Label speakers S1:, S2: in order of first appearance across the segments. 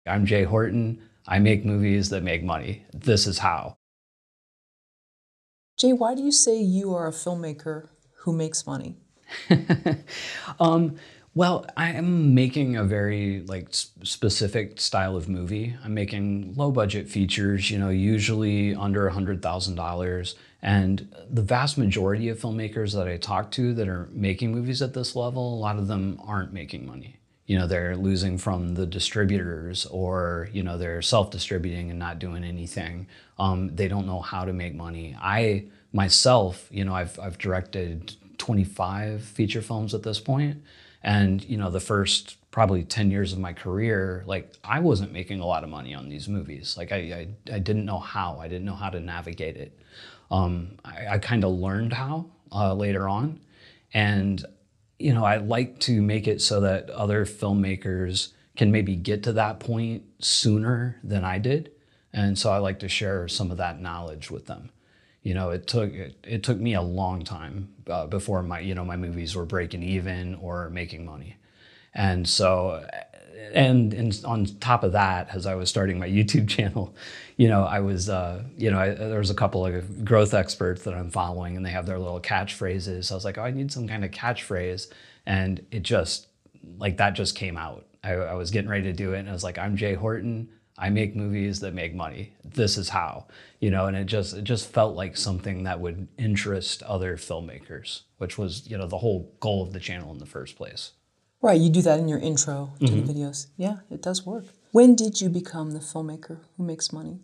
S1: I'm Jay Horton. I make movies that make money. This is how.
S2: Jay, why do you say you are a filmmaker who makes money?
S1: um, well, I am making a very specific style of movie. I'm making low budget features, usually under $100,000. And the vast majority of filmmakers that I talk to that are making movies at this level, a lot of them aren't making money. They're losing from the distributors, or, they're self-distributing and not doing anything. They don't know how to make money. I myself, I've directed 25 feature films at this point. And, the first probably 10 years of my career, I wasn't making a lot of money on these movies. I didn't know how. I didn't know how to navigate it. I kind of learned how later on. And I like to make it so that other filmmakers can maybe get to that point sooner than I did. And so I like to share some of that knowledge with them. It took me a long time before my movies were breaking even or making money. And so, and on top of that, as I was starting my YouTube channel, I was, there was a couple of growth experts that I'm following, and they have their little catchphrases. So I was like, oh, I need some kind of catchphrase. And it just, that just came out. I was getting ready to do it, and I was like, I'm Jay Horton. I make movies that make money. This is how, and it just felt like something that would interest other filmmakers, which was, the whole goal of the channel in the first place.
S2: Right, you do that in your intro to the videos. Yeah, it does work. When did you become the filmmaker who makes money?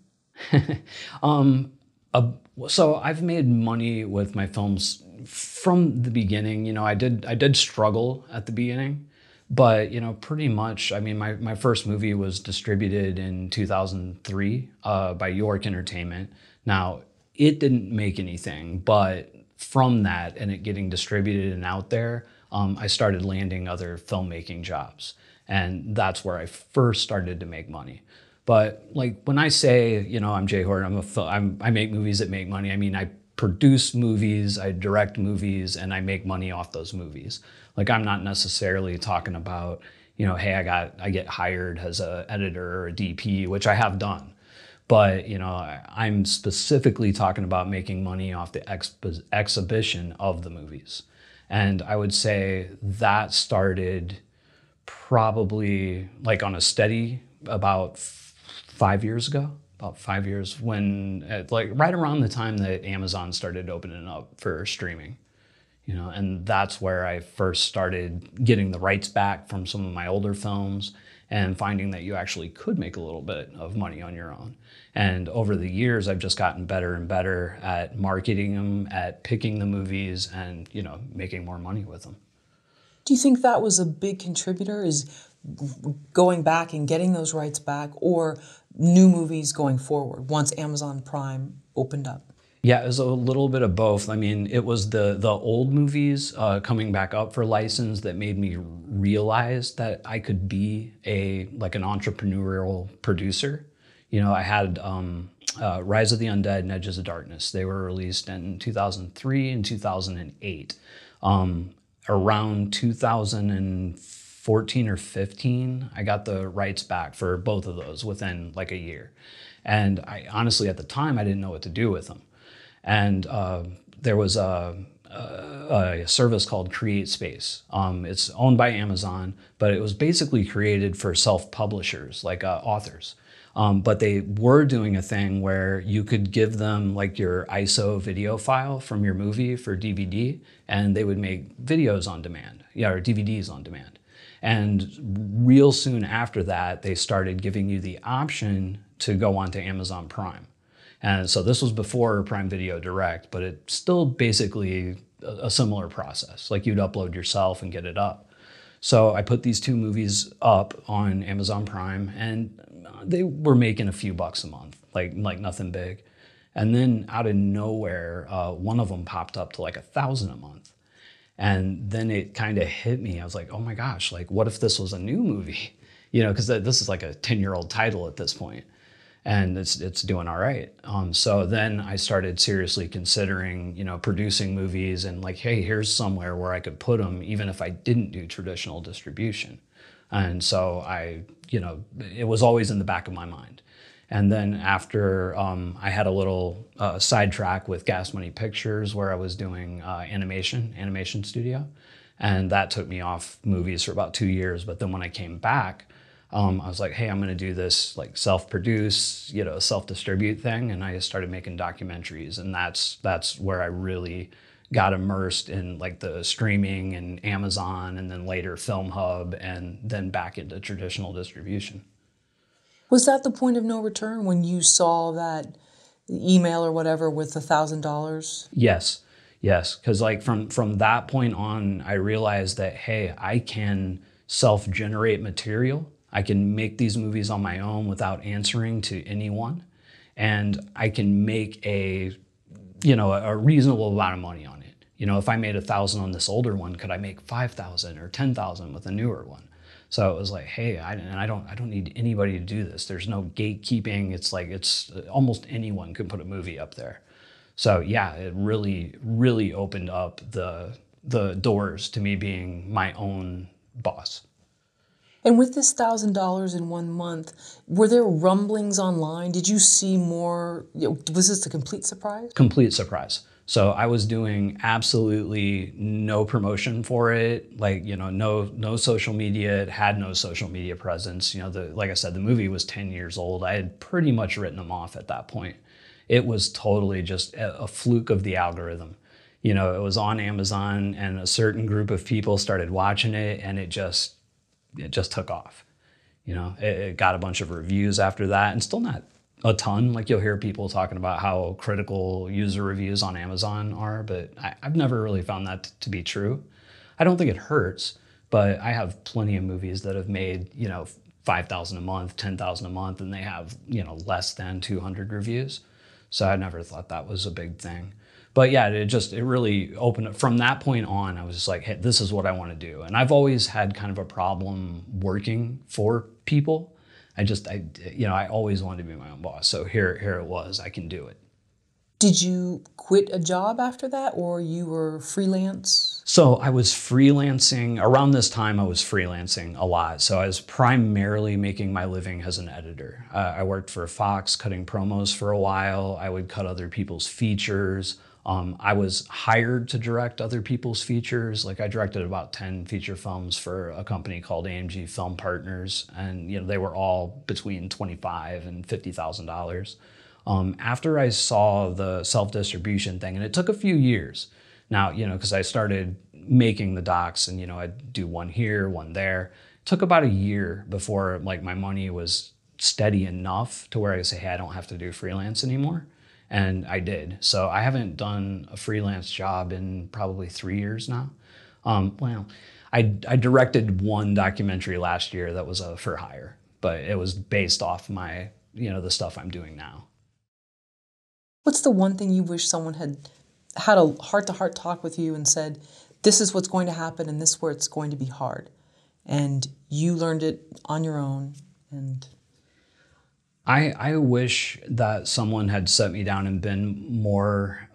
S1: So I've made money with my films from the beginning. I did struggle at the beginning, but pretty much, I mean, my first movie was distributed in 2003 by York Entertainment. Now, it didn't make anything, but from that and it getting distributed and out there, I started landing other filmmaking jobs. And that's where I first started to make money. But when I say, I'm Jay Horton, I make movies that make money, I mean, I produce movies, I direct movies, and I make money off those movies. I'm not necessarily talking about, hey, I get hired as an editor or a DP, which I have done. But, I'm specifically talking about making money off the exhibition of the movies. And I would say that started probably on a steady about 5 years ago. About 5 years, when right around the time that Amazon started opening up for streaming, and that's where I first started getting the rights back from some of my older films and finding that you actually could make a little bit of money on your own. And over the years, I've just gotten better and better at marketing them, at picking the movies, and making more money with them.
S2: Do you think that was a big contributor, is going back and getting those rights back, or new movies going forward once Amazon Prime opened up?
S1: Yeah, it was a little bit of both. I mean, it was the old movies coming back up for license that made me realize that I could be an entrepreneurial producer. I had Rise of the Undead and Edges of Darkness. They were released in 2003 and 2008. Around 2014 or 15, I got the rights back for both of those within a year. And I honestly, at the time, I didn't know what to do with them. And there was a service called Create Space. It's owned by Amazon, but it was basically created for self-publishers, authors. But they were doing a thing where you could give them your ISO video file from your movie for DVD, and they would make videos on demand, or DVDs on demand. And real soon after that, they started giving you the option to go onto Amazon Prime. And so this was before Prime Video Direct, but it's still basically a similar process. You'd upload yourself and get it up. So I put these two movies up on Amazon Prime, and they were making a few bucks a month, like nothing big. And then out of nowhere, one of them popped up to $1,000 a month. And then it kind of hit me. I was like, oh my gosh, what if this was a new movie? Because this is a 10-year-old title at this point. And it's doing all right. So then I started seriously considering, producing movies and hey, here's somewhere where I could put them even if I didn't do traditional distribution. And so I, it was always in the back of my mind. And then after I had a little sidetrack with Gas Money Pictures where I was doing animation studio. And that took me off movies for about 2 years. But then when I came back, I was like, hey, I'm going to do this like self-produce, self-distribute thing. And I just started making documentaries. And that's where I really got immersed in like the streaming and Amazon and then later Film Hub and then back into traditional distribution.
S2: Was that the point of no return when you saw that email or whatever with $1,000?
S1: Yes. Because like from that point on, I realized that, hey, I can self-generate material. I can make these movies on my own without answering to anyone. And I can make a reasonable amount of money on it. If I made $1,000 on this older one, could I make 5,000 or 10,000 with a newer one? So it was like, hey, I don't need anybody to do this. There's no gatekeeping. It's almost anyone can put a movie up there. So yeah, it really, really opened up the doors to me being my own boss.
S2: And with this $1,000 in 1 month, were there rumblings online? Did you see more? Was this a complete surprise?
S1: Complete surprise. So I was doing absolutely no promotion for it, no social media. It had no social media presence. Like I said, the movie was 10 years old. I had pretty much written them off at that point. It was totally just a fluke of the algorithm. It was on Amazon and a certain group of people started watching it and it just took off. It got a bunch of reviews after that and still not a ton. Like you'll hear people talking about how critical user reviews on Amazon are, but I've never really found that to be true. I don't think it hurts, but I have plenty of movies that have made, 5,000 a month, 10,000 a month, and they have, less than 200 reviews. So I never thought that was a big thing. But yeah, it really opened up. From that point on, I was just like, hey, this is what I want to do. And I've always had kind of a problem working for people. I always wanted to be my own boss. So here it was, I can do it.
S2: Did you quit a job after that or you were freelance?
S1: So I was freelancing. Around this time, I was freelancing a lot. So I was primarily making my living as an editor. I worked for Fox cutting promos for a while. I would cut other people's features. I was hired to direct other people's features. Like I directed about 10 feature films for a company called AMG Film Partners. And they were all between $25,000 and $50,000. After I saw the self-distribution thing, and it took a few years now, because I started making the docs and, I'd do one here, one there. It took about a year before like my money was steady enough to where I could say, hey, I don't have to do freelance anymore. And I did. So I haven't done a freelance job in probably 3 years now. I directed one documentary last year that was for hire, but it was based off my, the stuff I'm doing now.
S2: What's the one thing you wish someone had a heart-to-heart talk with you and said, this is what's going to happen and this is where it's going to be hard? And you learned it on your own and...
S1: I wish that someone had set me down and been more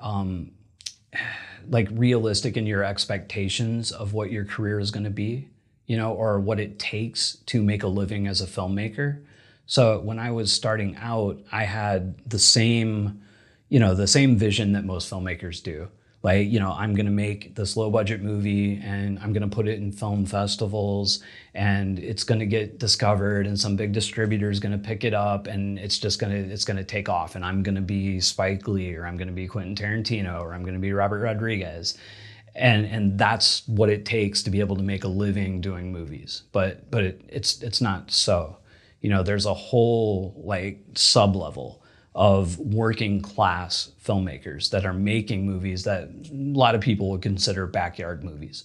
S1: realistic in your expectations of what your career is going to be, or what it takes to make a living as a filmmaker. So when I was starting out, I had the same vision that most filmmakers do. I'm going to make this low budget movie and I'm going to put it in film festivals and it's going to get discovered and some big distributor is going to pick it up and it's going to take off and I'm going to be Spike Lee or I'm going to be Quentin Tarantino or I'm going to be Robert Rodriguez. And that's what it takes to be able to make a living doing movies. But it's not so. There's a whole sub-level of working class filmmakers that are making movies that a lot of people would consider backyard movies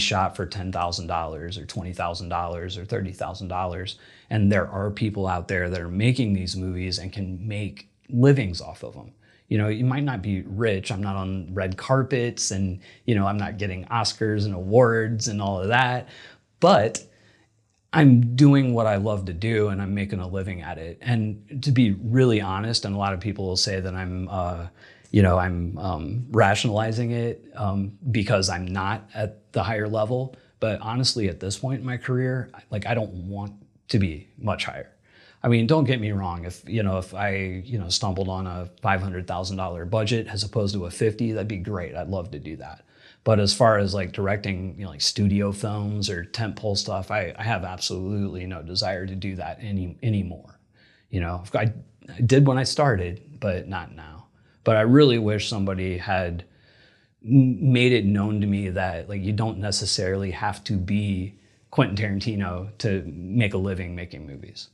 S1: shot for $10,000 or $20,000 or $30,000. And there are people out there that are making these movies and can make livings off of them. You might not be rich. I'm not on red carpets and, I'm not getting Oscars and awards and all of that, but I'm doing what I love to do and I'm making a living at it. And to be really honest, and a lot of people will say that I'm rationalizing it because I'm not at the higher level. But honestly, at this point in my career, I don't want to be much higher. I mean, don't get me wrong. If I stumbled on a $500,000 budget as opposed to a 50, that'd be great. I'd love to do that. But as far as like directing, like studio films or tentpole stuff, I have absolutely no desire to do that anymore. I did when I started, but not now. But I really wish somebody had made it known to me that like you don't necessarily have to be Quentin Tarantino to make a living making movies.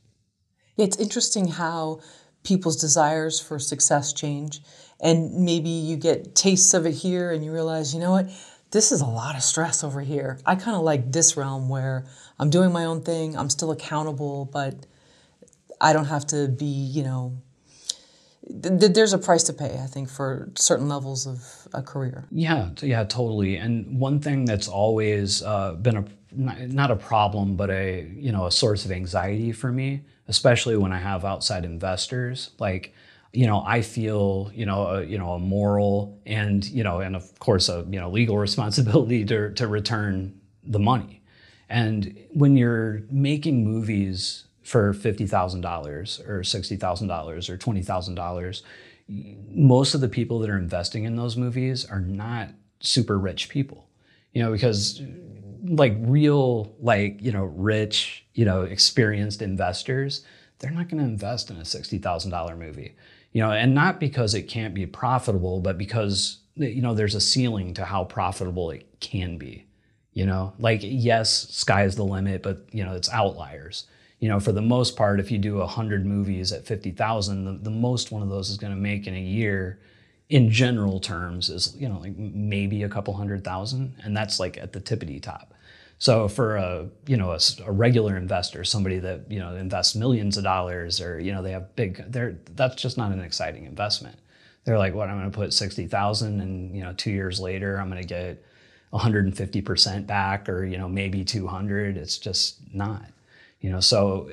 S2: It's interesting how people's desires for success change, and maybe you get tastes of it here and you realize, you know what, this is a lot of stress over here. I kind of like this realm where I'm doing my own thing, I'm still accountable, but I don't have to be, there's a price to pay, I think, for certain levels of a career.
S1: Yeah, totally. And one thing that's always been not a problem, but a source of anxiety for me, especially when I have outside investors. Like, I feel a moral and and of course a legal responsibility to return the money. And when you're making movies for $50,000 or $60,000 or $20,000, most of the people that are investing in those movies are not super rich people, because like real, rich, experienced investors, they're not going to invest in a $60,000 movie, and not because it can't be profitable, but because, there's a ceiling to how profitable it can be, yes, sky's the limit, but, it's outliers. For the most part, if you do 100 movies at 50,000, the most one of those is going to make in a year, in general terms, is like maybe a couple 100,000, and that's like at the tippity top. So for a regular investor, somebody that invests millions of dollars, or they have that's just not an exciting investment. They're like, what, I'm going to put 60,000, and 2 years later I'm going to get 150% back, or maybe 200. It's just not. So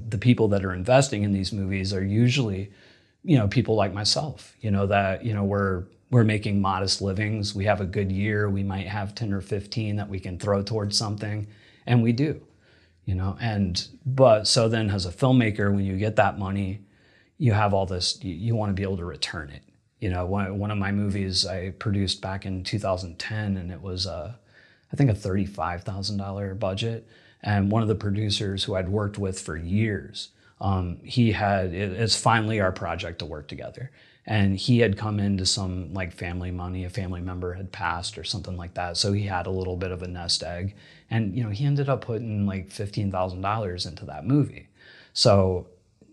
S1: the people that are investing in these movies are usually, people like myself, that, we're making modest livings. We have a good year. We might have 10 or 15 that we can throw towards something. And we do, but so then as a filmmaker, when you get that money, you have all this, you want to be able to return it. One of my movies I produced back in 2010, and it was I think a $35,000 budget. And one of the producers who I'd worked with for years, it's finally our project to work together. And he had come into some like family money, a family member had passed or something like that. So he had a little bit of a nest egg. And, he ended up putting like $15,000 into that movie. So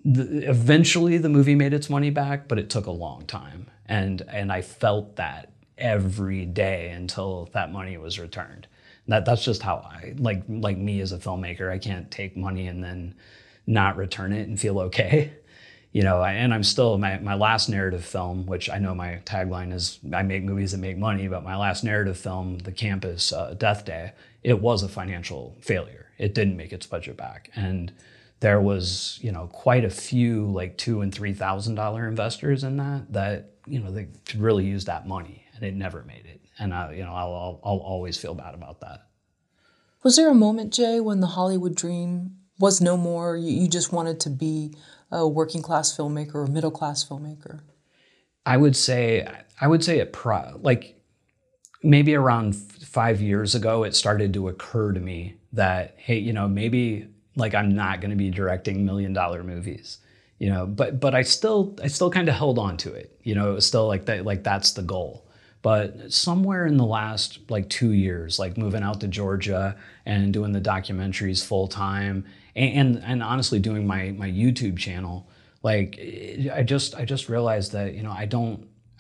S1: eventually the movie made its money back, but it took a long time. And I felt that every day until that money was returned. That's just how I like me as a filmmaker. I can't take money and then not return it and feel okay. And I'm still my last narrative film, which I know my tagline is I make movies that make money, but my last narrative film, The Campus Death Day, it was a financial failure. It didn't make its budget back. And there was, quite a few like $2,000 and $3,000 investors in that they could really use that money, and it never made it. And I'll always feel bad about that.
S2: Was there a moment, Jay, when the Hollywood dream was no more? You just wanted to be a working class filmmaker or middle class filmmaker?
S1: I would say maybe around 5 years ago, it started to occur to me that, hey, maybe like I'm not going to be directing $1 million movies, but I still kind of held on to it. It was still like that, like that's the goal. But somewhere in the last like 2 years, like moving out to Georgia and doing the documentaries full time, and honestly doing my YouTube channel, like I just realized that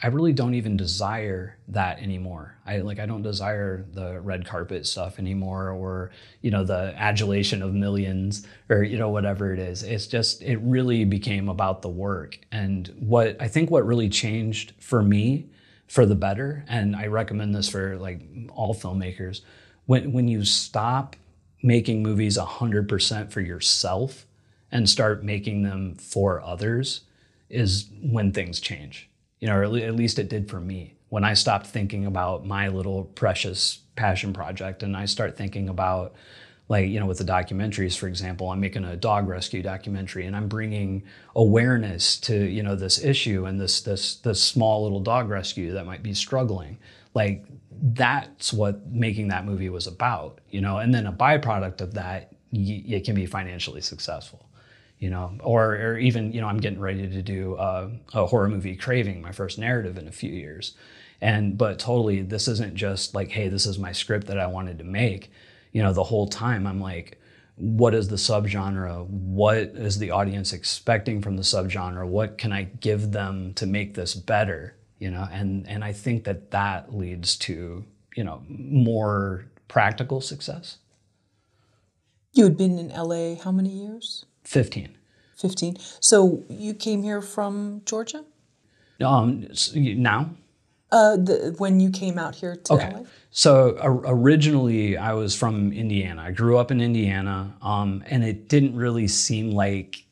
S1: I really don't even desire that anymore. I don't desire the red carpet stuff anymore, or the adulation of millions, or whatever it is. It's just, it really became about the work. And what really changed for me, for the better, and I recommend this for like all filmmakers, when you stop making movies 100% for yourself and start making them for others, is when things change. Or at least it did for me. When I stopped thinking about my little precious passion project and I start thinking about Like, you know, with the documentaries, for example, I'm making a dog rescue documentary and I'm bringing awareness to, you know, this issue and this small little dog rescue that might be struggling. Like, that's what making that movie was about, you know, and then a byproduct of that, it can be financially successful, you know, or even, you know, I'm getting ready to do a horror movie, Craving, my first narrative in a few years. But totally, this isn't just like, hey, this is my script that I wanted to make. You know, the whole time I'm like, what is the subgenre? What is the audience expecting from the subgenre? What can I give them to make this better? You know, and I think that leads to, you know, more practical success.
S2: You had been in LA how many years?
S1: 15.
S2: 15. So you came here from Georgia?
S1: Now?
S2: When you came out here to
S1: Okay.
S2: LA?
S1: So originally I was from Indiana. I grew up in Indiana, and it didn't really seem like,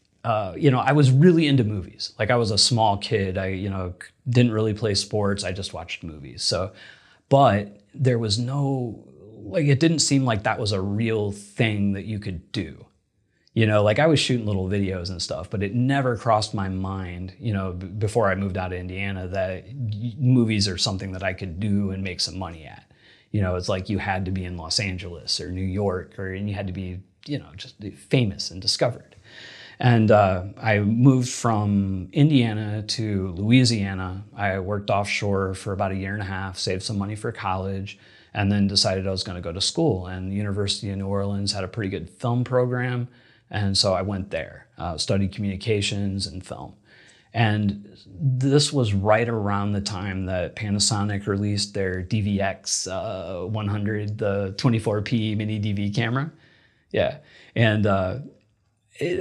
S1: you know, I was really into movies. Like, I was a small kid. I, you know, didn't really play sports. I just watched movies. So, but there was no, like, it didn't seem like that was a real thing that you could do. You know, like, I was shooting little videos and stuff, but it never crossed my mind, you know, before I moved out of Indiana, that movies are something that I could do and make some money at. You know, it's like you had to be in Los Angeles or New York, and you had to be, you know, just famous and discovered. And I moved from Indiana to Louisiana. I worked offshore for about a year and a half, saved some money for college, and then decided I was going to go to school. And the University of New Orleans had a pretty good film program. And so I went there, studied communications and film. And this was right around the time that Panasonic released their DVX 100, the 24p mini DV camera. Yeah. And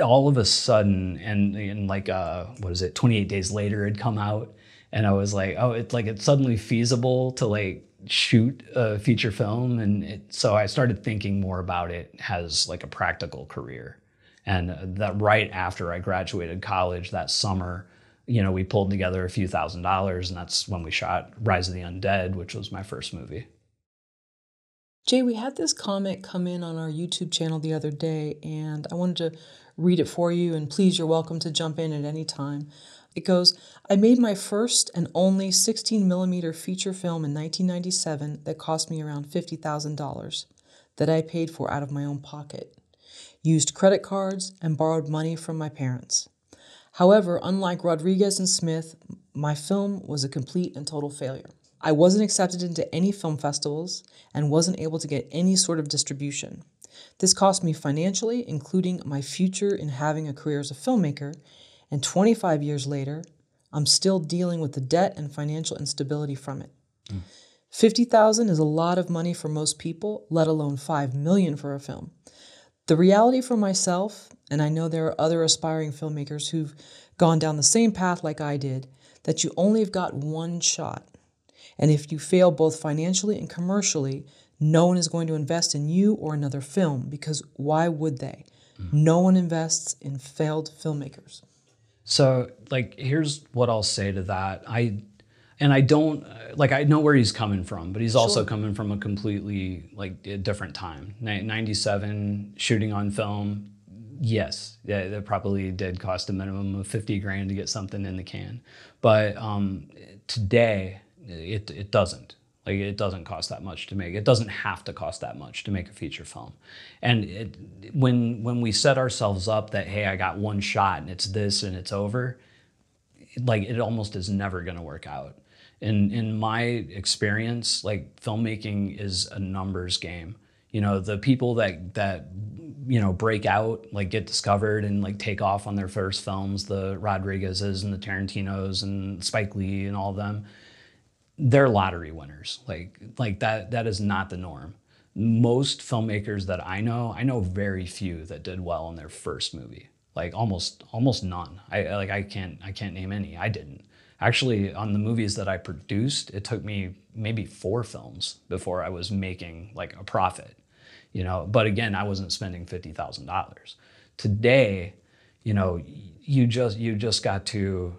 S1: all of a sudden, and like, what is it, 28 days later it had come out. And I was like, oh, it's suddenly feasible to like shoot a feature film. And so I started thinking more about it as like a practical career. And that right after I graduated college that summer, you know, we pulled together a few $1,000s, and that's when we shot Rise of the Undead, which was my first movie.
S2: Jay, we had this comment come in on our YouTube channel the other day, and I wanted to read it for you, and please, you're welcome to jump in at any time. It goes, I made my first and only 16mm feature film in 1997 that cost me around $50,000 that I paid for out of my own pocket. Used credit cards and borrowed money from my parents. However, unlike Rodriguez and Smith, my film was a complete and total failure. I wasn't accepted into any film festivals and wasn't able to get any sort of distribution. This cost me financially, including my future in having a career as a filmmaker, and 25 years later, I'm still dealing with the debt and financial instability from it. $50,000 is a lot of money for most people, let alone $5 million for a film. The reality for myself, and I know there are other aspiring filmmakers who've gone down the same path like I did, that you only have got one shot. And if you fail both financially and commercially, no one is going to invest in you or another film, because why would they? No one invests in failed filmmakers.
S1: So, like, here's what I'll say to that. I don't, like, I know where he's coming from, but he's also coming from a completely, like, a different time. 97, shooting on film, yes, yeah, that probably did cost a minimum of 50 grand to get something in the can. But today, it doesn't. Like, it doesn't cost that much to make. It doesn't have to cost that much to make a feature film. And when we set ourselves up that, hey, I got one shot and it's this and it's over, like, it almost is never going to work out. In my experience, like, filmmaking is a numbers game. You know, the people that you know, break out, like, get discovered and like take off on their first films, the Rodriguez's and the Tarantinos and Spike Lee and all of them, they're lottery winners. Like that is not the norm. Most filmmakers that I know very few that did well in their first movie. Like almost none. I can't name any. I didn't. Actually, on the movies that I produced, it took me maybe 4 films before I was making like a profit. You know, but again, I wasn't spending $50,000. Today, you know, you just got to,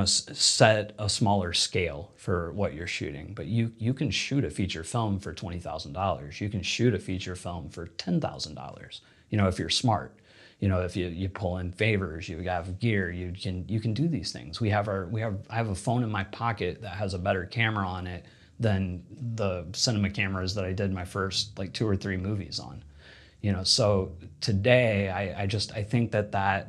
S1: set a smaller scale for what you're shooting. But you can shoot a feature film for $20,000. You can shoot a feature film for $10,000. If you're smart. If you pull in favors, you have gear, you can do these things. I have a phone in my pocket that has a better camera on it than the cinema cameras that I did my first like 2 or 3 movies on. So today I think that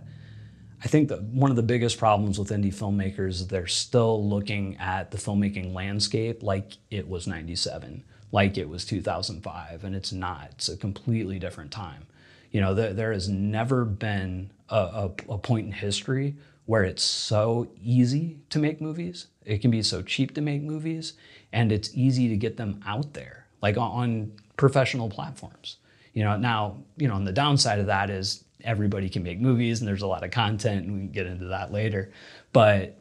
S1: one of the biggest problems with indie filmmakers is they're still looking at the filmmaking landscape like it was 97, like it was 2005, and it's not. It's a completely different time. There has never been a point in history where it's so easy to make movies. It can be so cheap to make movies, and it's easy to get them out there, like on professional platforms. Now, on the downside of that is everybody can make movies, and there's a lot of content, and we can get into that later. But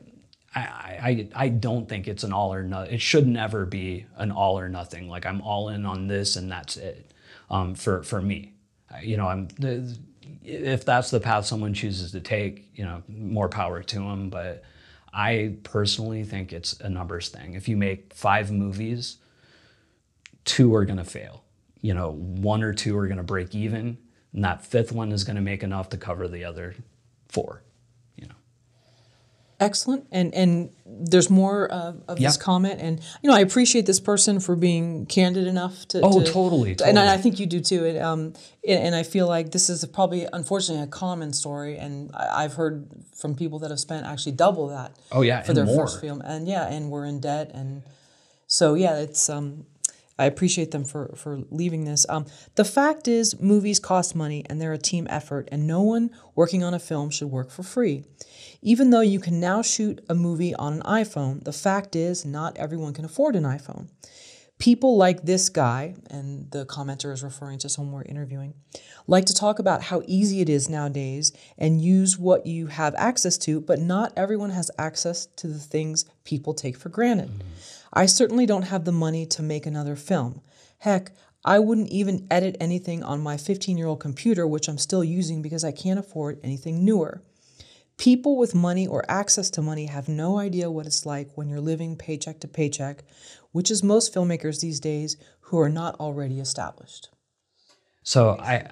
S1: I don't think it's an all or nothing. It should never be an all or nothing. Like I'm all in on this, and that's it. For me. If that's the path someone chooses to take, more power to them. But I personally think it's a numbers thing. If you make 5 movies, 2 are going to fail. 1 or 2 are going to break even, and that 5th one is going to make enough to cover the other 4.
S2: Excellent. And there's more of this comment. And, I appreciate this person for being candid enough to...
S1: Totally.
S2: And I think you do too. And I feel like this is probably, unfortunately, a common story. And I've heard from people that have spent actually double that for their first film. And and we're in debt. And so, it's... I appreciate them for leaving this. The fact is, movies cost money and they're a team effort, and no one working on a film should work for free. Even though you can now shoot a movie on an iPhone, the fact is not everyone can afford an iPhone. People like this guy, and the commenter is referring to someone we're interviewing, like to talk about how easy it is nowadays and use what you have access to, but not everyone has access to the things people take for granted. I certainly don't have the money to make another film. Heck, I wouldn't even edit anything on my 15-year-old computer, which I'm still using because I can't afford anything newer. People with money or access to money have no idea what it's like when you're living paycheck to paycheck, which is most filmmakers these days who are not already established.
S1: So I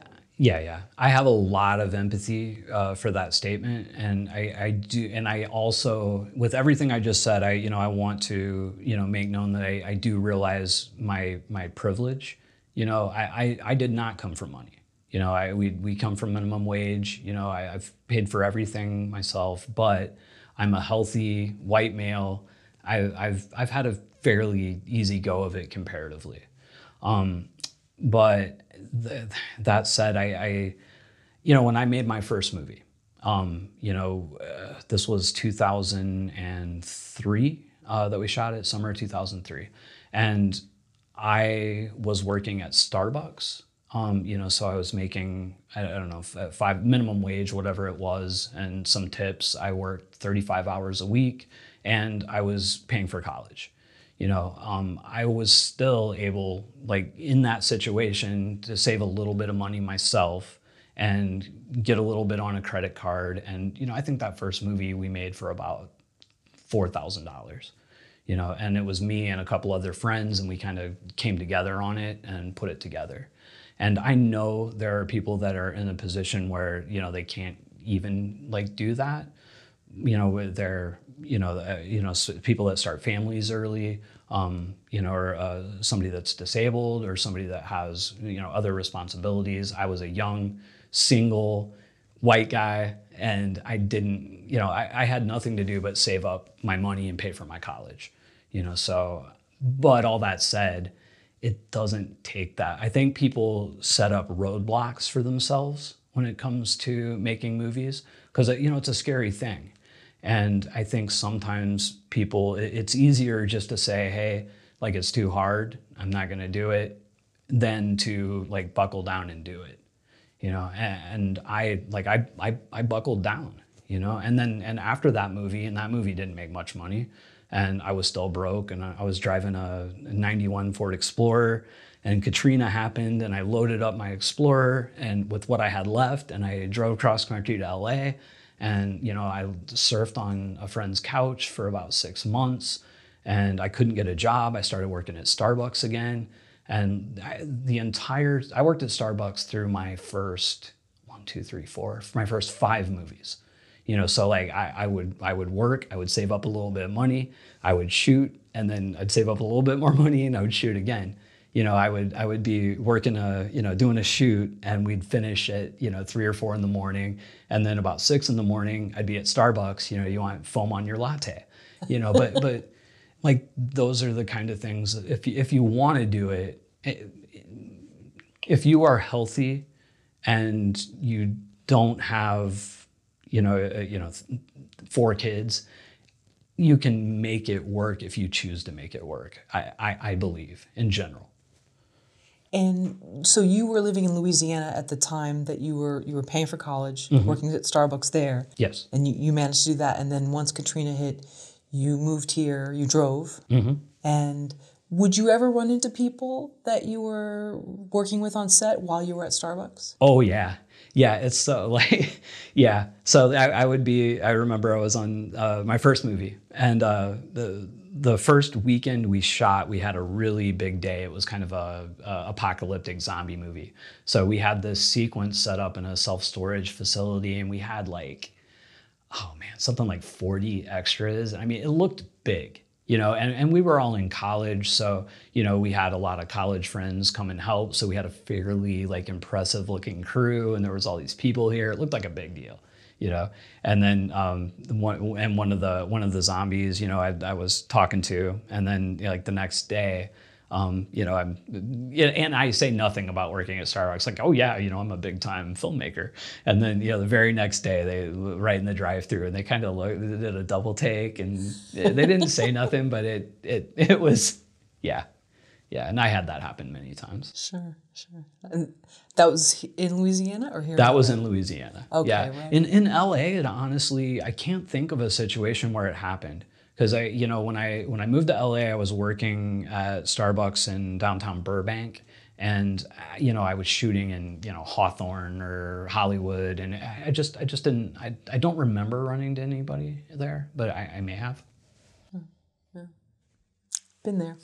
S1: have a lot of empathy for that statement, and I do, and I also, with everything I just said, I want to make known that I do realize my privilege. I did not come from money. We come from minimum wage. I've paid for everything myself, but I'm a healthy white male. I've had a fairly easy go of it comparatively, but that said, when I made my first movie, this was 2003 that we shot it, summer 2003, and I was working at Starbucks. So I was making, I don't know, 5 minimum wage, whatever it was, and some tips. I worked 35 hours a week, and I was paying for college. I was still able, like in that situation, to save a little bit of money myself and get a little bit on a credit card. And, I think that first movie we made for about $4,000, and it was me and a couple other friends, and we kind of came together on it and put it together. And I know there are people that are in a position where, they can't even do that. With their, people that start families early, or somebody that's disabled, or somebody that has, other responsibilities. I was a young, single, white guy, and I didn't, I had nothing to do but save up my money and pay for my college, so, but all that said, it doesn't take that. I think people set up roadblocks for themselves when it comes to making movies, because, it's a scary thing. And I think sometimes people, it's easier just to say, hey, it's too hard, I'm not going to do it, than to buckle down and do it, and I buckled down, and after that movie, and that movie didn't make much money, and I was still broke, and I was driving a 91 Ford Explorer, and Katrina happened, and I loaded up my Explorer and with what I had left, and I drove cross country to LA, And, I surfed on a friend's couch for about 6 months, and I couldn't get a job. I started working at Starbucks again. And I worked at Starbucks through my first my first 5 movies. So like I would work, I would save up a little bit of money, I would shoot, and then I'd save up a little bit more money and I would shoot again. I would be working doing a shoot, and we'd finish at 3 or 4 in the morning, and then about 6 in the morning I'd be at Starbucks. You want foam on your latte, but like those are the kind of things. If you want to do it, if you are healthy and you don't have 4 kids, you can make it work if you choose to make it work. I believe in general.
S2: And so you were living in Louisiana at the time that you were paying for college, working at Starbucks there.
S1: Yes.
S2: And you managed to do that. And then once Katrina hit, you moved here, you drove. And would you ever run into people that you were working with on set while you were at Starbucks?
S1: Oh, yeah. Yeah, it's so yeah. So I remember I was on my first movie, and the first weekend we shot, we had a really big day. It was kind of a apocalyptic zombie movie. So we had this sequence set up in a self-storage facility, and we had something like 40 extras. I mean, it looked big. And we were all in college, so, we had a lot of college friends come and help. So we had a fairly impressive looking crew, and there was all these people here. It looked like a big deal, And then one of the zombies, I was talking to, and then the next day, and I say nothing about working at Starbucks, like, oh yeah, I'm a big time filmmaker. And then, the very next day, they right in the drive-through, and they kind of did a double take, and they didn't say nothing, but it was, yeah. And I had that happen many times.
S2: Sure. And that was in Louisiana or here?
S1: That was in Louisiana.
S2: Okay,
S1: yeah.
S2: Right.
S1: In LA, it honestly, I can't think of a situation where it happened. Because when I moved to LA, I was working at Starbucks in downtown Burbank, and I was shooting in Hawthorne or Hollywood, and I just didn't. I don't remember running to anybody there, but I may have.
S2: Yeah. Been there.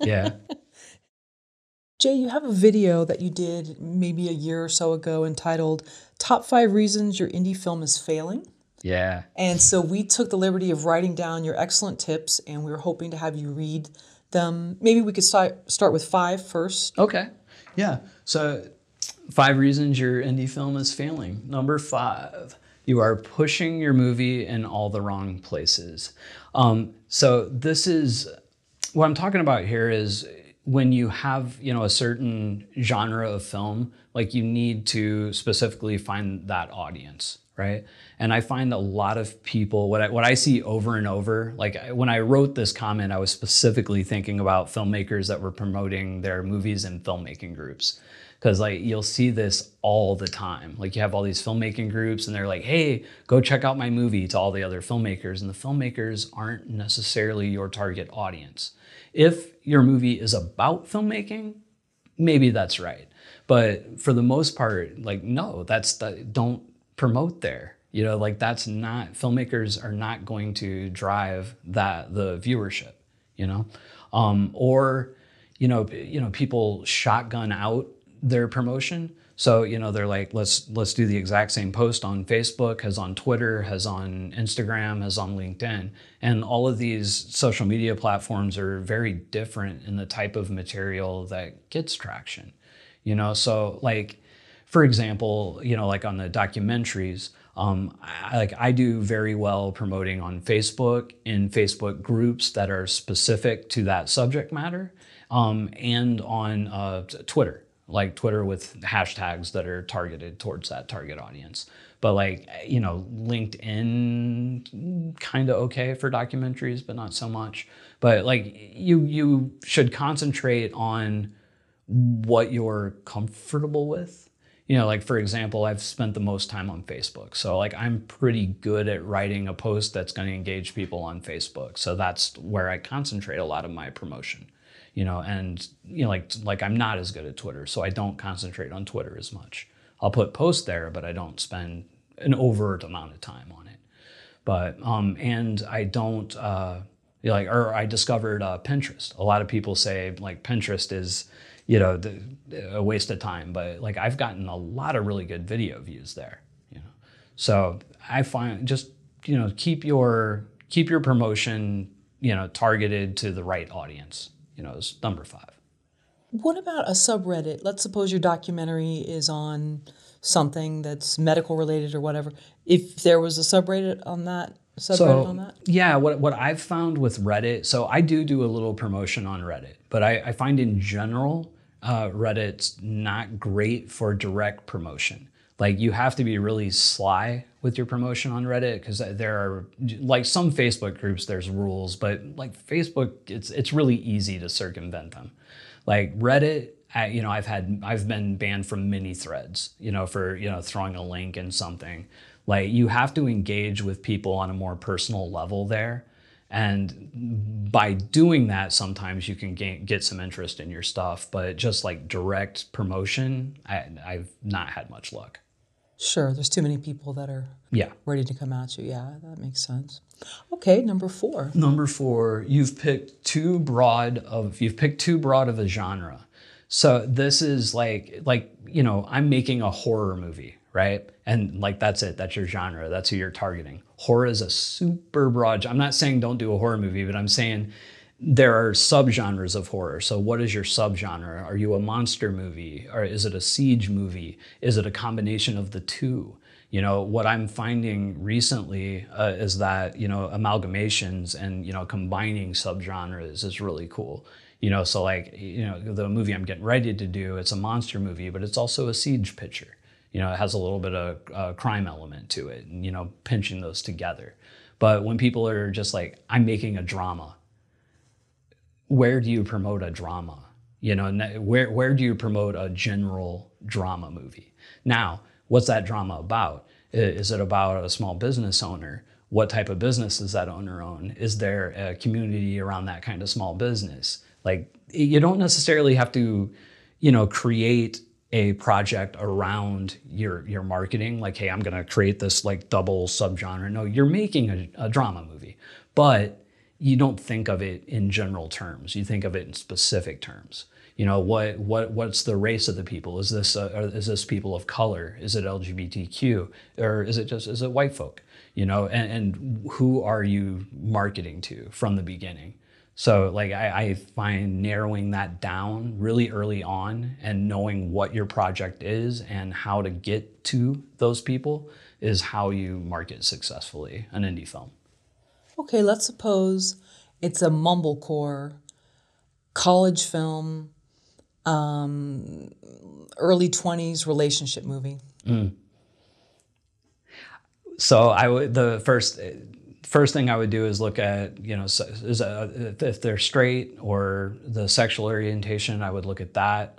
S1: Yeah.
S2: Jay, you have a video that you did maybe a year or so ago entitled "Top 5 Reasons Your Indie Film is Failing."
S1: Yeah.
S2: And so we took the liberty of writing down your excellent tips, and we were hoping to have you read them. Maybe we could start with 5 first.
S1: Okay. Yeah. So 5 reasons your indie film is failing. Number 5, you are pushing your movie in all the wrong places. So this is, what I'm talking about here is when you have, a certain genre of film, you need to specifically find that audience. Right. And I find a lot of people, what I see over and over, when I wrote this comment, I was specifically thinking about filmmakers that were promoting their movies in filmmaking groups. Because you'll see this all the time. You have all these filmmaking groups, and they're like, hey, go check out my movie to all the other filmmakers. And the filmmakers aren't necessarily your target audience. If your movie is about filmmaking, maybe that's right. But for the most part, no, don't promote there. That's not, filmmakers are not going to drive the viewership, or people shotgun out their promotion. So, they're like, let's do the exact same post on Facebook, as on Twitter, as on Instagram, as on LinkedIn. And all of these social media platforms are very different in the type of material that gets traction, so for example, on the documentaries, I do very well promoting on Facebook, in Facebook groups that are specific to that subject matter, and on Twitter, Twitter with hashtags that are targeted towards that target audience. But LinkedIn, kind of okay for documentaries, but not so much. But you should concentrate on what you're comfortable with. For example, I've spent the most time on Facebook. So I'm pretty good at writing a post that's going to engage people on Facebook. So that's where I concentrate a lot of my promotion, and, I'm not as good at Twitter. So I don't concentrate on Twitter as much. I'll put posts there, but I don't spend an overt amount of time on it. But and I don't or I discovered Pinterest. A lot of people say like Pinterest is a waste of time, but like I've gotten a lot of really good video views there. So I find just keep your promotion targeted to the right audience. Is number 5.
S2: What about a subreddit? Let's suppose your documentary is on something that's medical related or whatever. If there was a subreddit on that.
S1: Yeah, what I've found with Reddit, so I do a little promotion on Reddit, but I find in general, Reddit's not great for direct promotion. Like you have to be really sly with your promotion on Reddit because there are like some Facebook groups, there's rules, but like Facebook, it's really easy to circumvent them. Like Reddit, I've been banned from many threads, for throwing a link in something. Like you have to engage with people on a more personal level there. And by doing that, sometimes you can get some interest in your stuff, but just like direct promotion, I've not had much luck.
S2: Sure, there's too many people that are ready to come at you. Yeah, that makes sense. Okay, number 4.
S1: Number 4, you've picked too broad of a genre. So this is like I'm making a horror movie, right? And like that's it. That's your genre. That's who you're targeting. Horror is a super broad. I'm not saying don't do a horror movie, but I'm saying there are subgenres of horror. So what is your subgenre? Are you a monster movie? Or is it a siege movie? Is it a combination of the two? What I'm finding recently is that, amalgamations and, combining subgenres is really cool. So like, the movie I'm getting ready to do, it's a monster movie, but it's also a siege picture. It has a little bit of crime element to it and, pinching those together. But when people are just like, I'm making a drama, where do you promote a drama? Where do you promote a general drama movie? Now, what's that drama about? Is it about a small business owner? What type of business does that owner own? Is there a community around that kind of small business? Like, you don't necessarily have to, create a project around your marketing. Like, hey, I'm going to create this like double subgenre. No, you're making a drama movie, but you don't think of it in general terms. You think of it in specific terms. What's the race of the people? Is this people of color? Is it LGBTQ? Or is it white folk? And who are you marketing to from the beginning? So like I find narrowing that down really early on and knowing what your project is and how to get to those people is how you market successfully an indie film.
S2: Okay, let's suppose it's a mumblecore college film, early 20s relationship movie.
S1: So the first thing I would do is look at, if they're straight or the sexual orientation, I would look at that.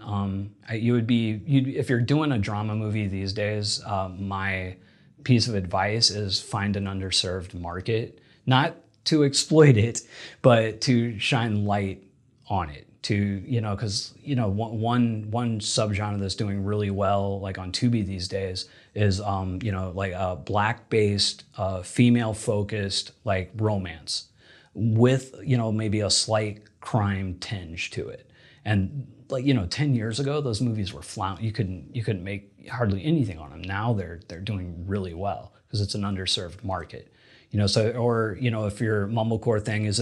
S1: If you're doing a drama movie these days, my piece of advice is find an underserved market. Not to exploit it, but to shine light on it. Because one subgenre that's doing really well, like on Tubi these days, is like a black-based, female-focused like romance with maybe a slight crime tinge to it. And like 10 years ago, those movies were you couldn't make hardly anything on them. Now they're doing really well because it's an underserved market. If your mumblecore thing, is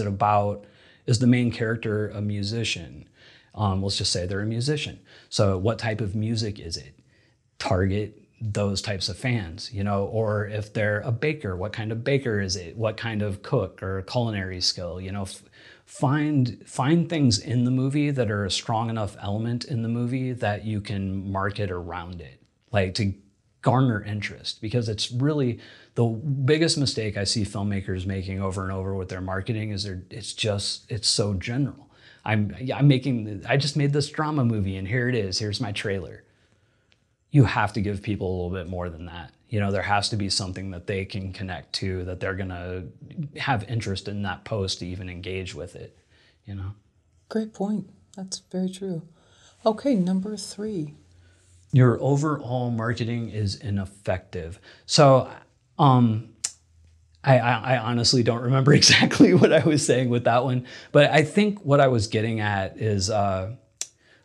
S1: the main character a musician? Let's just say they're a musician. So what type of music is it? Target those types of fans, or if they're a baker, what kind of baker is it? What kind of cook or culinary skill, find things in the movie that are a strong enough element in the movie that you can market around it, like to garner interest, because it's really the biggest mistake I see filmmakers making over and over with their marketing is it's so general. I just made this drama movie and here it is, here's my trailer. You have to give people a little bit more than that. There has to be something that they can connect to, that they're gonna have interest in that post to even engage with it,
S2: Great point. That's very true. Okay, number 3.
S1: Your overall marketing is ineffective. So, um, I honestly don't remember exactly what I was saying with that one, but I think what I was getting at is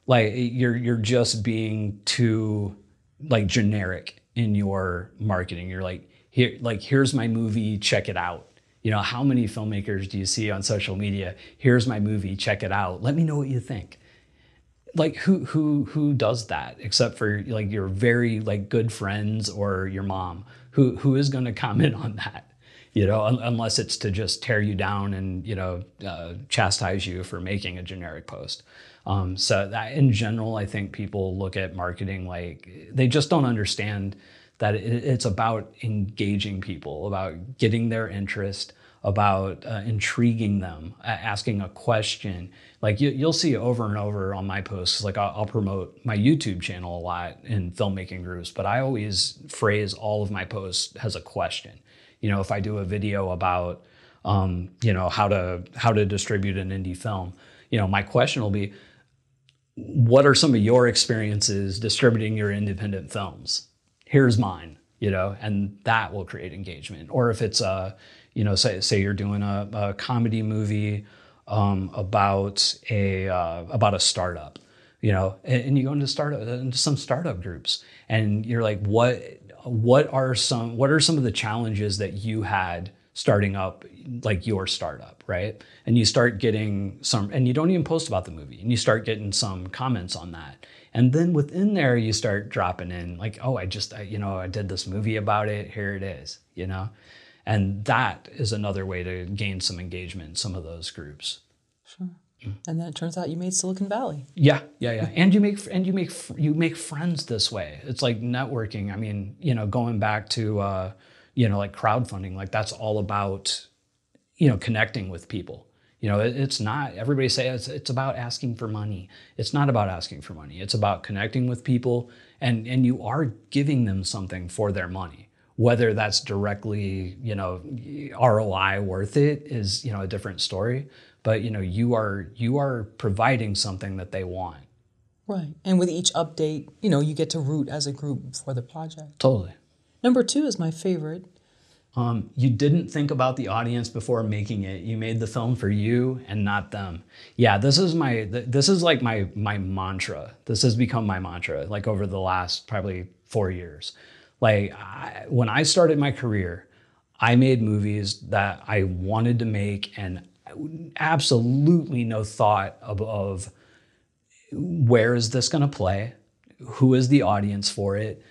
S1: like you're just being too like generic in your marketing. You're like here's my movie, check it out. You know, how many filmmakers do you see on social media? Here's my movie, check it out. Let me know what you think. Like who does that except for like your very like good friends or your mom? Who is going to comment on that? You know, unless it's to just tear you down and, you know, chastise you for making a generic post. So that in general, I think people look at marketing like they just don't understand that it's about engaging people, about getting their interest, about intriguing them, asking a question. Like you'll see over and over on my posts, like I'll promote my YouTube channel a lot in filmmaking groups, but I always phrase all of my posts as a question. You know, if I do a video about, you know, how to distribute an indie film, you know, my question will be, what are some of your experiences distributing your independent films? Here's mine, you know, and that will create engagement. Or if it's you know, say you're doing a comedy movie about a startup, you know, and you go into some startup groups, and you're like, what are some of the challenges that you had starting up like your startup, right? And you start getting some, and you don't even post about the movie, and you start getting some comments on that. And then within there, you start dropping in like, oh, I did this movie about it. Here it is, you know? And that is another way to gain some engagement in some of those groups.
S2: Sure. And then it turns out you made Silicon Valley.
S1: Yeah. And you make friends this way. It's like networking. I mean, you know, going back to you know, like crowdfunding, like that's all about, you know, connecting with people. You know, it's not, everybody says it's about asking for money. It's not about asking for money. It's about connecting with people, and you are giving them something for their money. Whether that's directly, you know, ROI worth it is, you know, a different story. But, you know, you are providing something that they want.
S2: Right. And with each update, you know, you get to root as a group for the project.
S1: Totally.
S2: Number 2 is my favorite.
S1: You didn't think about the audience before making it. You made the film for you and not them. Yeah, this is like my mantra. This has become my mantra, like over the last probably 4 years. Like when I started my career, I made movies that I wanted to make, and absolutely no thought of where is this going to play, who is the audience for it,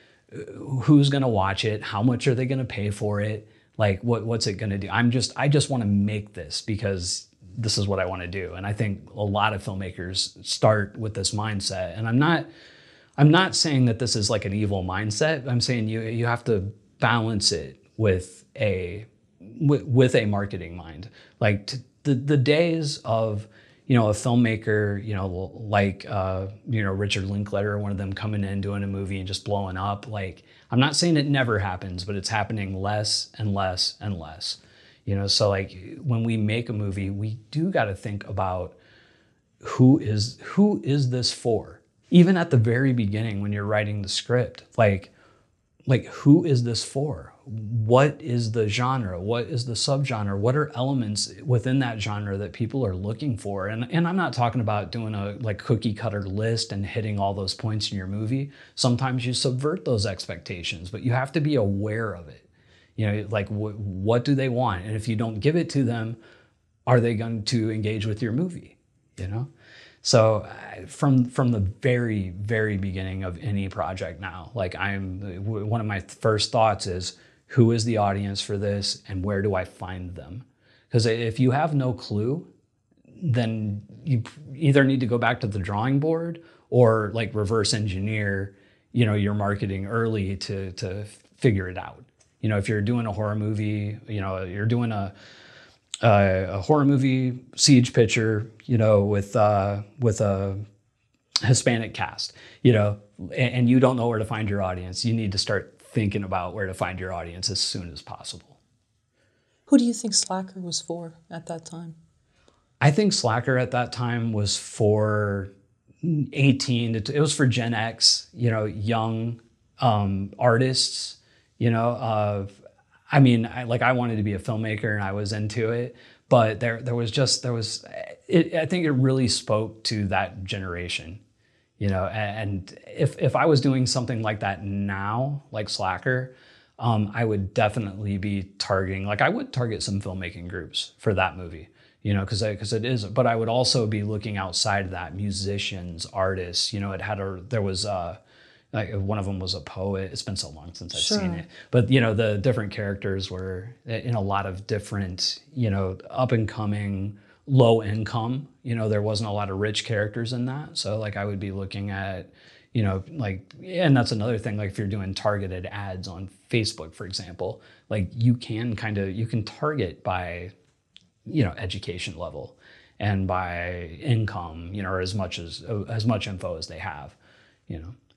S1: who's going to watch it, how much are they going to pay for it, like what's it going to do. I just want to make this because this is what I want to do. And I think a lot of filmmakers start with this mindset. And I'm not saying that this is like an evil mindset. I'm saying you have to balance it with a marketing mind. Like the days of, you know, a filmmaker, you know, like, you know, Richard Linklater, one of them coming in, doing a movie and just blowing up. Like, I'm not saying it never happens, but it's happening less and less and less. You know, so like when we make a movie, we do got to think about who is this for? Even at the very beginning when you're writing the script, like who is this for? What is the genre? What is the subgenre? What are elements within that genre that people are looking for? And I'm not talking about doing a like cookie cutter list and hitting all those points in your movie. Sometimes you subvert those expectations, but you have to be aware of it. You know, like what do they want? And if you don't give it to them, are they going to engage with your movie? You know? So from the very, very beginning of any project now, like one of my first thoughts is, who is the audience for this and where do I find them? Because if you have no clue, then you either need to go back to the drawing board or like reverse engineer, you know, your marketing early to figure it out. You know, if you're doing a horror movie, you know, you're doing a horror movie siege picture, you know, with a Hispanic cast, you know, and you don't know where to find your audience, you need to start thinking about where to find your audience as soon as possible.
S2: Who do you think Slacker was for at that time?
S1: I think Slacker at that time was for 18. It was for Gen X, young artists. I wanted to be a filmmaker and I was into it, but I think it really spoke to that generation. And if I was doing something like that now, like Slacker, I would definitely be targeting, I would target some filmmaking groups for that movie, because it is, but I would also be looking outside of that, musicians, artists, there was one of them was a poet. It's been so long since I've seen it, but the different characters were in a lot of different, up and coming, low income. There wasn't a lot of rich characters in that. So I would be looking at, and that's another thing. If you're doing targeted ads on Facebook, for example, you can target by, education level and by income, or as much info as they have,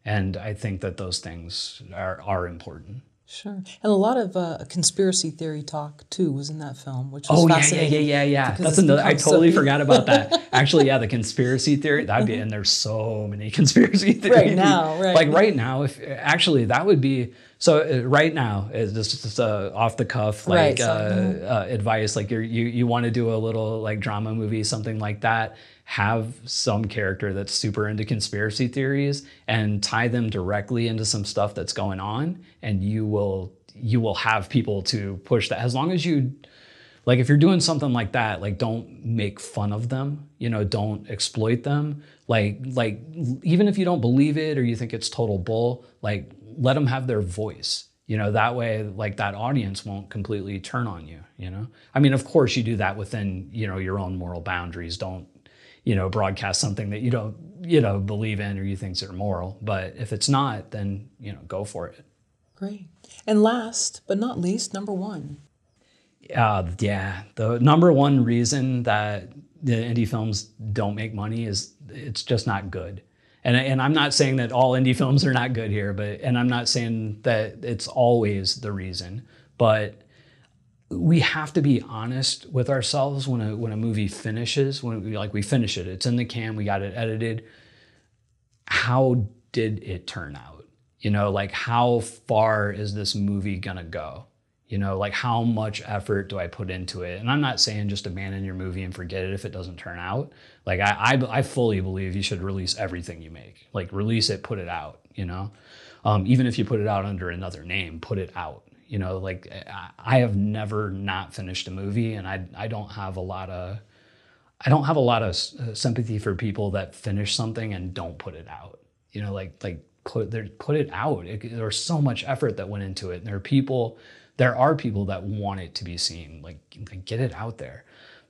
S1: And I think that those things are important.
S2: Sure. And a lot of conspiracy theory talk, too, was in that film, which was fascinating.
S1: Yeah. That's another, I totally forgot about that. Actually, yeah, the conspiracy theory, that'd be, and there's so many conspiracy theories.
S2: Right now, right.
S1: Right now, that would be, so right now, is just off the cuff, advice, you want to do a little, drama movie, something like that, have some character that's super into conspiracy theories and tie them directly into some stuff that's going on, and you will have people to push that. As long as you, if you're doing something like that, don't make fun of them, don't exploit them. Even if you don't believe it or you think it's total bull, let them have their voice. That way, that audience won't completely turn on you, I mean, of course you do that within, your own moral boundaries. Don't, broadcast something that you don't, believe in or you think are moral. But if it's not, then, go for it.
S2: Great. And last but not least, number one.
S1: The number one reason that the indie films don't make money is it's just not good. And I'm not saying that all indie films are not good here, and I'm not saying that it's always the reason, but we have to be honest with ourselves when a movie finishes, when we finish it, it's in the can, we got it edited. How did it turn out? How far is this movie gonna go? How much effort do I put into it? And I'm not saying just abandon your movie and forget it if it doesn't turn out. I fully believe you should release everything you make. Release it, put it out, even if you put it out under another name, put it out. I have never not finished a movie, and I don't have a lot of sympathy for people that finish something and don't put it out. Put it out. There's so much effort that went into it, and there are people that want it to be seen. Get it out there.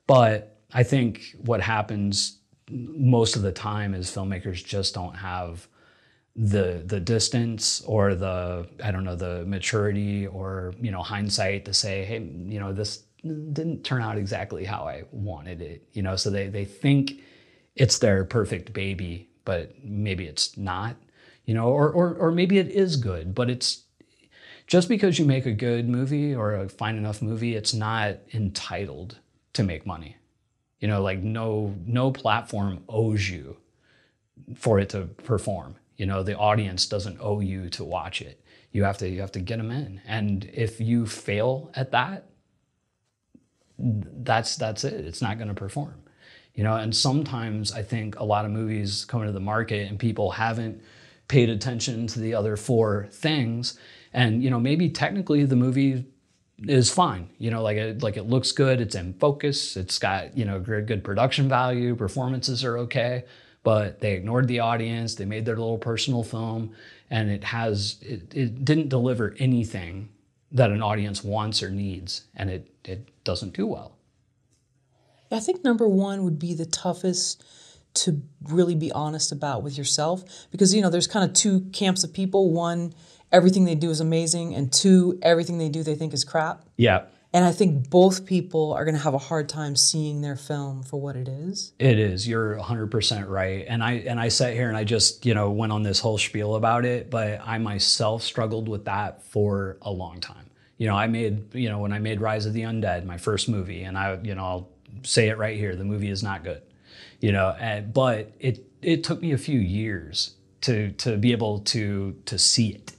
S1: But I think what happens most of the time is filmmakers just don't have the distance or the maturity or, hindsight to say, hey, this didn't turn out exactly how I wanted it, so they think it's their perfect baby, but maybe it's not, or maybe it is good, but it's just because you make a good movie or a fine enough movie, it's not entitled to make money. No platform owes you for it to perform. The audience doesn't owe you to watch it. You have to get them in. And if you fail at that, that's it. It's not going to perform. And sometimes I think a lot of movies come into the market and people haven't paid attention to the other four things. And, maybe technically the movie is fine. It looks good. It's in focus. It's got, good production value. Performances are okay. But they ignored the audience, they made their little personal film, and it didn't deliver anything that an audience wants or needs, and it doesn't do well.
S2: I think number one would be the toughest to really be honest about with yourself, because, there's kind of two camps of people. One, everything they do is amazing, and two, everything they do they think is crap.
S1: Yeah.
S2: And I think both people are going to have a hard time seeing their film for what it is.
S1: It is. You're 100% right. And I sat here and I just, went on this whole spiel about it, but I myself struggled with that for a long time. I made, when I made Rise of the Undead, my first movie, and I'll say it right here, the movie is not good. but it took me a few years to be able to see it,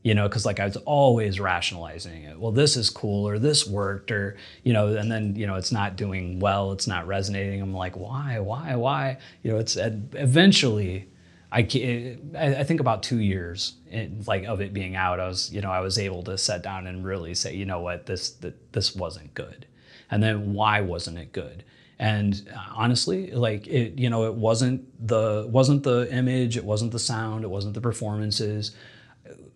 S1: because like I was always rationalizing it. Well, this is cool, or this worked, or, and then, it's not doing well, it's not resonating. I'm like, why? It's eventually, I think about 2 years of it being out, I was able to sit down and really say, what, this wasn't good. And then why wasn't it good? And honestly, like it wasn't the image, it wasn't the sound, it wasn't the performances.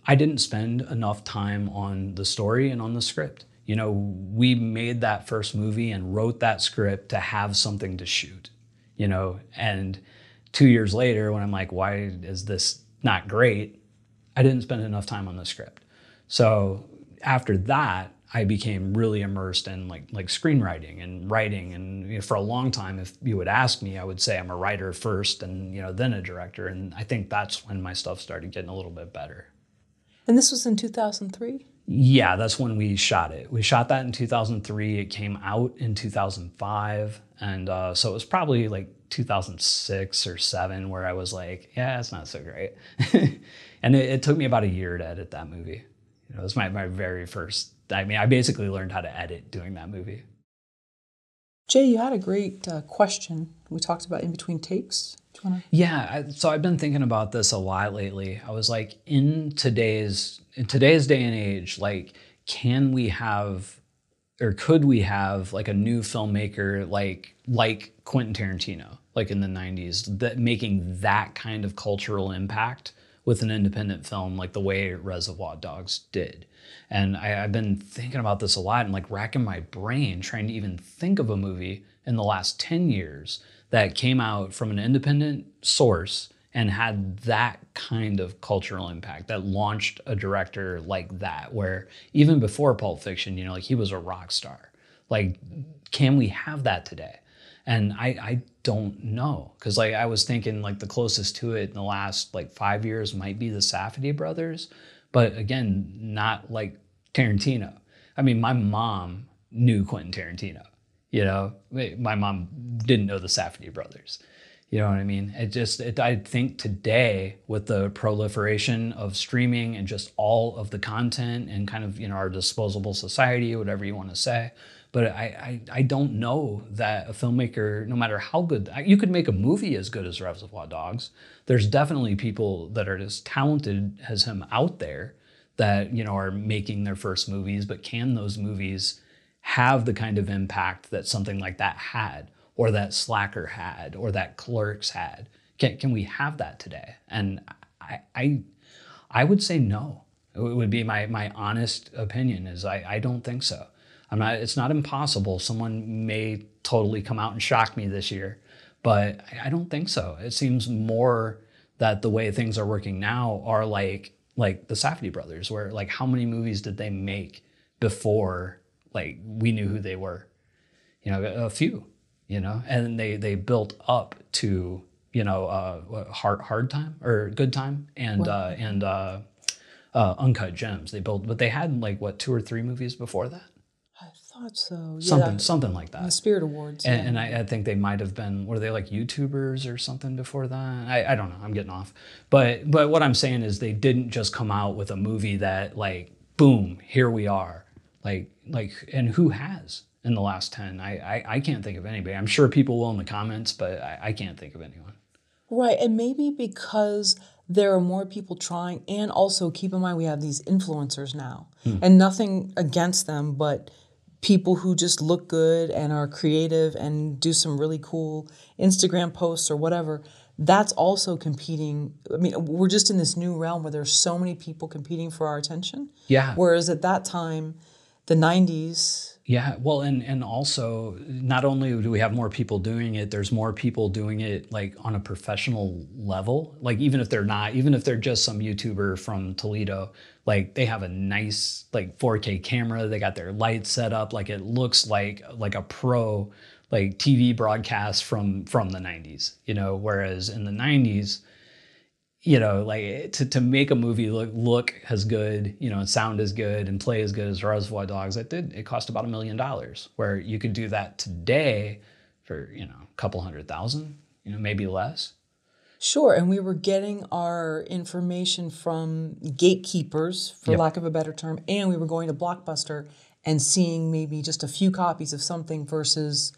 S1: I didn't spend enough time on the story and on the script. We made that first movie and wrote that script to have something to shoot, and 2 years later, when I'm like, why is this not great? I didn't spend enough time on the script. So after that, I became really immersed in like screenwriting and writing. And for a long time, if you would ask me, I would say I'm a writer first and, then a director. And I think that's when my stuff started getting a little bit better.
S2: And this was in 2003?
S1: Yeah, that's when we shot it. We shot that in 2003. It came out in 2005. And so it was probably like 2006 or 7 where I was like, yeah, it's not so great. And it took me about a year to edit that movie. It was my very first. I basically learned how to edit doing that movie.
S2: Jay, you had a great question. We talked about in between takes. Do you want to?
S1: Yeah, so I've been thinking about this a lot lately. I was like, in today's day and age, like, can we have, or could we have like a new filmmaker like Quentin Tarantino, like in the 90s, that making that kind of cultural impact with an independent film like the way Reservoir Dogs did? And I've been thinking about this a lot and like racking my brain trying to even think of a movie in the last 10 years that came out from an independent source and had that kind of cultural impact, that launched a director like that, where even before Pulp Fiction, like he was a rock star. Like, can we have that today? And I don't know, because like I was thinking like the closest to it in the last like 5 years might be the Safdie brothers, but again, not like Tarantino. I mean, my mom knew Quentin Tarantino. My mom didn't know the Safdie brothers. You know what I mean? I think today with the proliferation of streaming and just all of the content and kind of, our disposable society, whatever you want to say. But I don't know that a filmmaker, no matter how good, you could make a movie as good as Reservoir Dogs. There's definitely people that are as talented as him out there that, are making their first movies, but can those movies have the kind of impact that something like that had, or that Slacker had, or that Clerks had? Can we have that today? And I would say no. It would be my honest opinion is I don't think so. It's not impossible. Someone may totally come out and shock me this year, but I don't think so. It seems more that the way things are working now are like the Safdie brothers, where like how many movies did they make before like we knew who they were? A few, and they built up to, Hard Time or Good Time and Uncut Gems. But they had like what, 2 or 3 movies before that?
S2: I thought so.
S1: Something like that.
S2: The Spirit Awards.
S1: And I think they might have been, were they like YouTubers or something before that? I don't know. I'm getting off. But what I'm saying is they didn't just come out with a movie that like, boom, here we are. And who has in the last 10? I can't think of anybody. I'm sure people will in the comments, but I can't think of anyone.
S2: Right. And maybe because there are more people trying, and also keep in mind we have these influencers now. And nothing against them, but people who just look good and are creative and do some really cool Instagram posts or whatever, that's also competing. I mean, we're just in this new realm where there's so many people competing for our attention.
S1: Yeah.
S2: Whereas at that time, the 90s.
S1: Yeah, well, and also, not only do we have more people doing it, there's more people doing it like on a professional level. Like even if they're just some YouTuber from Toledo, like they have a nice like 4K camera, they got their lights set up, like it looks like a pro like TV broadcast from the 90s, whereas in the 90s, like to make a movie look as good, and sound as good and play as good as Reservoir Dogs, it cost about $1 million, where you could do that today for, you know, a couple 100,000, you know, maybe less.
S2: Sure, and we were getting our information from gatekeepers, for
S1: Yep.
S2: lack of a better term, and we were going to Blockbuster and seeing maybe just a few copies of something versus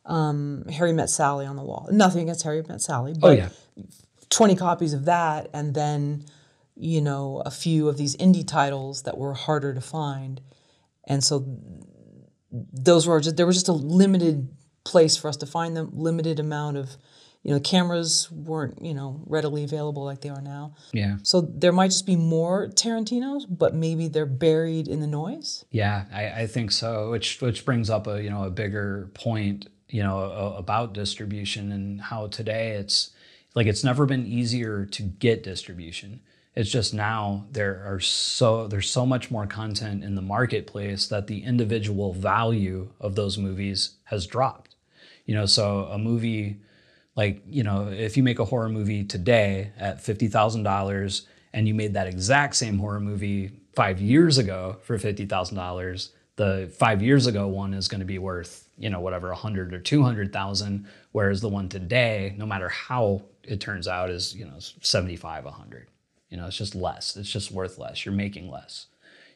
S2: Harry Met Sally on the wall. Nothing against Harry Met Sally,
S1: Oh
S2: but
S1: yeah.
S2: 20 copies of that, and then, you know, a few of these indie titles that were harder to find. And so those were just, there was just a limited place for us to find them, limited amount of, you know, cameras weren't, you know, readily available like they are now.
S1: Yeah.
S2: So there might just be more Tarantinos, but maybe they're buried in the noise.
S1: Yeah, I think so. Which brings up a, you know, a bigger point, you know, about distribution and how today it's like it's never been easier to get distribution. It's just now there's so much more content in the marketplace that the individual value of those movies has dropped. You know, so a movie like, you know, if you make a horror movie today at $50,000 and you made that exact same horror movie 5 years ago for $50,000, the 5 years ago one is going to be worth, you know, whatever, 100 or 200,000, whereas the one today, no matter how it turns out, is, you know, 75, 100. You know, it's just less. It's just worth less. You're making less.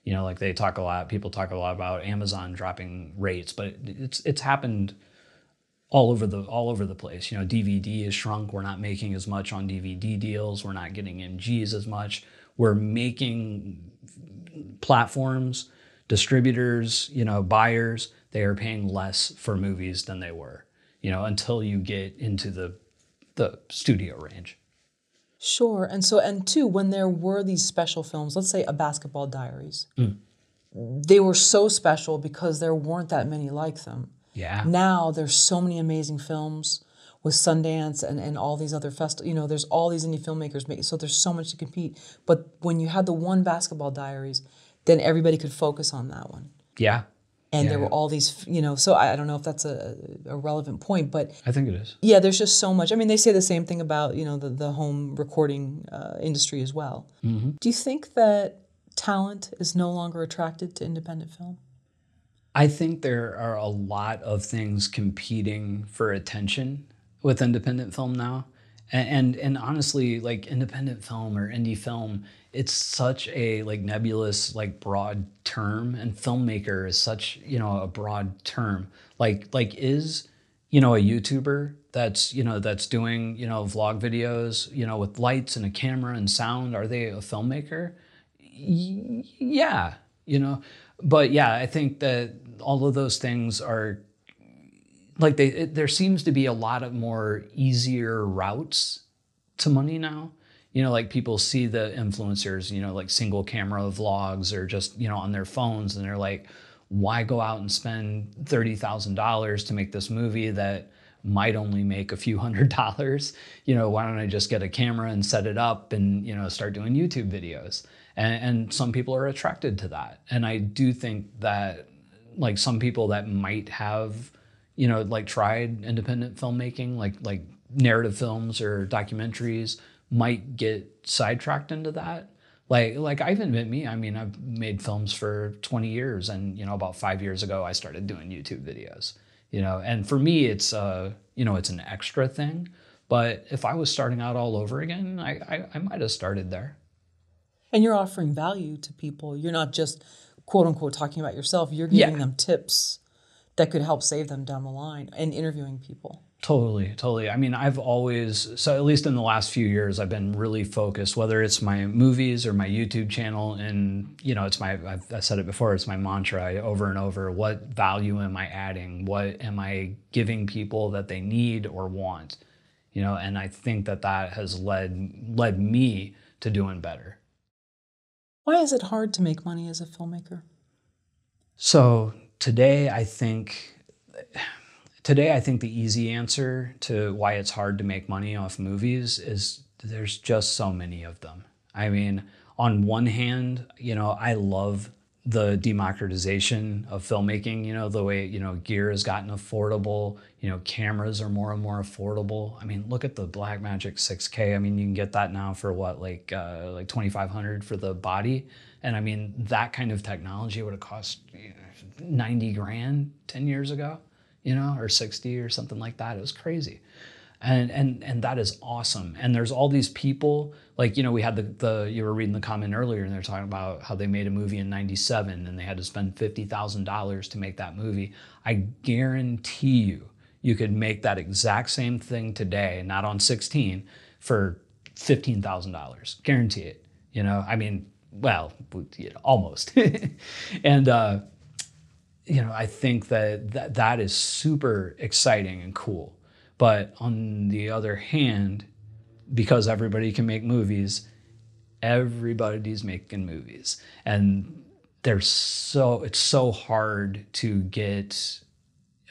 S1: You know, like people talk a lot about Amazon dropping rates, but it's happened all over the place. You know, DVD has shrunk. We're not making as much on DVD deals. We're not getting MGs as much. We're making platforms, distributors, you know, buyers, they are paying less for movies than they were, you know, until you get into the studio range.
S2: Sure. And so, and two, when there were these special films, let's say a Basketball Diaries, they were so special because there weren't that many like them.
S1: Yeah.
S2: Now there's so many amazing films with Sundance and all these other festivals. You know, there's all these indie filmmakers making, so there's so much to compete. But when you had the one Basketball Diaries, then everybody could focus on that one.
S1: Yeah.
S2: And
S1: Yeah,
S2: there were
S1: yeah.
S2: all these, you know, so I don't know if that's a relevant point, but
S1: I think it is.
S2: yeah, there's just so much. I mean, they say the same thing about, you know, the home recording industry as well.
S1: Mm-hmm.
S2: Do you think that talent is no longer attracted to independent film?
S1: I think there are a lot of things competing for attention with independent film now. And honestly, like independent film or indie film, it's such a like nebulous, like broad term, and filmmaker is such, you know, a broad term. Like is, you know, a YouTuber that's, you know, that's doing, you know, vlog videos, you know, with lights and a camera and sound, are they a filmmaker? Yeah, you know, but yeah, I think that all of those things are like there seems to be a lot of more easier routes to money now. You know, like people see the influencers, you know, like single camera vlogs or just, you know, on their phones, and they're like, why go out and spend $30,000 to make this movie that might only make a few $100? You know, why don't I just get a camera and set it up and, you know, start doing YouTube videos? And some people are attracted to that. And I do think that like some people that might have, you know, like tried independent filmmaking, like narrative films or documentaries, might get sidetracked into that. Like I've admit me, I mean, I've made films for 20 years, and, you know, about 5 years ago, I started doing YouTube videos, you know, and for me, it's, you know, it's an extra thing, but if I was starting out all over again, I might have started there.
S2: And you're offering value to people. You're not just quote unquote talking about yourself. You're giving
S1: Yeah.
S2: them tips that could help save them down the line, and interviewing people.
S1: Totally. I mean, I've always, so at least in the last few years, I've been really focused, whether it's my movies or my YouTube channel. And, you know, it's I've said it before, it's my mantra over and over. What value am I adding? What am I giving people that they need or want? You know, and I think that has led me to doing better.
S2: Why is it hard to make money as a filmmaker?
S1: So today, I think the easy answer to why it's hard to make money off movies is there's just so many of them. I mean, on one hand, you know, I love the democratization of filmmaking, you know, the way, you know, gear has gotten affordable, you know, cameras are more and more affordable. I mean, look at the Blackmagic 6K. I mean, you can get that now for what, like $2,500 for the body. And I mean, that kind of technology would have cost, you know, 90 grand 10 years ago. or 60 or something like that. It was crazy. And that is awesome. And there's all these people, like, we had the you were reading the comment earlier, and they're talking about how they made a movie in 97 and they had to spend $50,000 to make that movie. I guarantee you could make that exact same thing today, not on 16, for $15,000. Guarantee it. I mean, well, almost. And, I think that is super exciting and cool. But on the other hand, because everybody can make movies, everybody's making movies. And it's so hard to get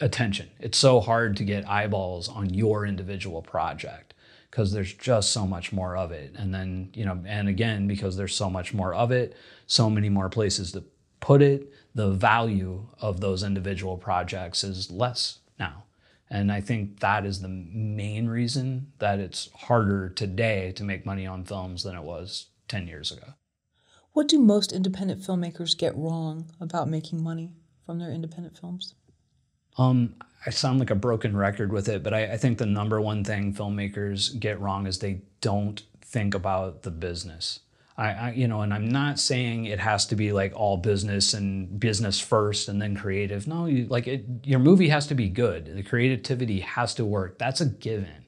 S1: attention. It's so hard to get eyeballs on your individual project because there's just so much more of it. And then, and again, because there's so much more of it, so many more places to put it, the value of those individual projects is less now. And I think that is the main reason that it's harder today to make money on films than it was 10 years ago.
S2: What do most independent filmmakers get wrong about making money from their independent films?
S1: I sound like a broken record with it, but I think the number one thing filmmakers get wrong is they don't think about the business. And I'm not saying it has to be like all business and business first and then creative. No, your movie has to be good. The creativity has to work. That's a given.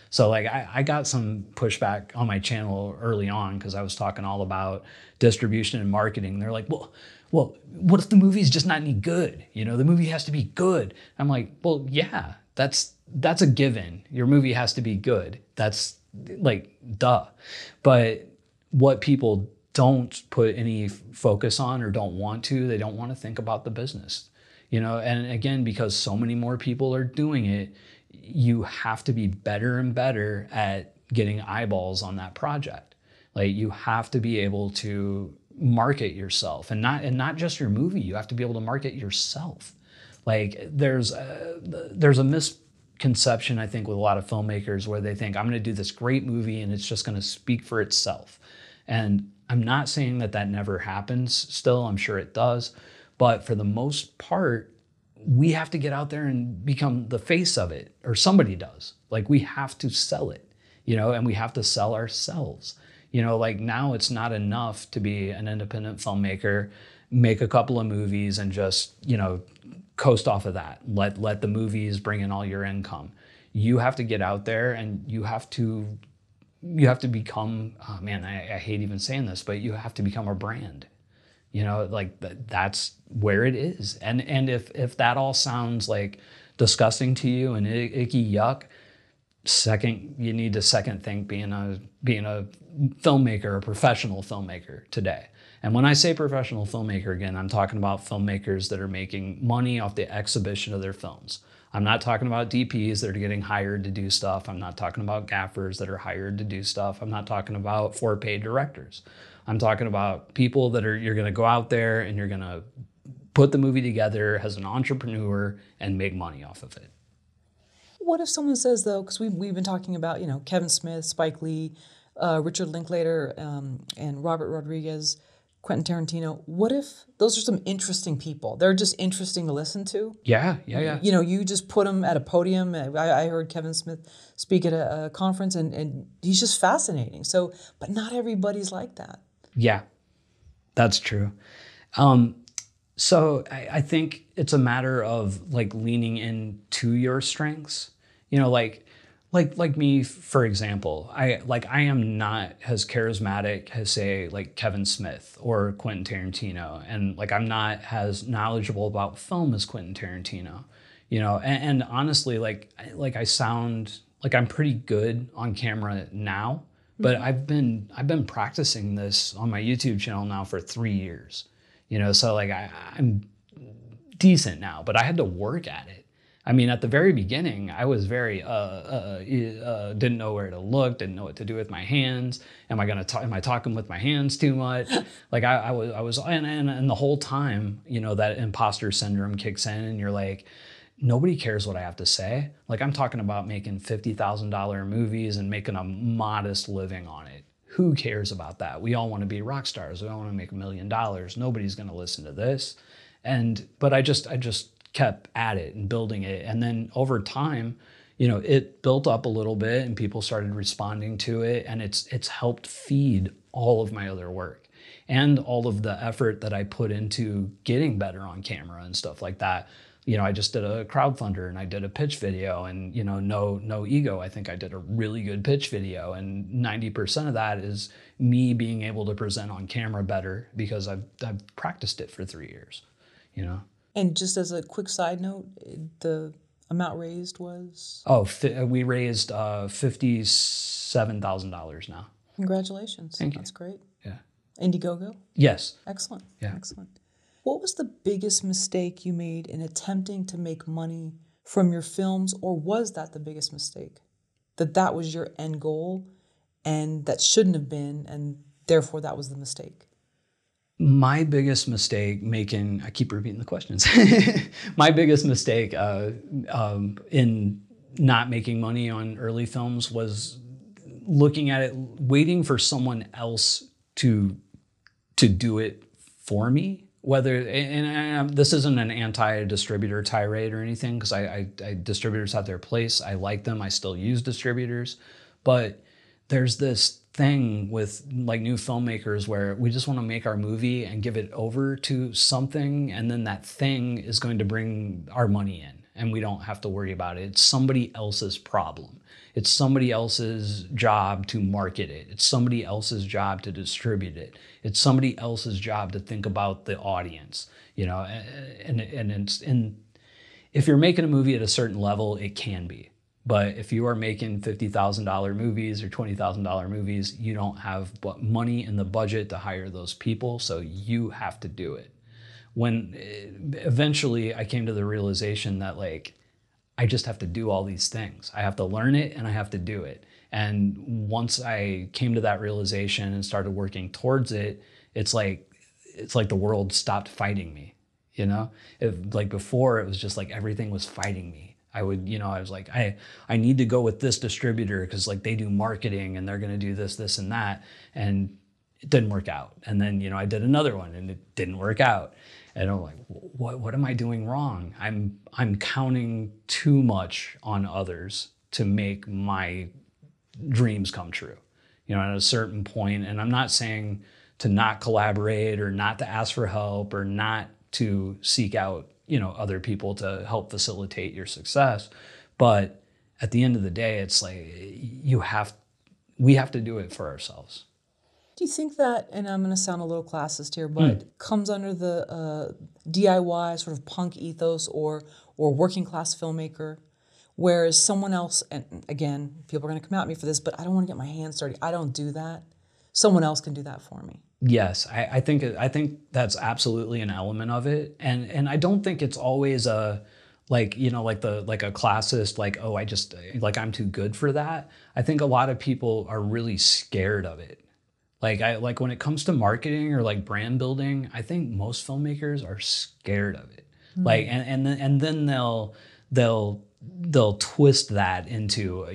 S1: So like I got some pushback on my channel early on because I was talking all about distribution and marketing. They're like, well, what if the movie's just not any good? The movie has to be good. I'm like, well, yeah, that's a given. Your movie has to be good. That's like, duh. But what people don't put any focus on or don't want to, they don't want to think about the business, and again, because so many more people are doing it, you have to be better and better at getting eyeballs on that project. Like you have to be able to market yourself and not just your movie. You have to be able to market yourself. Like there's a misconception, I think, with a lot of filmmakers where they think I'm going to do this great movie and it's just going to speak for itself. And I'm not saying that never happens still. I'm sure it does. But for the most part, we have to get out there and become the face of it, or somebody does. Like we have to sell it, and we have to sell ourselves. Like now it's not enough to be an independent filmmaker, make a couple of movies and just, coast off of that. Let the movies bring in all your income. You have to get out there and you have to become, oh man, I hate even saying this, but you have to become a brand. Like that's where it is. And if that all sounds like disgusting to you and icky yuck, you need to second think being a filmmaker, a professional filmmaker today. And when I say professional filmmaker, again, I'm talking about filmmakers that are making money off the exhibition of their films. I'm not talking about DPs that are getting hired to do stuff. I'm not talking about gaffers that are hired to do stuff. I'm not talking about paid directors. I'm talking about people that you're going to go out there and you're going to put the movie together as an entrepreneur and make money off of it.
S2: What if someone says, though, because we've been talking about, Kevin Smith, Spike Lee, Richard Linklater, and Robert Rodriguez, Quentin Tarantino. What if those are some interesting people? They're just interesting to listen to.
S1: Yeah.
S2: You just put them at a podium. I heard Kevin Smith speak at a conference, and he's just fascinating. So, but not everybody's like that.
S1: Yeah, that's true. So I think it's a matter of like leaning into your strengths. Like me, for example, I am not as charismatic as, say, like Kevin Smith or Quentin Tarantino, and like I'm not as knowledgeable about film as Quentin Tarantino, and honestly, like I sound like I'm pretty good on camera now, but I've been practicing this on my YouTube channel now for 3 years, so like I'm decent now, but I had to work at it. I mean, at the very beginning, I was very didn't know where to look, didn't know what to do with my hands. Am I talking with my hands too much? Like I was, and the whole time, that imposter syndrome kicks in, and you're like, nobody cares what I have to say. Like I'm talking about making $50,000 movies and making a modest living on it. Who cares about that? We all want to be rock stars. We all want to make $1 million. Nobody's going to listen to this. But I just kept at it and building it. And then over time, it built up a little bit and people started responding to it, and it's helped feed all of my other work and all of the effort that I put into getting better on camera and stuff like that. I just did a crowdfunder and I did a pitch video, and no ego, I think I did a really good pitch video, and 90% of that is me being able to present on camera better because I've practiced it for 3 years.
S2: And just as a quick side note, the amount raised was?
S1: We raised $57,000 now.
S2: Congratulations.
S1: Thank you.
S2: That's great.
S1: Yeah.
S2: Indiegogo?
S1: Yes.
S2: Excellent.
S1: Yeah.
S2: Excellent. What was the biggest mistake you made in attempting to make money from your films, or was that the biggest mistake? That was your end goal and that shouldn't have been, and therefore that was the mistake?
S1: My biggest mistake I keep repeating the questions. My biggest mistake in not making money on early films was looking at it, waiting for someone else to do it for me. This isn't an anti-distributor tirade or anything, because distributors have their place. I like them. I still use distributors. But there's this thing with like new filmmakers where we just want to make our movie and give it over to something, and then that thing is going to bring our money in and we don't have to worry about it. It's somebody else's problem. It's somebody else's job to market it. It's somebody else's job to distribute it. It's somebody else's job to think about the audience, and if you're making a movie at a certain level, it can be. But if you are making $50,000 movies or $20,000 movies, you don't have money in the budget to hire those people, so you have to do it. When eventually I came to the realization that I just have to do all these things. I have to learn it and I have to do it. And once I came to that realization and started working towards it, it's like the world stopped fighting me. Before it was just like everything was fighting me. I was like, I need to go with this distributor because they do marketing and they're going to do this, this, and that. And it didn't work out. And then, I did another one and it didn't work out. And I'm like, what am I doing wrong? I'm counting too much on others to make my dreams come true, at a certain point. And I'm not saying to not collaborate or not to ask for help or not to seek out other people to help facilitate your success. But at the end of the day, it's like we have to do it for ourselves.
S2: Do you think that, and I'm going to sound a little classist here, but comes under the DIY sort of punk ethos or working class filmmaker, whereas someone else, and again, people are going to come at me for this, but I don't want to get my hands dirty. I don't do that. Someone else can do that for me.
S1: Yes, I think that's absolutely an element of it, and I don't think it's always a a classist I'm too good for that. I think a lot of people are really scared of it. When it comes to marketing or brand building, I think most filmmakers are scared of it. And then they'll twist that into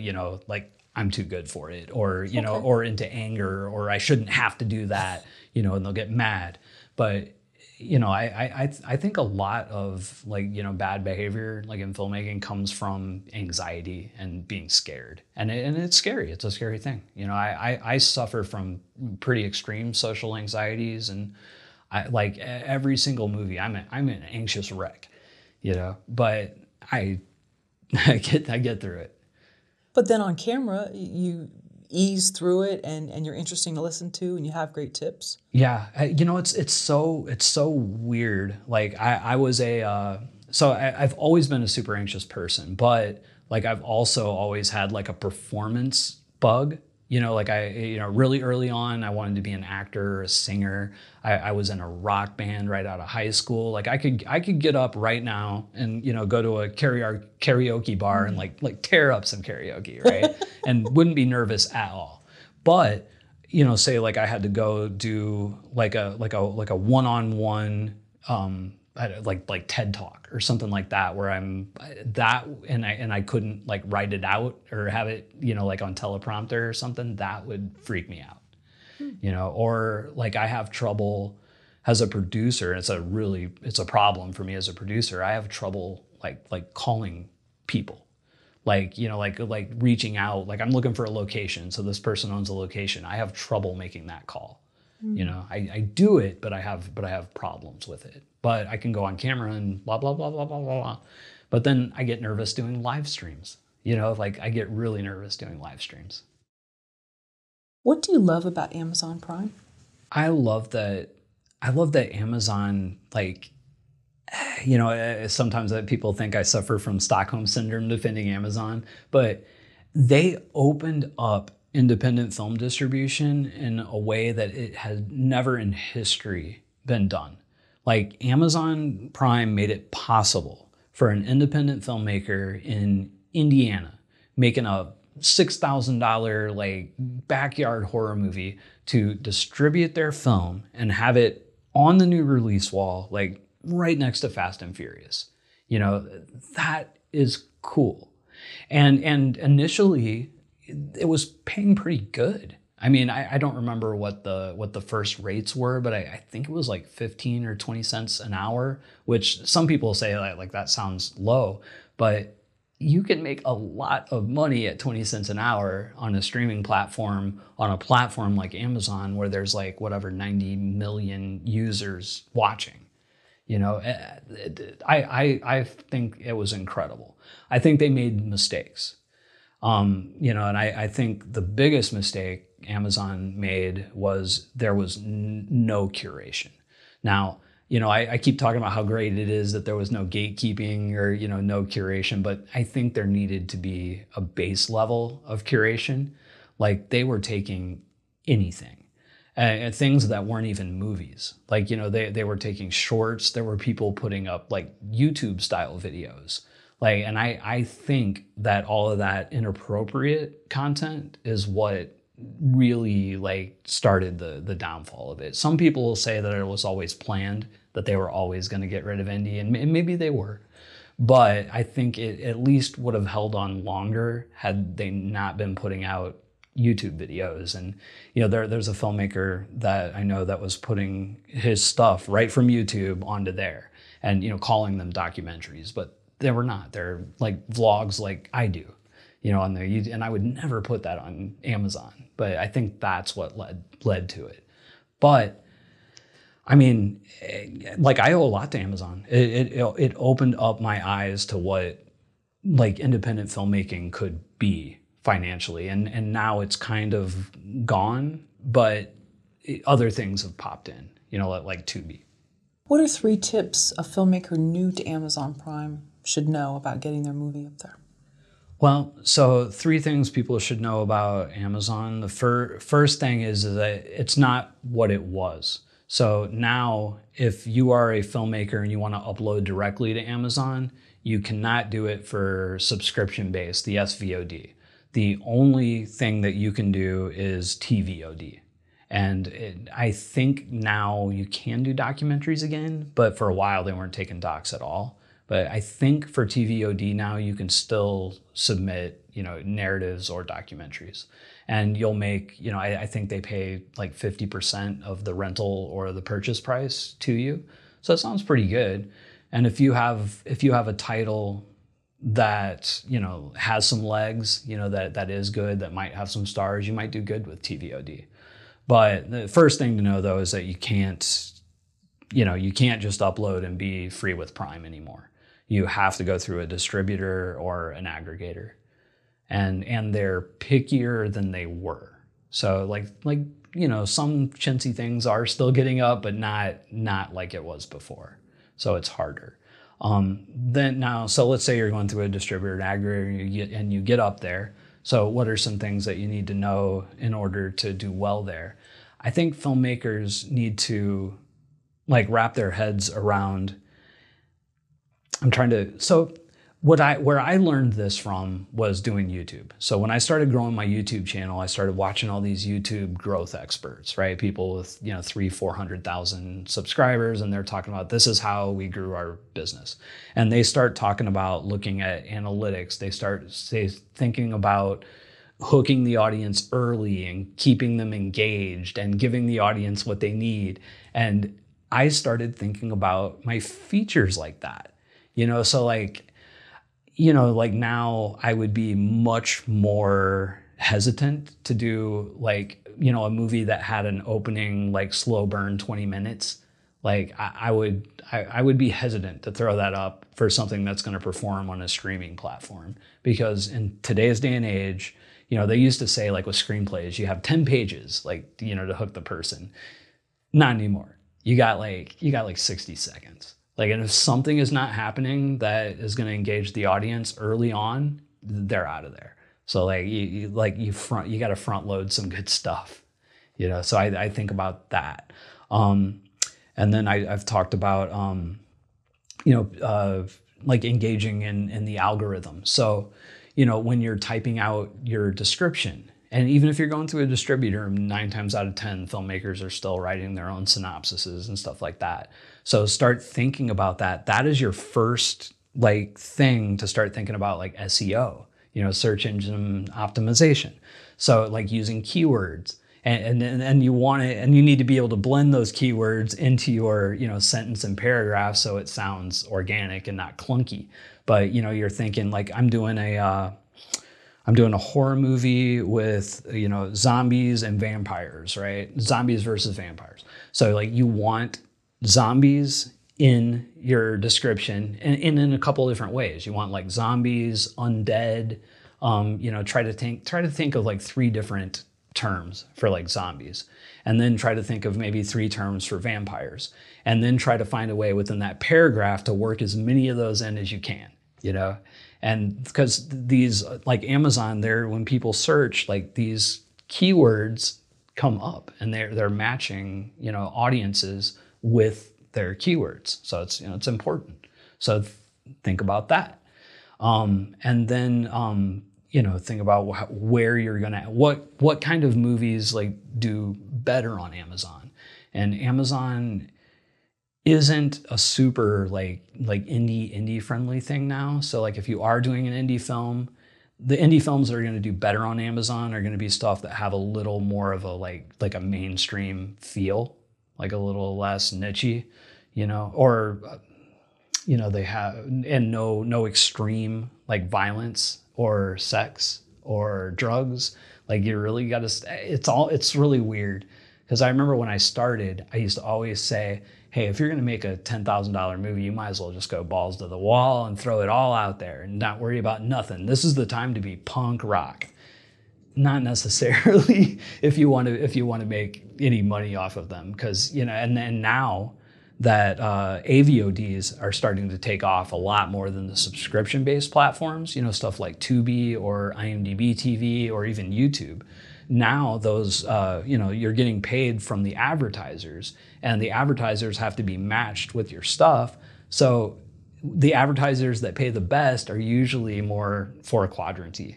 S1: I'm too good for it, or or into anger, or I shouldn't have to do that, and they'll get mad. But I think a lot of bad behavior in filmmaking comes from anxiety and being scared, and it's scary. It's a scary thing. I suffer from pretty extreme social anxieties, and every single movie I'm an anxious wreck, but I get through it.
S2: But then on camera, you ease through it, and you're interesting to listen to, and you have great tips.
S1: Yeah, it's so weird. I've always been a super anxious person, but I've also always had a performance bug. Really early on, I wanted to be an actor or a singer. I was in a rock band right out of high school. I could get up right now and, go to a karaoke bar and tear up some karaoke, right? And wouldn't be nervous at all. But, say I had to go do a one-on-one, TED Talk or something like that, where and I couldn't write it out or have it, on teleprompter or something, that would freak me out. Or I have trouble As a producer, it's a problem for me as a producer. I have trouble like calling people, like reaching out. Like I'm looking for a location, so this person owns a location. I have trouble making that call. I do it, but I have problems with it. But I can go on camera and blah blah blah blah blah blah blah. But then I get nervous doing live streams. Like I get really nervous doing live streams.
S2: What do you love about Amazon Prime?
S1: I love that Amazon, like, sometimes that people think I suffer from Stockholm syndrome defending Amazon, but they opened up independent film distribution in a way that it has never in history been done. Like Amazon Prime made it possible for an independent filmmaker in Indiana making a $6,000 like backyard horror movie to distribute their film and have it on the new release wall, like right next to Fast and Furious. That is cool. And initially it was paying pretty good. I mean, I don't remember what the first rates were, but I think it was like 15 or 20 cents an hour, which some people say like that sounds low, but you can make a lot of money at 20 cents an hour on a streaming platform, on a platform like Amazon, where there's like whatever 90 million users watching. I think it was incredible. I think they made mistakes. And I think the biggest mistake Amazon made was there was no curation. Now, I keep talking about how great it is that there was no gatekeeping or, no curation, but I think there needed to be a base level of curation. Like they were taking anything. And things that weren't even movies. Like, they were taking shorts. There were people putting up like YouTube style videos. Like, and I think that all of that inappropriate content is what really like started the downfall of it. Some people will say that it was always planned, that they were always going to get rid of indie, and maybe they were. But I think it at least would have held on longer had they not been putting out YouTube videos. And there's a filmmaker that I know that was putting his stuff right from YouTube onto there and calling them documentaries, but they were not. They're like vlogs like I do, on there. And I would never put that on Amazon, but I think that's what led to it. But I mean, like I owe a lot to Amazon. It opened up my eyes to what like independent filmmaking could be financially, and now it's kind of gone, but other things have popped in, like Tubi.
S2: What are 3 tips a filmmaker new to Amazon Prime should know about getting their movie up there?
S1: Well, so 3 things people should know about Amazon. The first thing is that it's not what it was. So now if you are a filmmaker and you want to upload directly to Amazon, you cannot do it for subscription-based, the SVOD. The only thing that you can do is TVOD. And I think now you can do documentaries again, but for a while they weren't taking docs at all. But I think for TVOD now you can still submit, narratives or documentaries. And you'll make, I think they pay like 50% of the rental or the purchase price to you. So that sounds pretty good. And if you have a title that, has some legs, that is good, that might have some stars, you might do good with TVOD. But the first thing to know though is that you can't just upload and be free with Prime anymore. You have to go through a distributor or an aggregator. And they're pickier than they were. So like some chintzy things are still getting up, but not like it was before. So it's harder. So let's say you're going through a distributor aggregator and you get up there. So what are some things that you need to know in order to do well there? I think filmmakers need to like wrap their heads around. Where I learned this from was doing YouTube. So when I started growing my YouTube channel, I started watching all these YouTube growth experts, right? People with 300,000-400,000 subscribers, and they're talking about this is how we grew our business. And they start talking about looking at analytics. They start thinking about hooking the audience early and keeping them engaged and giving the audience what they need. And I started thinking about my features like that, so like, like now I would be much more hesitant to do like, a movie that had an opening, like slow burn 20 minutes. Like I would be hesitant to throw that up for something that's going to perform on a streaming platform, because in today's day and age, they used to say like with screenplays, you have 10 pages, like, to hook the person. Not anymore. You got like 60 seconds. Like, and if something is not happening that is going to engage the audience early on, they're out of there. So like you got to front load some good stuff, So I think about that. And then I've talked about, like engaging in the algorithm. So, when you're typing out your description, and even if you're going through a distributor, 9 times out of 10, filmmakers are still writing their own synopsises and stuff like that. So start thinking about that. That is your first like thing to start thinking about, like SEO, search engine optimization. So like using keywords. And you want it, and you need to be able to blend those keywords into your sentence and paragraph so it sounds organic and not clunky. But you're thinking like I'm doing a horror movie with zombies and vampires, right? Zombies versus vampires. So like you want zombies in your description, and in a couple of different ways. You want like zombies, undead. Try to think of like 3 different terms for like zombies, and then try to think of maybe 3 terms for vampires, and then try to find a way within that paragraph to work as many of those in as you can, and because these like Amazon, when people search, like these keywords come up and they're matching audiences with their keywords, so it's important. So think about that, and then think about where you're gonna, what kind of movies like do better on Amazon. And Amazon isn't a super like indie friendly thing now. So like if you are doing an indie film, the indie films that are gonna do better on Amazon are gonna be stuff that have a little more of a like a mainstream feel, like a little less nichey, or they have, and no extreme like violence or sex or drugs. Like you really got to, it's really weird. Because I remember when I started, I used to always say, hey, if you're going to make a $10,000 movie, you might as well just go balls to the wall and throw it all out there and not worry about nothing. This is the time to be punk rock. Not necessarily if you want to make any money off of them. Because, and then now that AVODs are starting to take off a lot more than the subscription-based platforms, stuff like Tubi or IMDb TV or even YouTube. Now those, you're getting paid from the advertisers, and the advertisers have to be matched with your stuff. So the advertisers that pay the best are usually more 4-quadrant-y,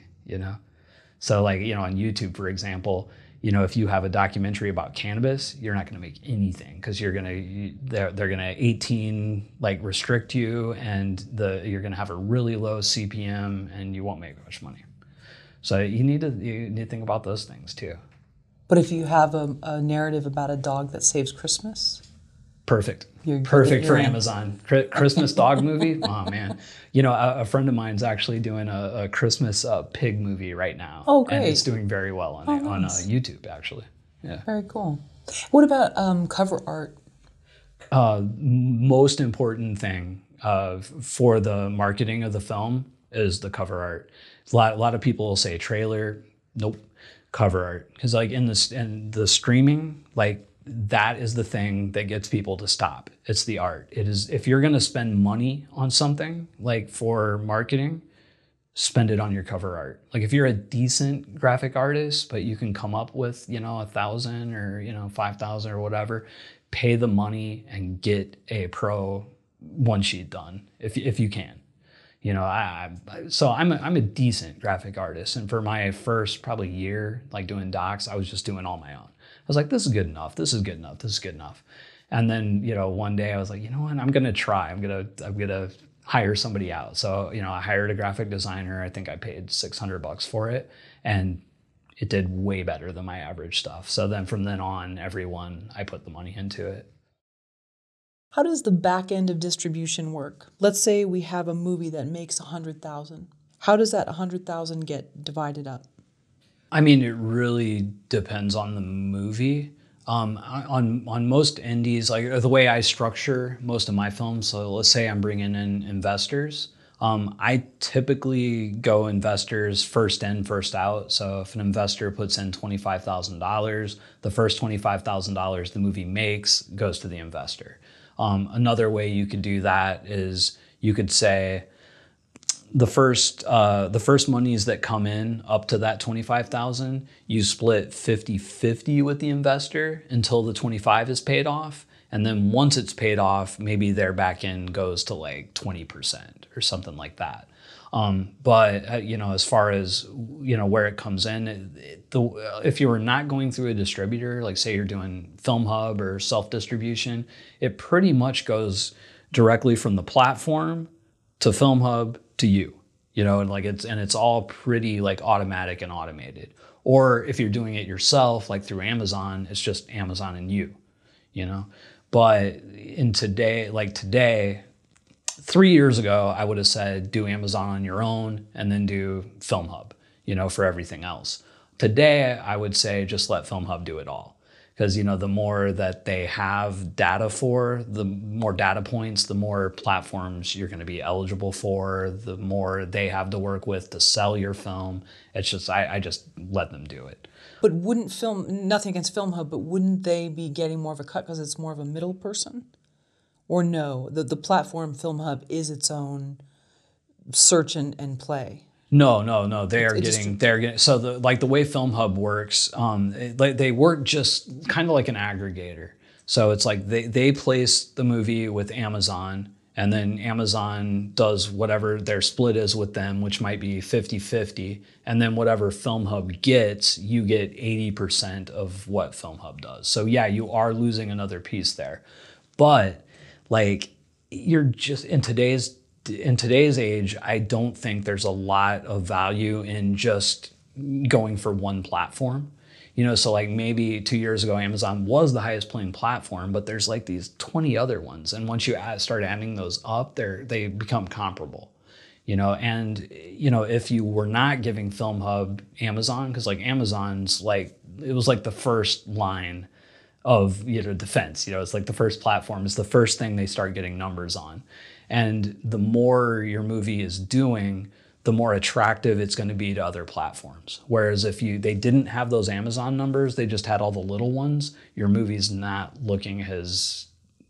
S1: So like, on YouTube, for example, if you have a documentary about cannabis, you're not going to make anything, because they're going to 18 like restrict you, and you're going to have a really low CPM, and you won't make much money. So you need to think about those things too.
S2: But if you have a narrative about a dog that saves Christmas,
S1: perfect. Perfect for Amazon. Christmas dog movie. Oh man, a friend of mine's actually doing a Christmas pig movie right now.
S2: Oh, great!
S1: And it's doing very well on
S2: nice.
S1: on YouTube actually. Yeah.
S2: Very cool. What about cover art?
S1: Most important thing for the marketing of the film is the cover art. A lot of people will say trailer. Nope, cover art. Because like in the streaming, like that is the thing that gets people to stop. It's the art. It is, if you're going to spend money on something like for marketing, spend it on your cover art. Like if you're a decent graphic artist, but you can come up with, $1,000 or, 5,000 or whatever, pay the money and get a pro one sheet done if you can. So I'm a decent graphic artist, and for my first probably year, like doing docs, I was just doing all my own. I was like, this is good enough. This is good enough. This is good enough. And then, one day I was like, what? I'm gonna try. I'm gonna hire somebody out. So, I hired a graphic designer. I think I paid $600 for it, and it did way better than my average stuff. So then from then on, I put the money into it.
S2: How does the back end of distribution work? Let's say we have a movie that makes 100,000. How does that 100,000 get divided up?
S1: I mean, it really depends on the movie. On most indies, like the way I structure most of my films, so let's say I'm bringing in investors. I typically go investors first in, first out. So if an investor puts in $25,000, the first $25,000 the movie makes goes to the investor. Another way you could do that is you could say, the first monies that come in up to that 25,000, you split 50-50 with the investor until the 25 is paid off. And then once it's paid off, maybe their back end goes to like 20% or something like that. But as far as, where it comes in, if you were not going through a distributor, like say you're doing FilmHub or self-distribution, it pretty much goes directly from the platform to FilmHub to you, and it's all pretty like automatic and automated. Or if you're doing it yourself, like through Amazon, it's just Amazon and you. But today, 3 years ago, I would have said do Amazon on your own and then do FilmHub, for everything else. Today, I would say just let FilmHub do it all. Because, the more that they have data for, the more data points, the more platforms you're going to be eligible for, the more they have to work with to sell your film. It's just, I just let them do it.
S2: But nothing against FilmHub, but wouldn't they be getting more of a cut because it's more of a middle person? Or no, the platform FilmHub is its own search and play?
S1: No. They're getting so the way FilmHub works. They work just kind of like an aggregator. So it's like they place the movie with Amazon, and then Amazon does whatever their split is with them, which might be 50-50. And then whatever FilmHub gets, you get 80% of what FilmHub does. So yeah, you are losing another piece there, but you're just in today's age, I don't think there's a lot of value in just going for one platform. So maybe 2 years ago, Amazon was the highest paying platform, but there's these 20 other ones. And once you start adding those up, they become comparable. And if you were not giving FilmHub Amazon, because Amazon's it was the first line of defense. It's the first platform. It's the first thing they start getting numbers on. And the more your movie is doing, the more attractive it's going to be to other platforms. Whereas if they didn't have those Amazon numbers, they just had all the little ones, your movie's not looking as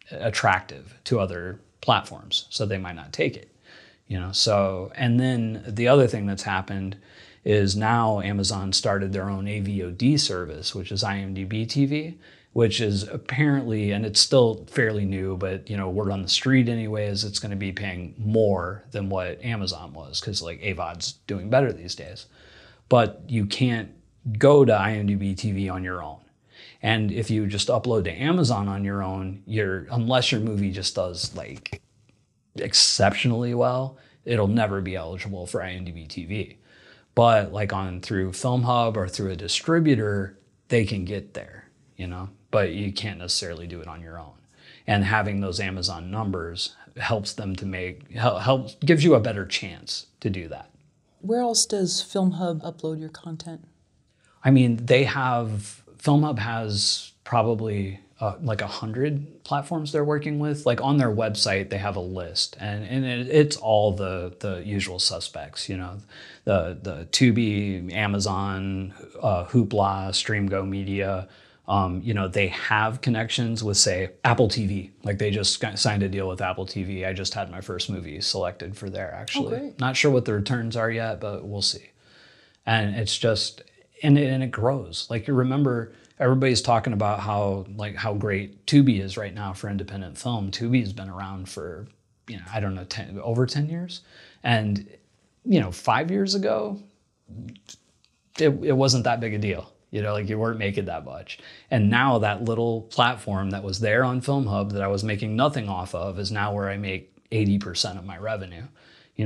S1: attractive to other platforms. So they might not take it. So, and then the other thing that's happened is now Amazon started their own AVOD service, which is IMDb TV, which is apparently, and it's still fairly new, but word on the street anyways, it's going to be paying more than what Amazon was, because AVOD's doing better these days. But you can't go to IMDb TV on your own. And if you just upload to Amazon on your own, unless your movie just does exceptionally well, it'll never be eligible for IMDb TV. But through FilmHub or through a distributor, they can get there, but you can't necessarily do it on your own. And having those Amazon numbers helps them to gives you a better chance to do that.
S2: Where else does FilmHub upload your content?
S1: I mean, FilmHub has probably 100 platforms they're working with. On their website, they have a list, and it's all the usual suspects, the Tubi, Amazon, Hoopla, StreamGo Media. They have connections with, say, Apple TV. They just signed a deal with Apple TV. I just had my first movie selected for there, actually.
S2: Oh, great.
S1: Not sure what the returns are yet, but we'll see. And it's just, and it grows. You remember, everybody's talking about how great Tubi is right now for independent film. Tubi has been around for, I don't know, over 10 years. And, 5 years ago, it wasn't that big a deal. You weren't making that much. And now that little platform that was there on FilmHub that I was making nothing off of is now where I make 80% of my revenue.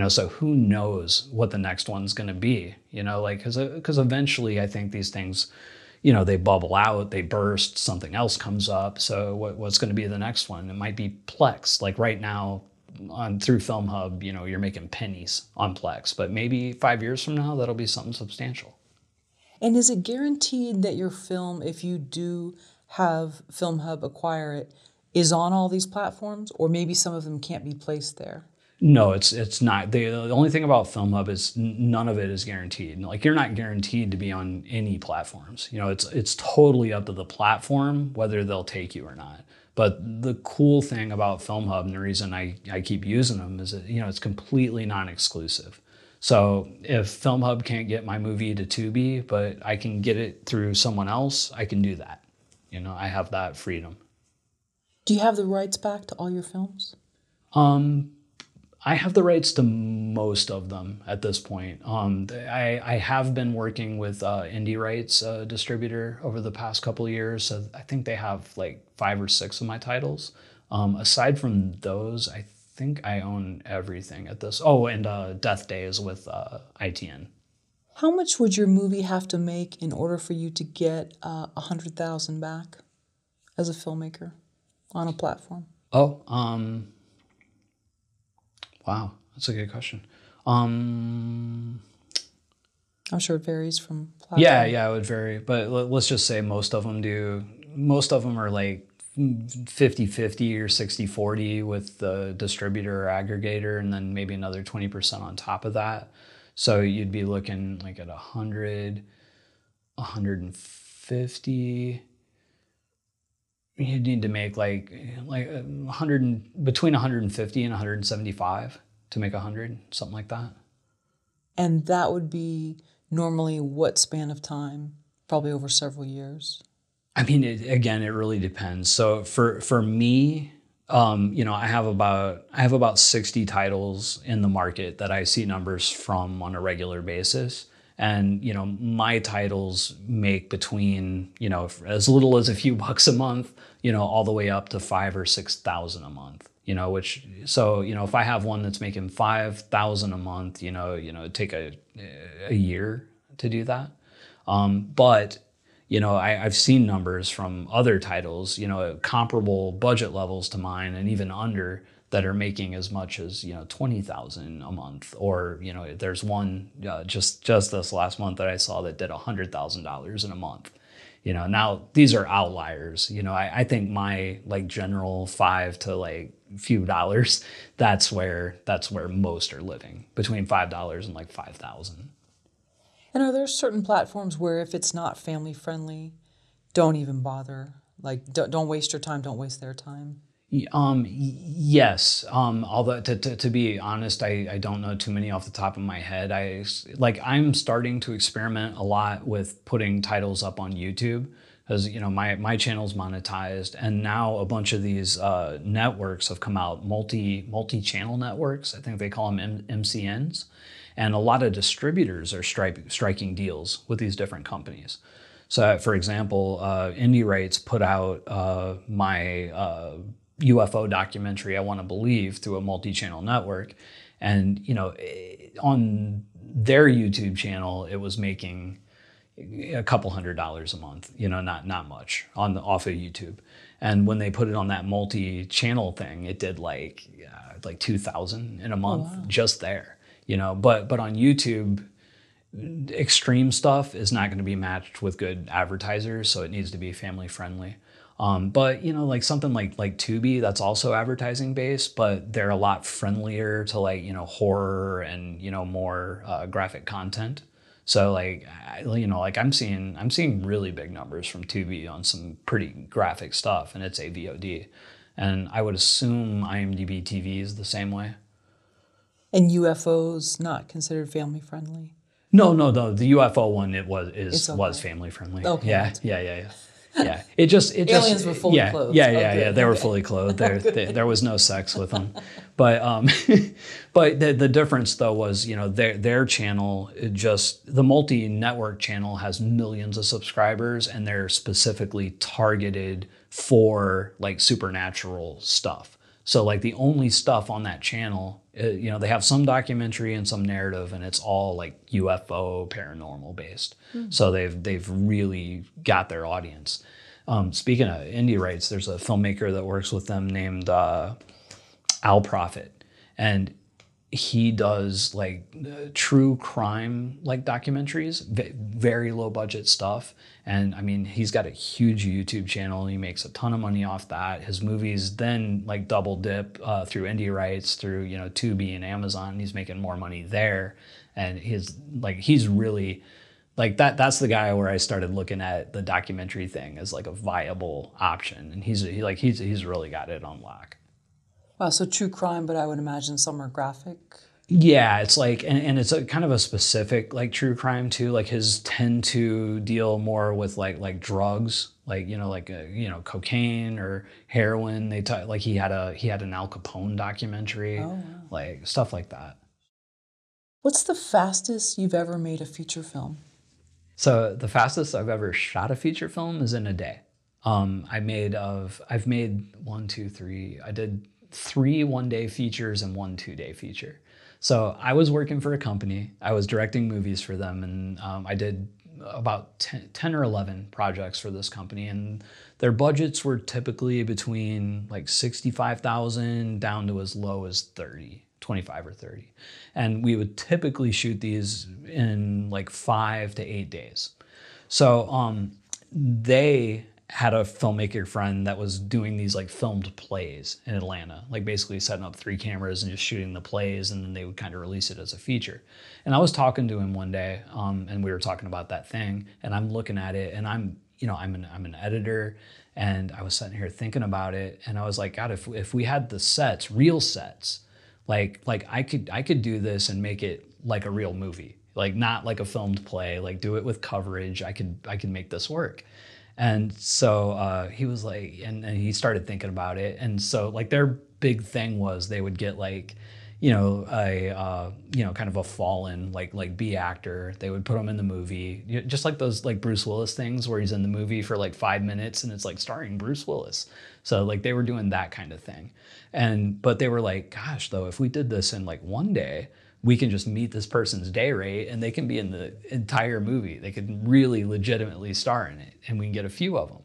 S1: So who knows what the next one's going to be, because eventually I think these things they bubble out, they burst, something else comes up. So what's going to be the next one? It might be Plex. Like right now through Film Hub, you're making pennies on Plex, but maybe 5 years from now, that'll be something substantial.
S2: And is it guaranteed that your film, if you do have Film Hub acquire it, is on all these platforms, or maybe some of them can't be placed there?
S1: No, it's not. The only thing about Film Hub is none of it is guaranteed. Like you're not guaranteed to be on any platforms. It's totally up to the platform whether they'll take you or not. But the cool thing about Film Hub, and the reason I keep using them, is that it's completely non-exclusive. So if Film Hub can't get my movie to Tubi, but I can get it through someone else, I can do that. I have that freedom.
S2: Do you have the rights back to all your films?
S1: I have the rights to most of them at this point. I have been working with Indie Rights Distributor over the past couple of years. So I think they have like 5 or 6 of my titles. Aside from those, I think I own everything at this. Oh, and Death Day is with ITN.
S2: How much would your movie have to make in order for you to get $100,000 back as a filmmaker on a platform?
S1: Wow, that's a good question.
S2: I'm sure it varies from platform.
S1: Yeah, it would vary. But let's just say most of them do. Most of them are like 50-50 or 60-40 with the distributor or aggregator, and then maybe another 20% on top of that. So you'd be looking like at 100, 150. You need to make like 100, between 150 and 175 to make 100, something like that.
S2: And that would be normally what span of time? Probably over several years.
S1: I mean, it really depends. So for me, I have about 60 titles in the market that I see numbers from on a regular basis. And, my titles make between, as little as a few bucks a month, all the way up to 5,000 or 6,000 a month, if I have one that's making 5,000 a month, it'd take a year to do that. But I've seen numbers from other titles, comparable budget levels to mine and even under, that are making as much as 20,000 a month, or there's one just this last month that I saw that did $100,000 in a month. Now these are outliers. I think my like general $5 to like few dollars, that's where most are living, between $5 and like 5,000.
S2: And are there certain platforms where if it's not family friendly, don't even bother? Like don't waste your time, don't waste their time?
S1: Yes. Although to be honest, I don't know too many off the top of my head. I'm starting to experiment a lot with putting titles up on YouTube, because my channel's monetized, and now a bunch of these networks have come out, multi-channel networks. I think they call them MCNs, and a lot of distributors are striking deals with these different companies. So, for example, Indie Rights put out my UFO documentary, I Want to Believe, through a multi-channel network. And, on their YouTube channel, it was making a couple $100 a month, not much off of YouTube. And when they put it on that multi-channel thing, it did like 2,000 in a month. Oh, wow. Just there, but on YouTube, extreme stuff is not going to be matched with good advertisers. So it needs to be family friendly. But like something like Tubi, that's also advertising based, but they're a lot friendlier to horror and more graphic content. So I'm seeing really big numbers from Tubi on some pretty graphic stuff, and it's a VOD, and I would assume IMDb TV is the same way.
S2: And UFOs not considered family friendly?
S1: No. The UFO one was family friendly. Okay. Yeah. Yeah, it just
S2: aliens were fully clothed.
S1: Yeah. They were fully clothed. There was no sex with them, but the difference though was their channel, just the multi-network channel, has millions of subscribers, and they're specifically targeted for like supernatural stuff. So like the only stuff on that channel, you know, they have some documentary and some narrative, and it's all like UFO paranormal based. So they've really got their audience. Speaking of indie rights, there's a filmmaker that works with them named Al Prophet, and he does like true crime like documentaries, very low budget stuff. And I mean, he's got a huge YouTube channel. He makes a ton of money off that. His movies then like double dip through indie rights, through, you know, Tubi and Amazon. He's making more money there. And he's really like that's the guy where I started looking at the documentary thing as like a viable option. And he's really got it on lock.
S2: Wow, so true crime, but I would imagine some are graphic.
S1: Yeah, it's like, and it's a kind of a specific like true crime too. Like his tend to deal more with like drugs, like, you know, like you know, cocaine or heroin. Like he had an Al Capone documentary,
S2: Oh, wow.
S1: like stuff like that.
S2: What's the fastest you've ever made a feature film?
S1: So the fastest I've ever shot a feature film is in a day. I've made one, two, three. I did 3 one-day features and 1 2-day feature. So I was working for a company. I was directing movies for them, and I did about 10 or 11 projects for this company, and their budgets were typically between like 65,000 down to as low as 25 or 30. And we would typically shoot these in like 5 to 8 days. So they had a filmmaker friend that was doing these like filmed plays in Atlanta, like basically setting up 3 cameras and just shooting the plays, and then they would kind of release it as a feature. And I was talking to him one day, and we were talking about that thing, and I'm looking at it, and I'm an editor, and I was sitting here thinking about it, and I was like, God, if we had the sets, real sets, like I could do this and make it like a real movie, like not like a filmed play, like do it with coverage. I could make this work. And so he was like, and he started thinking about it. And so like their big thing was they would get like, you know, kind of a fallen like B actor. They would put him in the movie, just like those like Bruce Willis things where he's in the movie for like 5 minutes and it's like starring Bruce Willis. So like they were doing that kind of thing. But they were like, gosh, though, if we did this in like 1 day, we can just meet this person's day rate and they can be in the entire movie. They could really legitimately star in it, and we can get a few of them.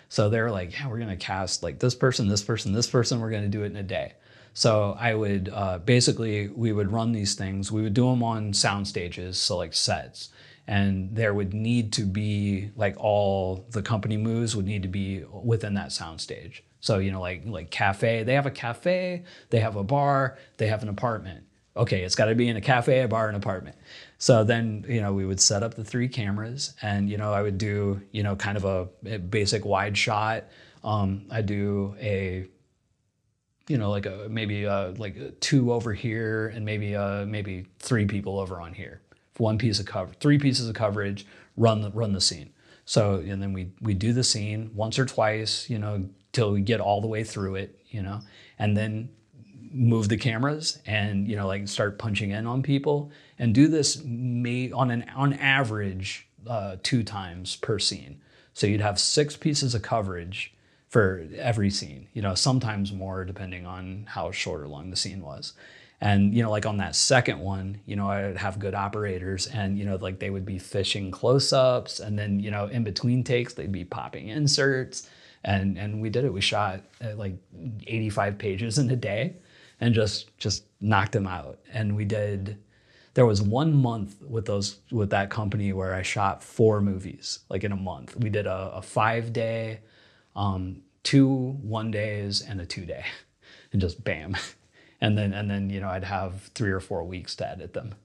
S1: So they were like, yeah, we're going to cast like this person, this person, this person. We're going to do it in a day. So I would we would run these things. We would do them on sound stages, so like sets. And there would need to be like all the company moves would need to be within that sound stage. So, you know, like cafe, they have a cafe, they have a bar, they have an apartment. Okay, it's got to be in a cafe, a bar, an apartment. So then, you know, we would set up the 3 cameras, and, you know, I would do, you know, kind of a basic wide shot. I do a, you know, like maybe 2 over here, and maybe 3 people over on here. 3 pieces of coverage, run the scene. So, and then we do the scene once or twice, you know, till we get all the way through it, you know, and then move the cameras and, you know, like start punching in on people, and do this on average 2 times per scene. So you'd have 6 pieces of coverage for every scene, you know, sometimes more depending on how short or long the scene was. And, you know, like on that second one, you know, I'd have good operators, and, you know, like they would be fishing close-ups, and then, you know, in between takes, they'd be popping inserts. And we did it. We shot like 85 pages in a day and just knocked them out. And there was 1 month with that company where I shot 4 movies, like in a month. We did a 5-day, 2 1-days, and a 2-day, and just bam. And then, you know, I'd have 3 or 4 weeks to edit them.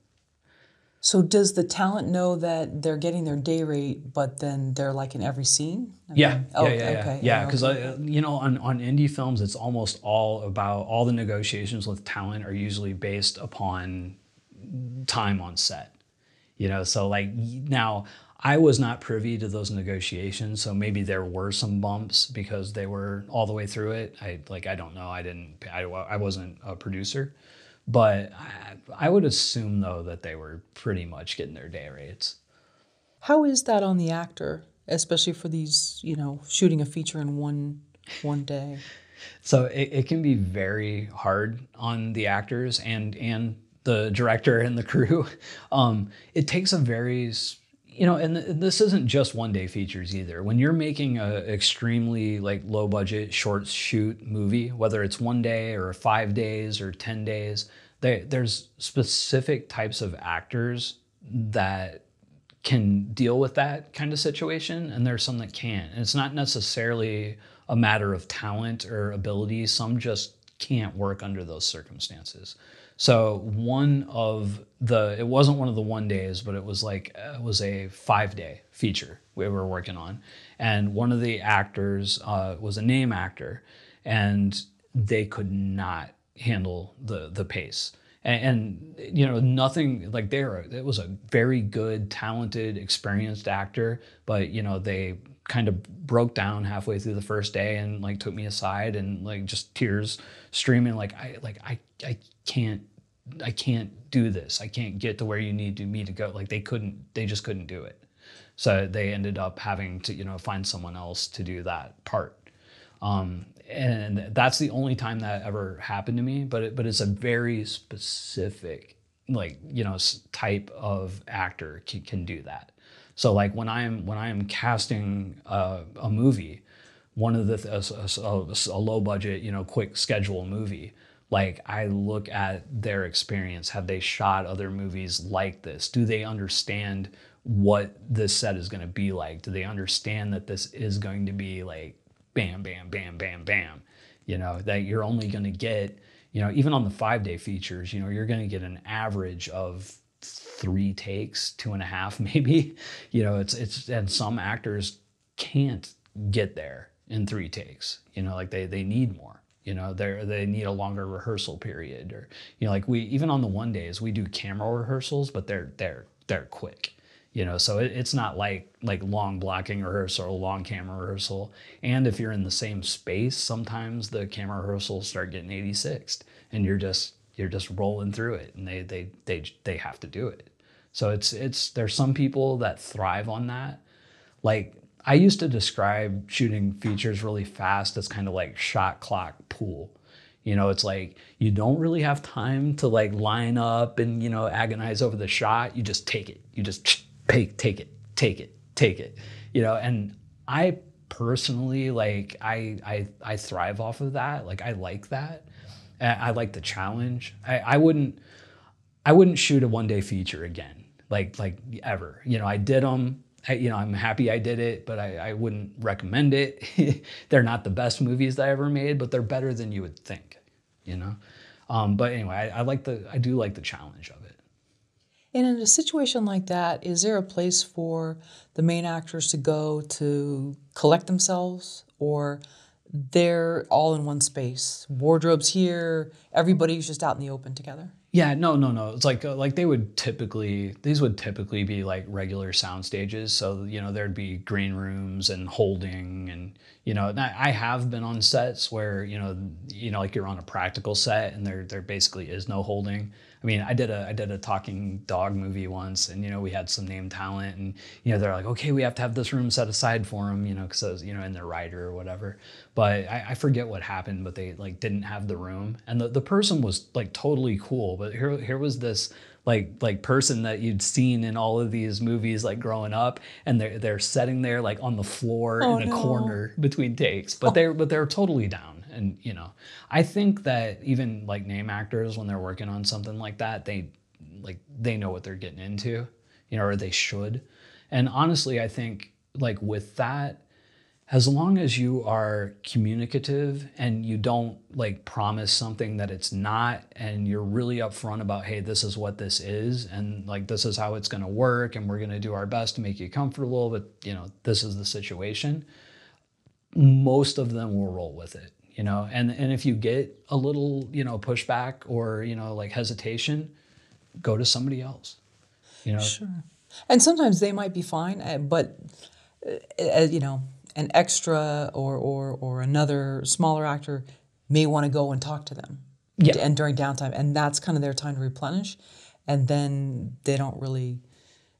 S2: So does the talent know that they're getting their day rate, but then they're like in every scene?
S1: Yeah.
S2: Okay.
S1: Yeah, because you know, on indie films, it's almost all about, all the negotiations with talent are usually based upon time on set. You know, so like now I was not privy to those negotiations, so maybe there were some bumps because they were all the way through it. I don't know. I wasn't a producer. But I would assume, though, that they were pretty much getting their day rates.
S2: How is that on the actor, especially for these, you know, shooting a feature in one day?
S1: So it can be very hard on the actors and the director and the crew. It takes a very, and this isn't just one day features either. When you're making a extremely like low budget short shoot movie, whether it's 1 day or 5 days or 10 days, there's specific types of actors that can deal with that kind of situation, and there's some that can't. And it's not necessarily a matter of talent or ability. Some just can't work under those circumstances. So it wasn't one of the 1 days, but it was a 5 day feature we were working on. And one of the actors was a name actor, and they could not handle the pace. And nothing like it was a very good, talented, experienced actor, but they kind of broke down halfway through the first day and like took me aside and like just tears streaming, I can't do this. I can't get to where you need me to go. Like they just couldn't do it. So they ended up having to find someone else to do that part. And that's the only time that ever happened to me, but it's a very specific type of actor can do that. So like when I'm casting a movie, one of a low budget quick schedule movie, like I look at their experience. Have they shot other movies like this? Do they understand what this set is going to be like? Do they understand that this is going to be like bam, bam, bam, bam, bam? That you're only going to get, even on the 5 day features, you're going to get an average of 3 takes, 2.5 maybe. And some actors can't get there in 3 takes. Like they need more. They need a longer rehearsal period, or like we even on the 1 days we do camera rehearsals, but they're quick. So it's not like long blocking rehearsal, long camera rehearsal. And if you're in the same space, sometimes the camera rehearsals start getting 86ed, and you're just rolling through it, and they have to do it. So there's some people that thrive on that. Like I used to describe shooting features really fast as kind of like shot clock pool. It's like you don't really have time to like line up and agonize over the shot. You just take it. You just take it. And I personally I thrive off of that. Like I like that. I like the challenge. I wouldn't shoot a 1 day feature again, like ever. I did them. I'm happy I did it, but I wouldn't recommend it. They're not the best movies that I ever made, but they're better than you would think. But anyway, I do like the challenge of it.
S2: And in a situation like that, is there a place for the main actors to go to collect themselves, or they're all in one space? Wardrobes here, everybody's just out in the open together?
S1: Yeah, no. It's like these would typically be like regular sound stages. So, there'd be green rooms and holding, and, I have been on sets where, like you're on a practical set and there basically is no holding. I mean, I did a talking dog movie once, and, we had some name talent, and, they're like, okay, we have to have this room set aside for them, because I was, in their rider or whatever. But I forget what happened, but they like didn't have the room, and the person was like totally cool. But here was this like person that you'd seen in all of these movies like growing up, and they're sitting there like on the floor in a corner between takes, but they're totally down. And I think that even like name actors, when they're working on something like that, they know what they're getting into, or they should. And honestly, I think like with that, as long as you are communicative and you don't like promise something that it's not, and you're really upfront about, hey, this is what this is, and like this is how it's going to work, and we're going to do our best to make you comfortable, but this is the situation, most of them will roll with it. And if you get a little pushback or like hesitation, go to somebody else.
S2: Sure. And sometimes they might be fine, but an extra or another smaller actor may want to go and talk to them.
S1: Yeah.
S2: And during downtime, and that's kind of their time to replenish, and then they don't really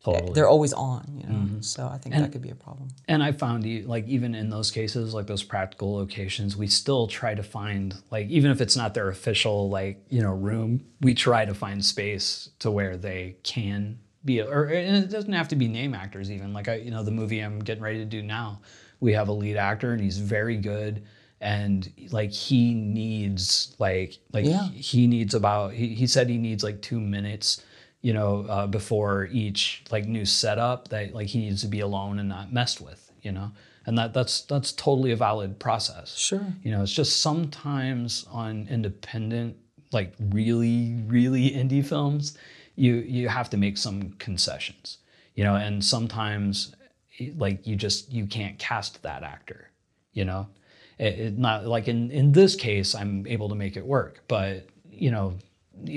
S1: Totally.
S2: They're always on, you know. So I think that could be a problem.
S1: And I found, like, even in those cases, like those practical locations, we still try to find, like, even if it's not their official, like, you know, room, we try to find space to where they can be, and it doesn't have to be name actors even. Like, you know, the movie I'm getting ready to do now, we have a lead actor and he's very good. And like he needs he needs about, he said he needs like 2 minutes, you know, before each like new setup, that like he needs to be alone and not messed with, you know, and that's totally a valid process.
S2: Sure.
S1: You know, it's just sometimes on independent, like really, really indie films, you have to make some concessions, you know, and sometimes like you can't cast that actor, you know. It not like in this case, I'm able to make it work, but you know,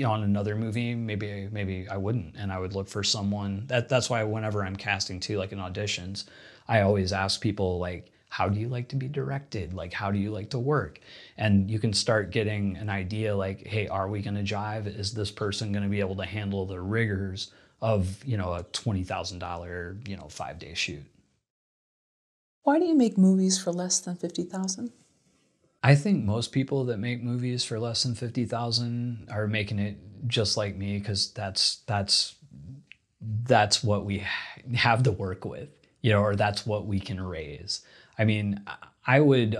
S1: on another movie, maybe I wouldn't, and I would look for someone. That's why whenever I'm casting too, like in auditions, I always ask people like, how do you like to be directed? Like, how do you like to work? And you can start getting an idea like, hey, are we going to jive? Is this person going to be able to handle the rigors of, you know, a $20,000, you know, 5-day shoot?
S2: Why do you make movies for less than 50,000?
S1: I think most people that make movies for less than 50,000 are making it just like me, because that's what we have to work with, you know, or that's what we can raise. I mean, I would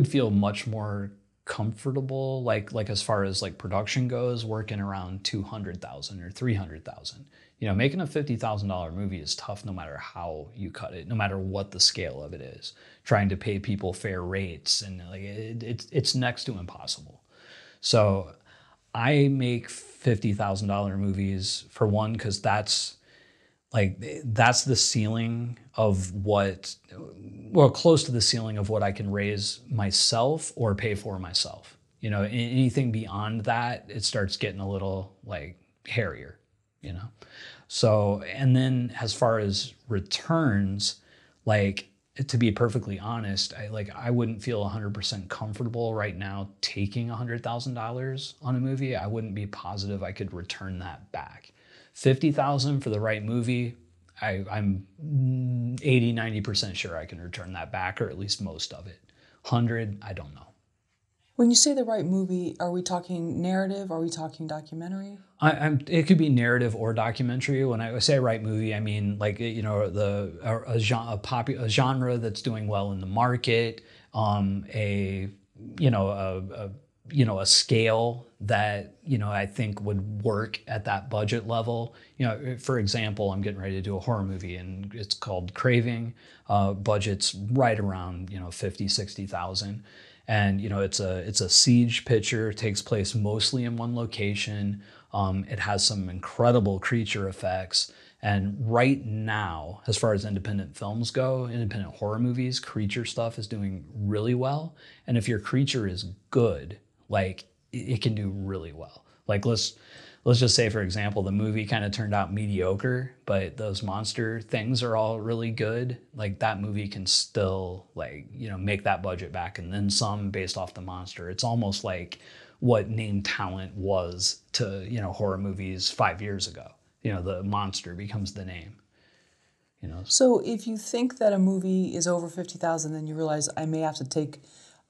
S1: feel much more comfortable, like as far as like production goes, working around 200,000 or 300,000. You know, making a $50,000 movie is tough no matter how you cut it, no matter what the scale of it is. Trying to pay people fair rates, and like it's next to impossible. So I make $50,000 movies for one, because that's the ceiling of what, well, close to the ceiling of what I can raise myself or pay for myself. You know, anything beyond that, it starts getting a little like hairier, you know? So, and then as far as returns, like, to be perfectly honest, I wouldn't feel 100% comfortable right now taking $100,000 on a movie. I wouldn't be positive I could return that back. 50,000 for the right movie, I'm 80-90% sure I can return that back, or at least most of it. 100, I don't know.
S2: When you say the right movie, are we talking narrative? Are we talking documentary?
S1: It could be narrative or documentary. When I say right movie, I mean like, you know, a genre that's doing well in the market, a scale that, you know, I think would work at that budget level. You know, for example, I'm getting ready to do a horror movie and it's called Craving. Budget's right around, you know, 50-60,000. And, you know, it's a siege picture, takes place mostly in one location. It has some incredible creature effects. And right now, as far as independent films go, independent horror movies, creature stuff is doing really well. And if your creature is good, like, it can do really well. Like, let's just say, for example, the movie kind of turned out mediocre, but those monster things are all really good. Like, that movie can still, like, you know, make that budget back and then some based off the monster. It's almost like what name talent was to, you know, horror movies 5 years ago. You know, the monster becomes the name. You know.
S2: So if you think that a movie is over 50,000, then you realize I may have to take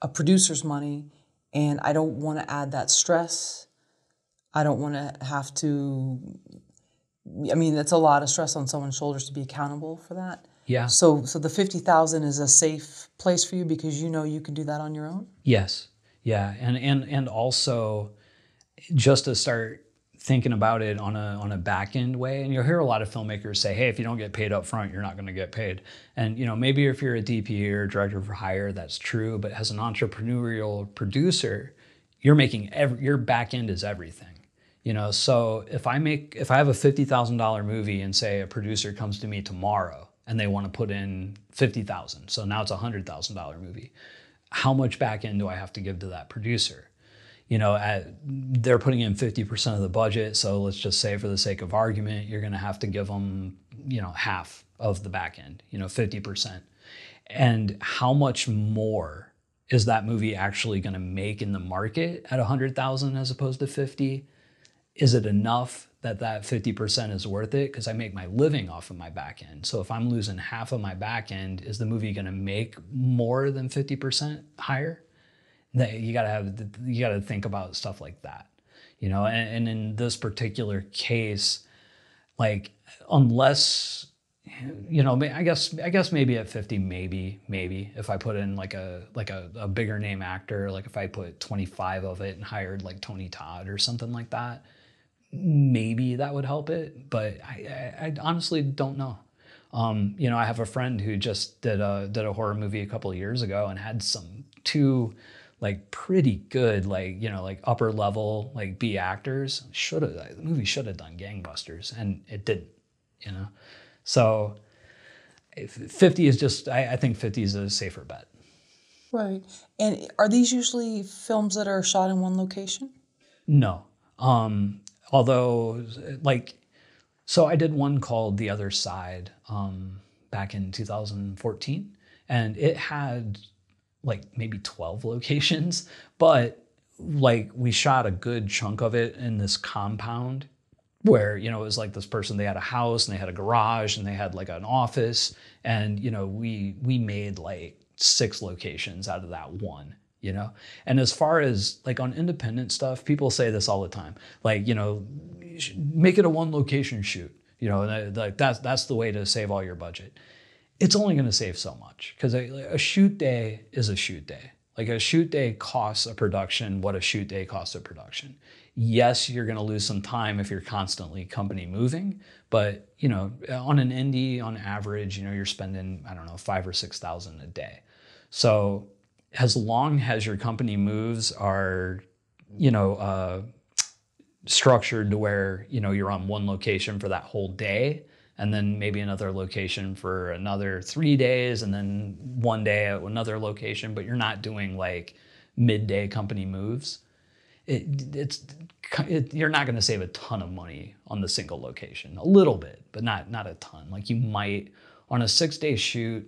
S2: a producer's money, and I don't want to add that stress. I don't want to have to, I mean, that's a lot of stress on someone's shoulders to be accountable for that.
S1: Yeah.
S2: So the 50,000 is a safe place for you because you know you can do that on your own?
S1: Yes. Yeah. And also just to start thinking about it on a back end way. And you'll hear a lot of filmmakers say, hey, if you don't get paid up front, you're not going to get paid. And, you know, maybe if you're a DP or director for hire, that's true. But as an entrepreneurial producer, you're making your back end is everything. You know, so if I have a $50,000 movie and say a producer comes to me tomorrow and they want to put in 50,000, so now it's a $100,000 movie, how much back end do I have to give to that producer? You know, they're putting in 50% of the budget, so let's just say for the sake of argument, you're going to have to give them, you know, half of the back end, you know, 50%. And how much more is that movie actually going to make in the market at 100,000 as opposed to 50? is it enough that 50% is worth it? Because I make my living off of my back end. So if I'm losing half of my back end, is the movie going to make more than 50% higher? You gotta think about stuff like that, and in this particular case, like, unless, I guess maybe at 50, maybe if I put in like a bigger name actor, like if I put 25 of it and hired like Tony Todd or something like that, maybe that would help it. But I honestly don't know. I have a friend who just did a horror movie a couple of years ago and had two like pretty good, like, like upper level, like B actors. The movie should have done gangbusters, and it didn't, So 50 is just, I think 50 is a safer bet.
S2: Right. And are these usually films that are shot in one location?
S1: No. Although, like, so I did one called The Other Side back in 2014, and it had like maybe 12 locations, but like we shot a good chunk of it in this compound where, it was like this person, they had a house and they had a garage and they had like an office, and, we made like 6 locations out of that one. And as far as like on independent stuff, people say this all the time, like, make it a 1 location shoot, and like that's the way to save all your budget. It's only going to save so much, because a shoot day is a shoot day. Like, a shoot day costs a production what a shoot day costs a production. Yes, you're going to lose some time if you're constantly company moving, but on an indie, on average, you're spending, I don't know, 5,000 or 6,000 a day. So as long as your company moves are, structured to where, you're on one location for that whole day, and then maybe another location for another 3 days, and then 1 day at another location, but you're not doing like midday company moves, you're not going to save a ton of money on the single location. A little bit, but not a ton. Like, you might, on a 6-day shoot,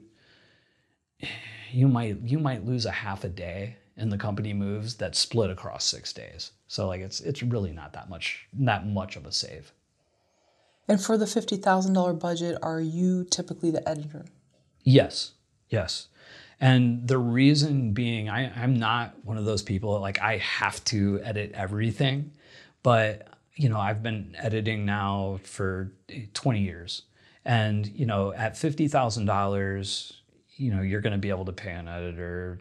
S1: you might lose a half a day in the company moves that split across 6 days. So like it's really not that much of a save.
S2: And for the $50,000 budget, are you typically the editor?
S1: Yes. And the reason being, I'm not one of those people, like, I have to edit everything. But, I've been editing now for 20 years. And, at $50,000, you're going to be able to pay an editor,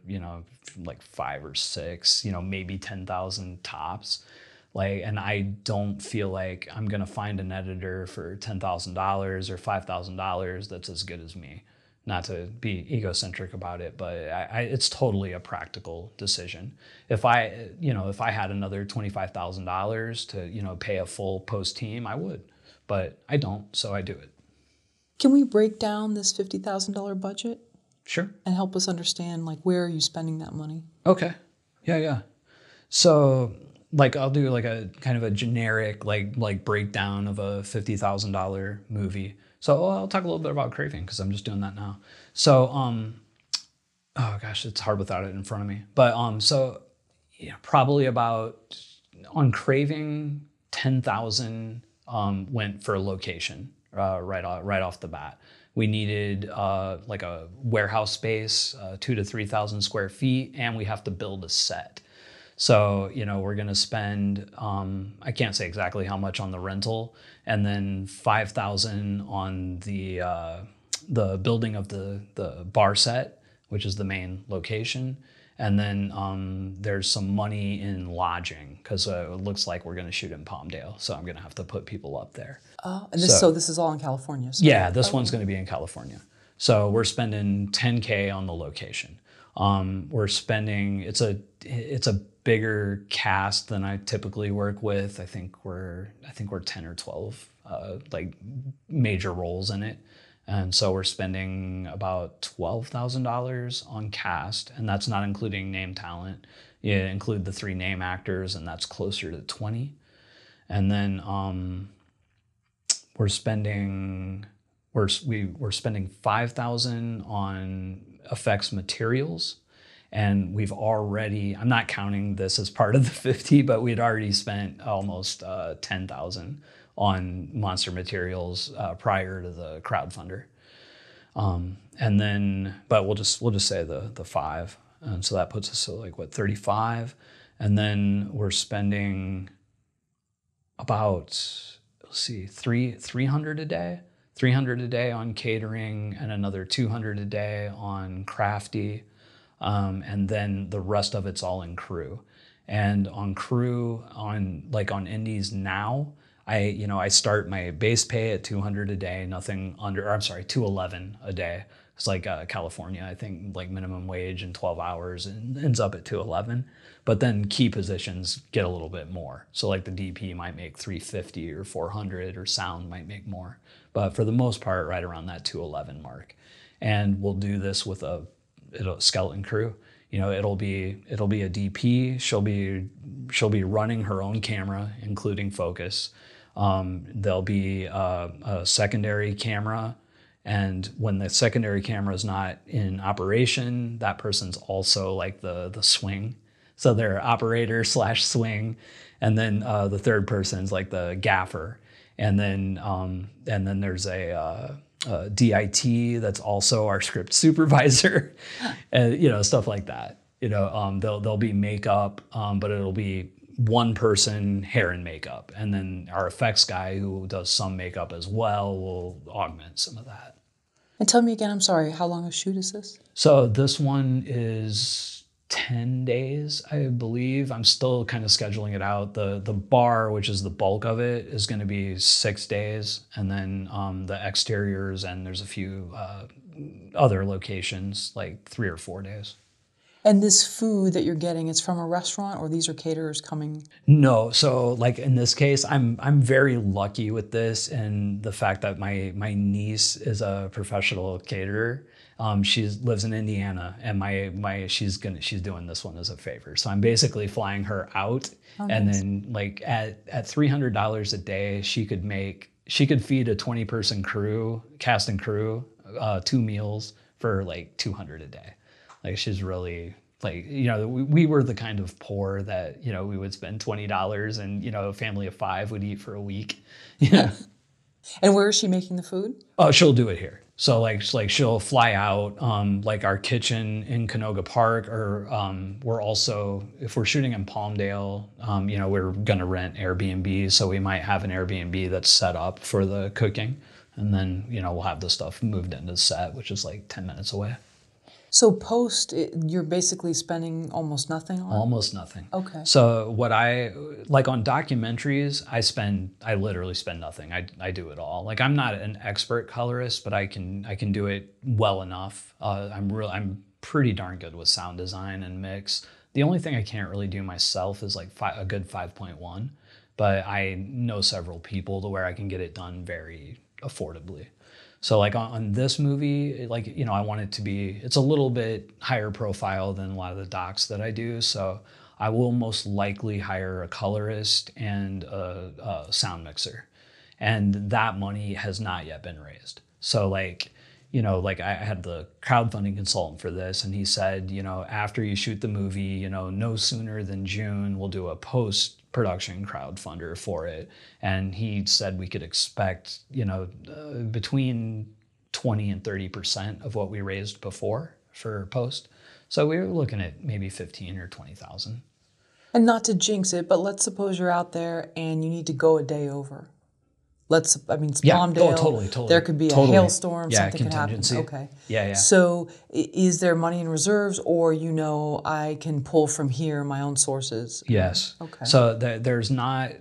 S1: like 5 or 6, maybe 10,000 tops. Like, and I don't feel like I'm going to find an editor for $10,000 or $5,000 that's as good as me. Not to be egocentric about it, but it's totally a practical decision. If I had another $25,000 to, pay a full post team, I would, but I don't, so I do it.
S2: Can we break down this $50,000 budget?
S1: Sure.
S2: And help us understand, like, where are you spending that money?
S1: Okay. Yeah. So, like, I'll do like a kind of a generic like breakdown of a $50,000 movie. So I'll talk a little bit about Craving, because I'm just doing that now. So oh gosh, it's hard without it in front of me. But so probably about, on Craving, 10,000 went for a location right off the bat. We needed like a warehouse space, 2,000 to 3,000 square feet, and we have to build a set. So, we're going to spend, I can't say exactly how much on the rental, and then 5,000 on the building of the bar set, which is the main location. And then there's some money in lodging, because it looks like we're going to shoot in Palmdale. So I'm going to have to put people up there.
S2: And this is all in California? So.
S1: Yeah, this one's going to be in California. So we're spending $10K on the location. We're spending, it's a bigger cast than I typically work with. I think we're 10 or 12 like major roles in it. And so we're spending about $12,000 on cast, and that's not including name talent. You include the 3 name actors, and that's closer to 20. And then we're spending $5,000 on effects materials, And we've already, I'm not counting this as part of the 50, but we'd already spent almost 10,000 on monster materials prior to the crowdfunder. And then, but we'll just say the 5. And so that puts us at like what, 35. And then we're spending about, let's see, 300 a day. 300 a day on catering and another 200 a day on crafty. And then the rest of it's all in crew. And on crew, on indies now, I start my base pay at 200 a day, nothing under, or I'm sorry, 211 a day. It's like California, I think like minimum wage in 12 hours and ends up at 211. But then key positions get a little bit more. So like the DP might make 350 or 400, or sound might make more. But for the most part, right around that 211 mark. And we'll do this with a skeleton crew. It'll be a DP. She'll be running her own camera, including focus. There'll be a secondary camera, and when the secondary camera is not in operation, that person's also like the swing. So they're operator / swing, and then the third person's like the gaffer, and then there's a DIT that's also our script supervisor, and stuff like that. There'll be makeup, but it'll be one person, hair and makeup, and then our effects guy who does some makeup as well will augment some of that.
S2: And tell me again, I'm sorry, how long a shoot is this?
S1: So this one is 10 days, I believe. I'm still kind of scheduling it out. The bar, which is the bulk of it, is going to be 6 days, and then the exteriors, and there's a few other locations, like 3 or 4 days.
S2: And this food that you're getting, it's from a restaurant, or these are caterers coming?
S1: No, so like in this case, I'm very lucky with this, and the fact that my niece is a professional caterer. She lives in Indiana, and she's doing this one as a favor. So I'm basically flying her out, and then like at $300 a day, she could feed a 20-person crew, cast and crew, 2 meals for like 200 a day. Like she's really like, we were the kind of poor that, we would spend $20 and, a family of 5 would eat for a week. Yeah.
S2: And where is she making the food?
S1: Oh, she'll do it here. So like she'll fly out, like our kitchen in Canoga Park, or we're also, if we're shooting in Palmdale, we're gonna rent Airbnb. So we might have an Airbnb that's set up for the cooking. And then, we'll have the stuff moved into the set, which is like 10 minutes away.
S2: So post, you're basically spending almost nothing on?
S1: Almost nothing.
S2: Okay.
S1: So what like on documentaries, I literally spend nothing. I do it all. Like I'm not an expert colorist, but I can do it well enough. I'm pretty darn good with sound design and mix. The only thing I can't really do myself is like a good 5.1, but I know several people to where I can get it done very affordably. So like on this movie, like, I want it to be, it's a little bit higher profile than a lot of the docs that I do. So I will most likely hire a colorist and a sound mixer. And that money has not yet been raised. So like, I had the crowdfunding consultant for this, and he said, after you shoot the movie, no sooner than June, we'll do a post-production crowdfunder for it. And he said we could expect, between 20 and 30% of what we raised before for post. So we were looking at maybe 15 or 20,000.
S2: And not to jinx it, but let's suppose you're out there and you need to go a day over. It's Palmdale.
S1: Totally.
S2: There could be a hailstorm, something could happen. Okay.
S1: Yeah.
S2: So is there money in reserves, or I can pull from here my own sources?
S1: Yes.
S2: Okay.
S1: So there's not,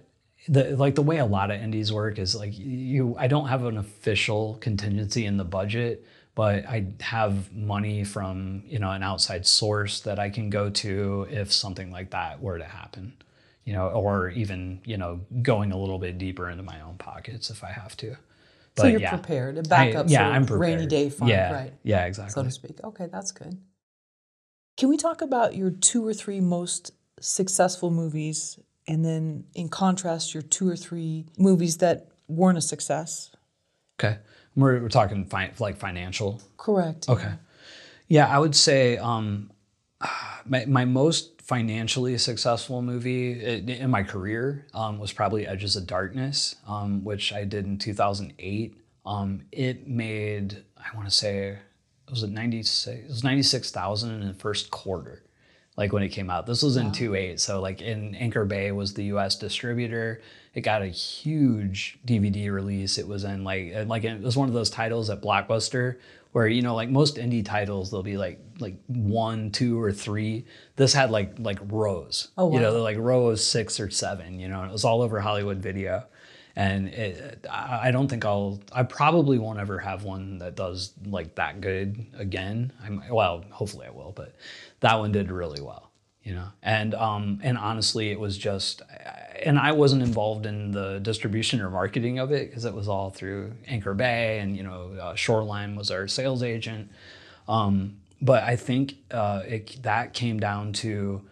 S1: the way a lot of indies work is like I don't have an official contingency in the budget, but I have money from, an outside source that I can go to if something like that were to happen. Or even, going a little bit deeper into my own pockets if I have to. But
S2: so you're prepared, a backup
S1: I'm prepared.
S2: Rainy day fund, right?
S1: Yeah, exactly.
S2: So to speak. Okay, that's good. Can we talk about your 2 or 3 most successful movies, and then in contrast, your 2 or 3 movies that weren't a success?
S1: Okay. We're talking like financial?
S2: Correct.
S1: Okay. Yeah, I would say My most financially successful movie in my career was probably Edges of Darkness, which I did in 2008. It made, I want to say, was it 96? It was 96,000 in the first quarter, like when it came out. This was in 2008, so like in Anchor Bay was the U.S. distributor. It got a huge DVD release. It was in like it was one of those titles at Blockbuster where, you know, like most indie titles, they'll be like one, two, or three. This had like rows.
S2: Oh, wow.
S1: You know, they're like rows 6 or 7. You know, and it was all over Hollywood Video. And I don't think I probably won't ever have one that does like that good again. Well, hopefully I will, but that one did really well, you know. And honestly, it was just, and I wasn't involved in the distribution or marketing of it because it was all through Anchor Bay, and, you know, Shoreline was our sales agent. But I think that came down to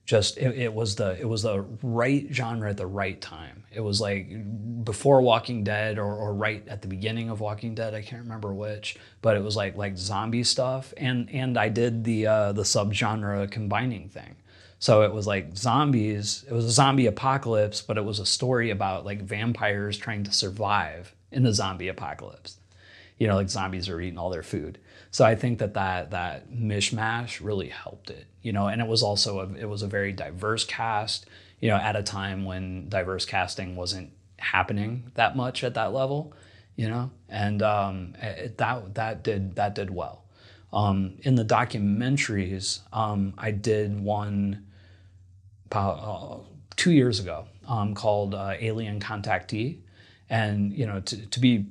S1: just it was the right genre at the right time. It was like before Walking Dead or right at the beginning of Walking Dead. I can't remember which, but it was like zombie stuff, and I did the subgenre combining thing. So it was like zombies. It was a zombie apocalypse, but it was a story about like vampires trying to survive in the zombie apocalypse. You know, like zombies are eating all their food. So I think that mishmash really helped it, you know, and it was also it was a very diverse cast, you know, at a time when diverse casting wasn't happening that much at that level, you know, and that did well. In the documentaries, I did one about 2 years ago called Alien Contactee, and, you know, to be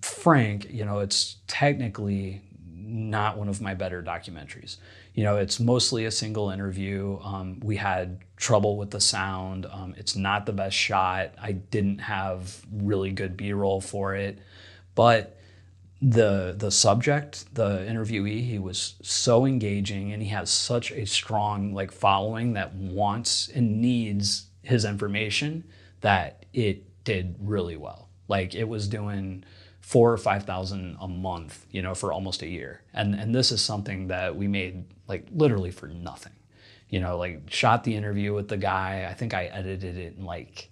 S1: frank, you know, it's technically not one of my better documentaries. You know, it's mostly a single interview. We had trouble with the sound. It's not the best shot. I didn't have really good B-roll for it, but the subject, the interviewee, he was so engaging, and he has such a strong like following that wants and needs his information that it did really well. Like it was doing 4,000 or 5,000 a month, you know, for almost a year. And this is something that we made like literally for nothing. You know, like shot the interview with the guy. I think I edited it in like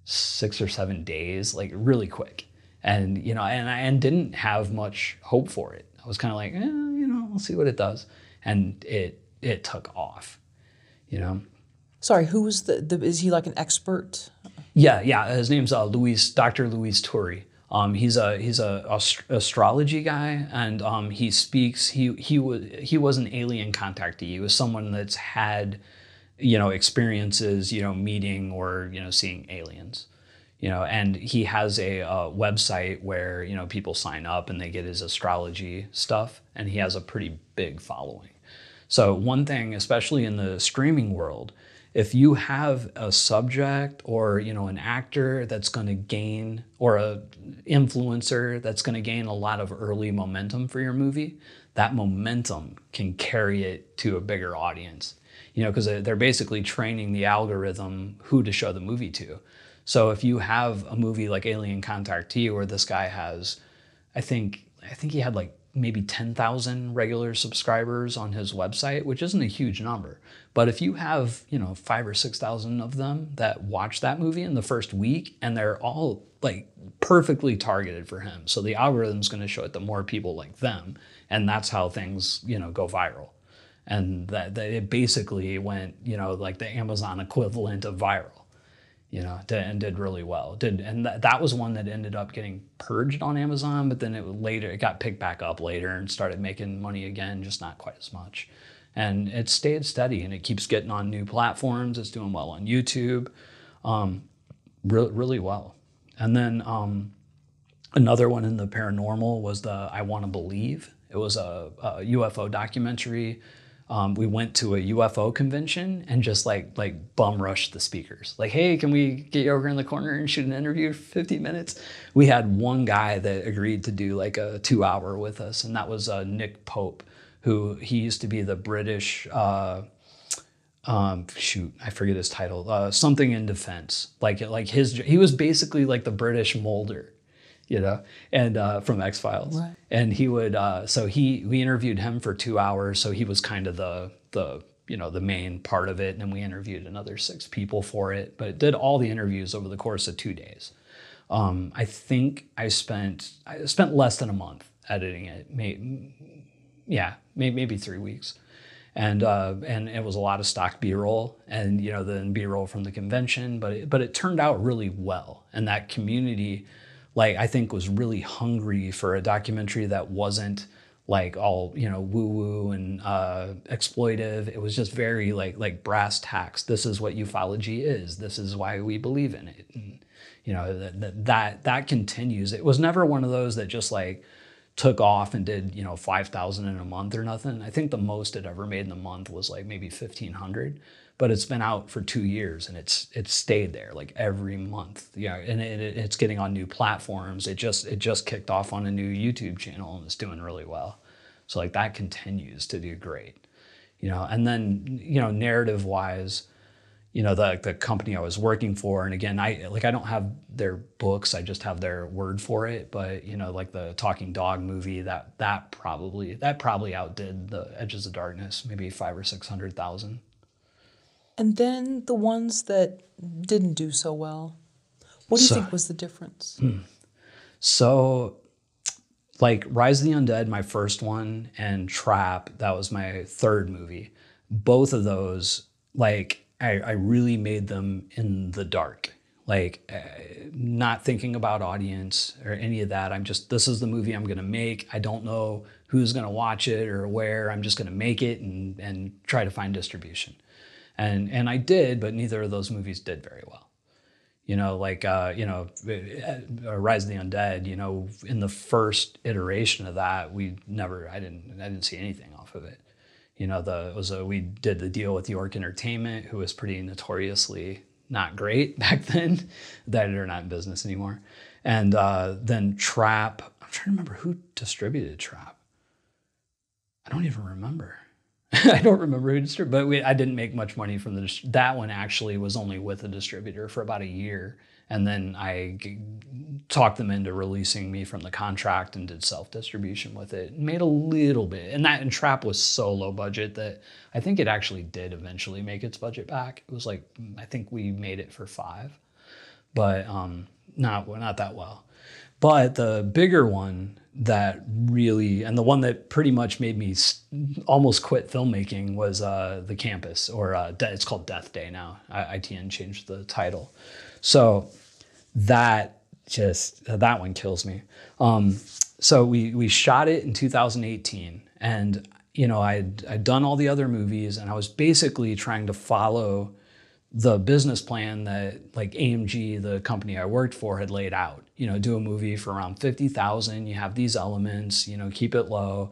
S1: 6 or 7 days, like really quick. And, you know, and didn't have much hope for it. I was kind of like, you know, we'll see what it does. And it took off, you know.
S2: Sorry, who was is he like an expert?
S1: Yeah. His name's Dr. Luis Turi. He's a astrology guy, and he speaks. He was an alien contactee. He was someone that's had, you know, experiences, you know, meeting or, you know, seeing aliens, you know. And he has a website where, you know, people sign up and they get his astrology stuff, and he has a pretty big following. So one thing, especially in the streaming world, if you have a subject or, you know, an actor that's going to gain, or a influencer that's going to gain a lot of early momentum for your movie, that momentum can carry it to a bigger audience, you know, because they're basically training the algorithm who to show the movie to. So if you have a movie like Alien Contactee, where this guy has, I think he had like maybe 10,000 regular subscribers on his website, which isn't a huge number. But if you have, you know, 5,000 or 6,000 of them that watch that movie in the first week, and they're all like perfectly targeted for him, so the algorithm's going to show it to more people like them, and that's how things, you know, go viral. And that it basically went, you know, like the Amazon equivalent of viral, you know, and did really well. And that was one that ended up getting purged on Amazon, but then it got picked back up later and started making money again, just not quite as much. And it stayed steady, and it keeps getting on new platforms. It's doing well on YouTube, really well. And then another one in the paranormal was the I Want to Believe. It was a UFO documentary. We went to a UFO convention and just like bum rushed the speakers. Like, hey, can we get you over in the corner and shoot an interview for 50 minutes? We had one guy that agreed to do like a 2-hour with us, and that was Nick Pope, who he used to be the British, I forget his title, something in defense. He was basically like the British Mulder, and from X-Files.
S2: Right.
S1: And he would, we interviewed him for 2 hours. So he was kind of the main part of it. And then we interviewed another 6 people for it, but it did all the interviews over the course of 2 days. I think I spent less than a month editing it. Maybe 3 weeks. And it was a lot of stock B-roll and, then B-roll from the convention, but it turned out really well. And that community, I think was really hungry for a documentary that wasn't all, woo-woo and exploitive. It was just very like brass tacks. This is what ufology is. This is why we believe in it. And, that continues. It was never one of those that just took off and did 5,000 in a month or nothing. I think the most it ever made in a month was maybe 1,500, but it's been out for 2 years and it's stayed there every month. And it's getting on new platforms. It just kicked off on a new YouTube channel and it's doing really well. So that continues to do great. And then narrative wise, the company I was working for, and again, I don't have their books, I just have their word for it. But the Talking Dog movie, that probably outdid the Edges of Darkness, maybe 500,000 or 600,000.
S2: And then the ones that didn't do so well, what do you think was the difference?
S1: So, Rise of the Undead, my first one, and Trap, that was my third movie. Both of those, I really made them in the dark, not thinking about audience or any of that. This is the movie I'm going to make. I don't know who's going to watch it or where. I'm just going to make it and try to find distribution. And I did, but neither of those movies did very well. Rise of the Undead, in the first iteration of that, I didn't see anything off of it. We did the deal with York Entertainment, who was pretty notoriously not great back then. They're not in business anymore. And then Trap, I'm trying to remember who distributed Trap. I don't even remember. I don't remember who distributed, but I didn't make much money from that one. Actually was only with a distributor for about a year. And then I talked them into releasing me from the contract and did self-distribution with it. Made a little bit. And Trap was so low budget that I think it actually did eventually make its budget back. It was I think we made it for 5, but not that well. But the bigger one that really, and the one that pretty much made me almost quit filmmaking was The Campus, or it's called Death Day now. ITN changed the title. So that one kills me. So we shot it in 2018, and I'd done all the other movies, and I was basically trying to follow the business plan that AMG, the company I worked for, had laid out. Do a movie for around 50,000. You have these elements. Keep it low,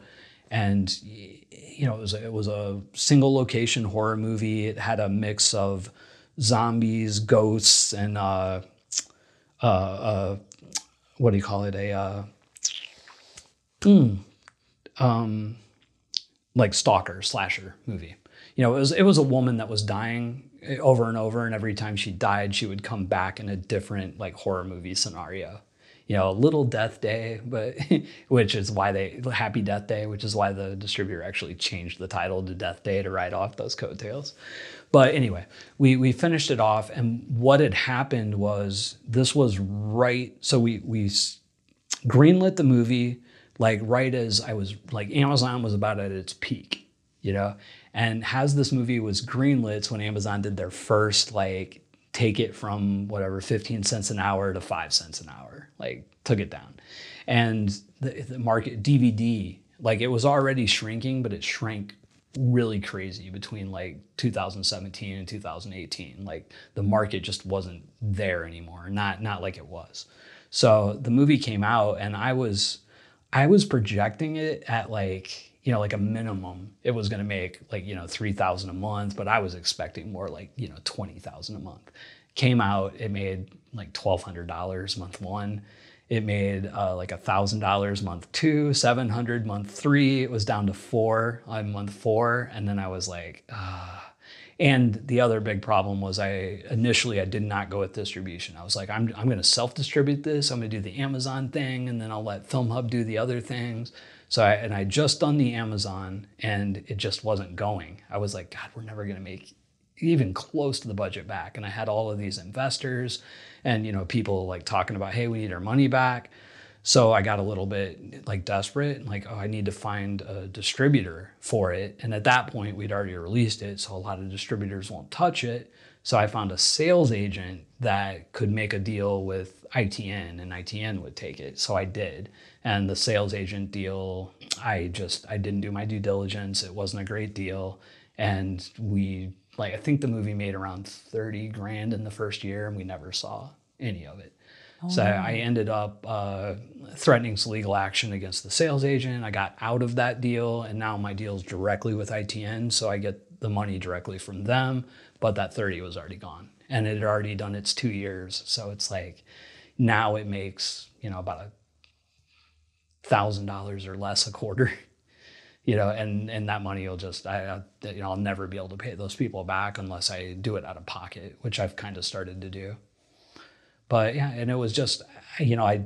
S1: and it was a single location horror movie. It had a mix of zombies, ghosts, and what do you call it? Stalker slasher movie. It was a woman that was dying over and over, and every time she died, she would come back in a different horror movie scenario. A little Death Day, but which is why Happy Death Day, which is why the distributor actually changed the title to Death Day to write off those coattails. But anyway, we finished it off, and what had happened was this was right. So we greenlit the movie right as I was Amazon was about at its peak, and as this movie was greenlit, when Amazon did their first take it from whatever 15 cents an hour to 5 cents an hour, took it down, and the market DVD it was already shrinking, but it shrank really crazy between 2017 and 2018. The market just wasn't there anymore, not like it was. So the movie came out, and I was projecting it at a minimum. It was going to make 3,000 a month, but I was expecting more 20,000 a month. Came out, it made $1,200 month 1. It made $1,000 month 2, $700 month 3. It was down to 4 on month 4, and then I was And the other big problem was initially I did not go with distribution. I was like, I'm going to self-distribute this. I'm going to do the Amazon thing, and then I'll let FilmHub do the other things. So I just done the Amazon, and it just wasn't going. I was like, God, we're never going to make even close to the budget back. And I had all of these investors and, people like talking about, hey, we need our money back. So I got a little bit like desperate, like, oh, I need to find a distributor for it. And at that point, we'd already released it, so a lot of distributors won't touch it. So I found a sales agent that could make a deal with ITN, and ITN would take it. So I did. And the sales agent deal, I didn't do my due diligence. It wasn't a great deal. And I think the movie made around 30 grand in the first year, and we never saw any of it. So I ended up threatening some legal action against the sales agent. I got out of that deal, and now my deal's directly with ITN, so I get the money directly from them, but that 30 was already gone. And it had already done its 2 years, so it's like now it makes, about $1,000 or less a quarter, and that money will just, I'll never be able to pay those people back unless I do it out of pocket, which I've kind of started to do. But yeah, and it was just, my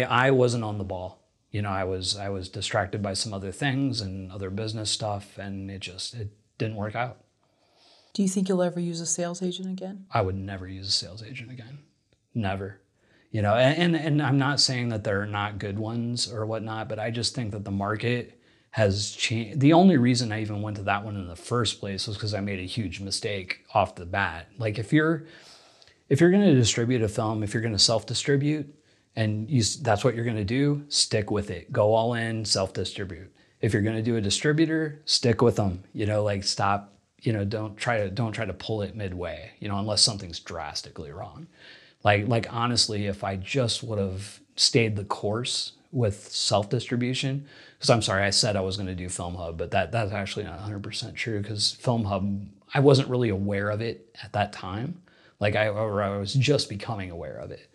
S1: eye wasn't on the ball. I was distracted by some other things and other business stuff, and it didn't work out.
S2: Do you think you'll ever use a sales agent again?
S1: I would never use a sales agent again. Never. And I'm not saying that there are not good ones or whatnot, but I just think that the market has changed. The only reason I even went to that one in the first place was because I made a huge mistake off the bat. Like if you're going to distribute a film, if you're going to self-distribute and that's what you're going to do, stick with it. Go all in, self-distribute. If you're going to do a distributor, stick with them. Stop. Don't try to pull it midway. Unless something's drastically wrong. Like honestly, if I just would have stayed the course with self-distribution, because I'm sorry, I said I was going to do FilmHub, but that's actually not 100% true, because FilmHub, I wasn't really aware of it at that time. Like I was just becoming aware of it.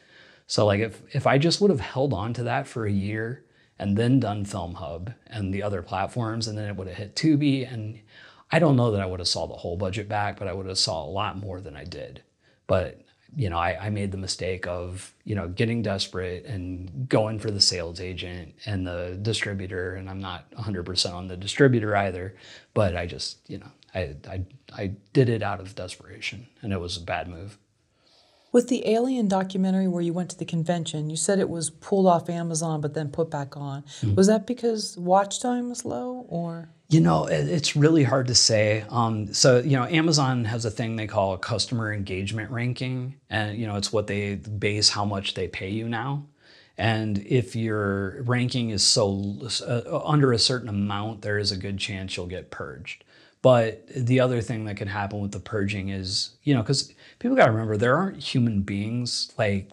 S1: So like if I just would have held on to that for a year and then done FilmHub and the other platforms, and then it would have hit Tubi, and I don't know that I would have saw the whole budget back, but I would have saw a lot more than I did. But I made the mistake of, getting desperate and going for the sales agent and the distributor. And I'm not 100% on the distributor either, but I just, I did it out of desperation, and it was a bad move.
S2: With the Alien documentary where you went to the convention, you said it was pulled off Amazon but then put back on. Mm-hmm. Was that because watch time was low, or?
S1: It's really hard to say. So Amazon has a thing they call a customer engagement ranking, and it's what they base how much they pay you now. And if your ranking is under a certain amount, there is a good chance you'll get purged. But the other thing that can happen with the purging is, because people got to remember, there aren't human beings like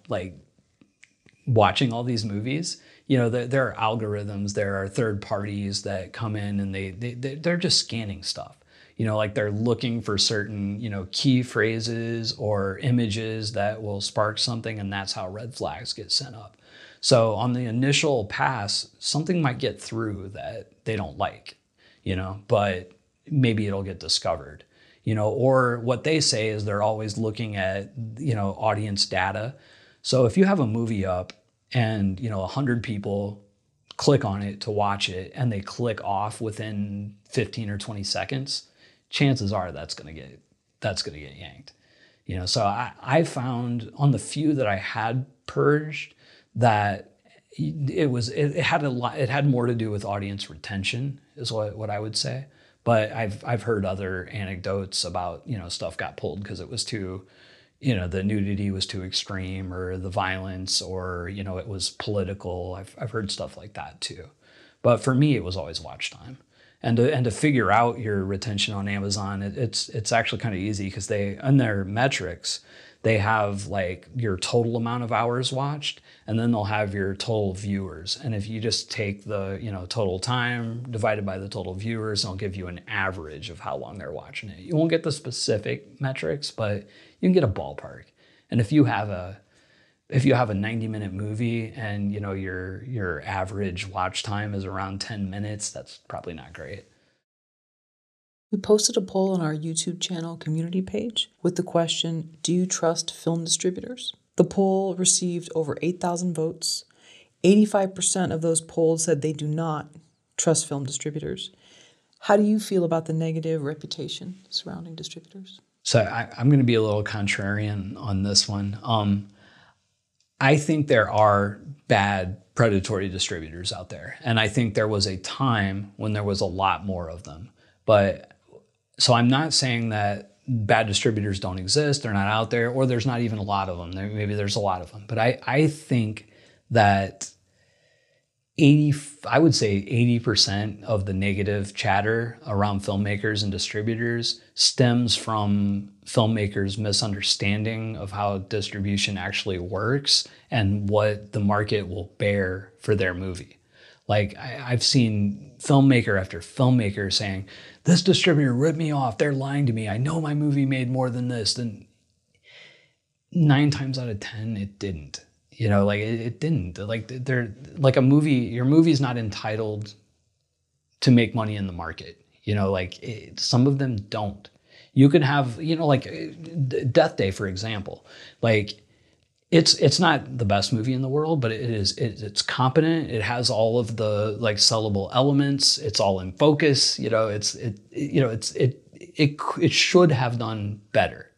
S1: watching all these movies. There are algorithms, there are third parties that come in, and they're just scanning stuff. Like they're looking for certain, key phrases or images that will spark something, and that's how red flags get sent up. So on the initial pass, something might get through that they don't like, but maybe it'll get discovered, or what they say is they're always looking at, audience data. So if you have a movie up and, 100 people click on it to watch it and they click off within 15 or 20 seconds, chances are that's going to get yanked. So I found on the few that I had purged that it had more to do with audience retention is what I would say. But I've heard other anecdotes about, stuff got pulled because it was too, the nudity was too extreme, or the violence, or, it was political. I've heard stuff like that too. But for me, it was always watch time. And to figure out your retention on Amazon, it's actually kind of easy, because on their metrics, they have like your total amount of hours watched, and then they'll have your total viewers. And if you just take the total time divided by the total viewers, they'll give you an average of how long they're watching it. You won't get the specific metrics, but you can get a ballpark. And if you have a 90-minute movie and your average watch time is around 10 minutes, that's probably not great.
S2: We posted a poll on our YouTube channel community page with the question, do you trust film distributors? The poll received over 8,000 votes. 85% of those polled said they do not trust film distributors. How do you feel about the negative reputation surrounding distributors?
S1: So I'm going to be a little contrarian on this one. I think there are bad predatory distributors out there. And I think there was a time when there was a lot more of them. But so I'm not saying that bad distributors don't exist, they're not out there, or there's not even a lot of them. Maybe there's a lot of them. But I think that I would say 80% of the negative chatter around filmmakers and distributors stems from filmmakers' misunderstanding of how distribution actually works and what the market will bear for their movie. Like I've seen filmmaker after filmmaker saying, this distributor ripped me off, they're lying to me, I know my movie made more than this. Then 9 times out of 10, it didn't. You know, like it didn't. Like they're like a movie. Your movie's not entitled to make money in the market. You know, like some of them don't. You could have, you know, like Death Day, for example. Like it's not the best movie in the world, but it's competent. It has all of the like sellable elements. It's all in focus. You know, it should have done better,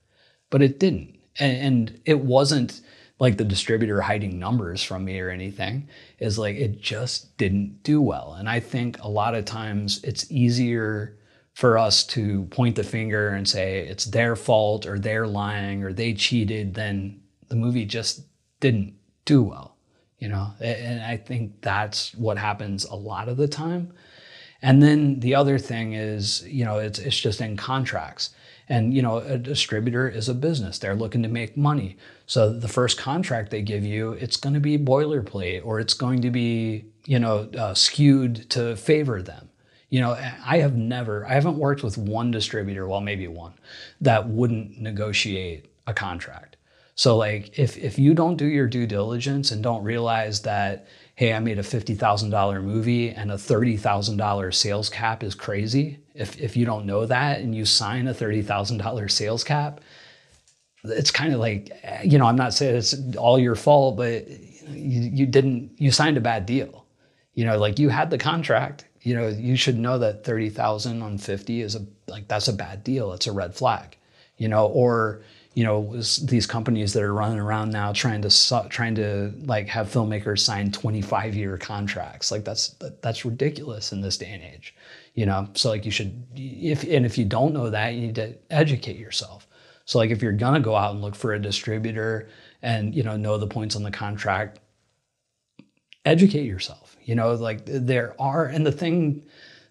S1: but it didn't, and it wasn't like the distributor hiding numbers from me or anything. Is like it just didn't do well. And I think a lot of times it's easier for us to point the finger and say it's their fault or they're lying or they cheated than the movie just didn't do well, you know? And I think that's what happens a lot of the time. And then the other thing is, you know, it's just in contracts. And, you know, a distributor is a business. They're looking to make money. So the first contract they give you, it's going to be boilerplate or it's going to be, you know, skewed to favor them. You know, I haven't worked with one distributor, well, maybe one, that wouldn't negotiate a contract. So like if you don't do your due diligence and don't realize that, hey, I made a $50,000 movie and a $30,000 sales cap is crazy. If you don't know that and you sign a $30,000 sales cap, it's kind of like, you know, I'm not saying it's all your fault, but you signed a bad deal. You know, like you had the contract, you know, you should know that 30,000 on 50 is that's a bad deal. It's a red flag, you know, or, you know, these companies that are running around now trying to like have filmmakers sign 25-year contracts. Like that's ridiculous in this day and age, you know? So like you should, if you don't know that, you need to educate yourself. So like if you're gonna go out and look for a distributor and, you know the points on the contract, educate yourself, you know, like and the thing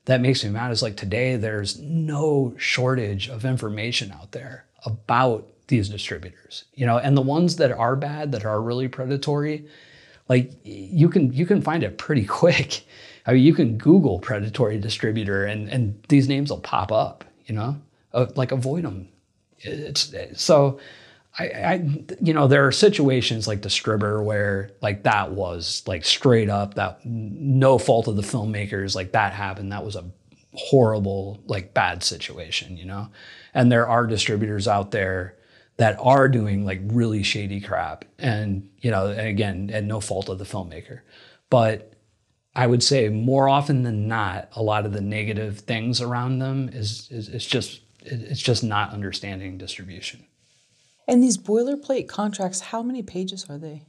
S1: that makes me mad is like today, there's no shortage of information out there about these distributors, you know, and the ones that are bad, that are really predatory, like you can find it pretty quick. I mean, you can Google predatory distributor and these names will pop up, you know, like avoid them. So I you know, there are situations like Distributor where like that was like straight up, that no fault of the filmmakers, like that happened. That was a horrible, like bad situation, you know, and there are distributors out there that are doing like really shady crap and, you know, and again, at no fault of the filmmaker. But I would say more often than not, a lot of the negative things around them is just not understanding distribution.
S2: And these boilerplate contracts, how many pages are they?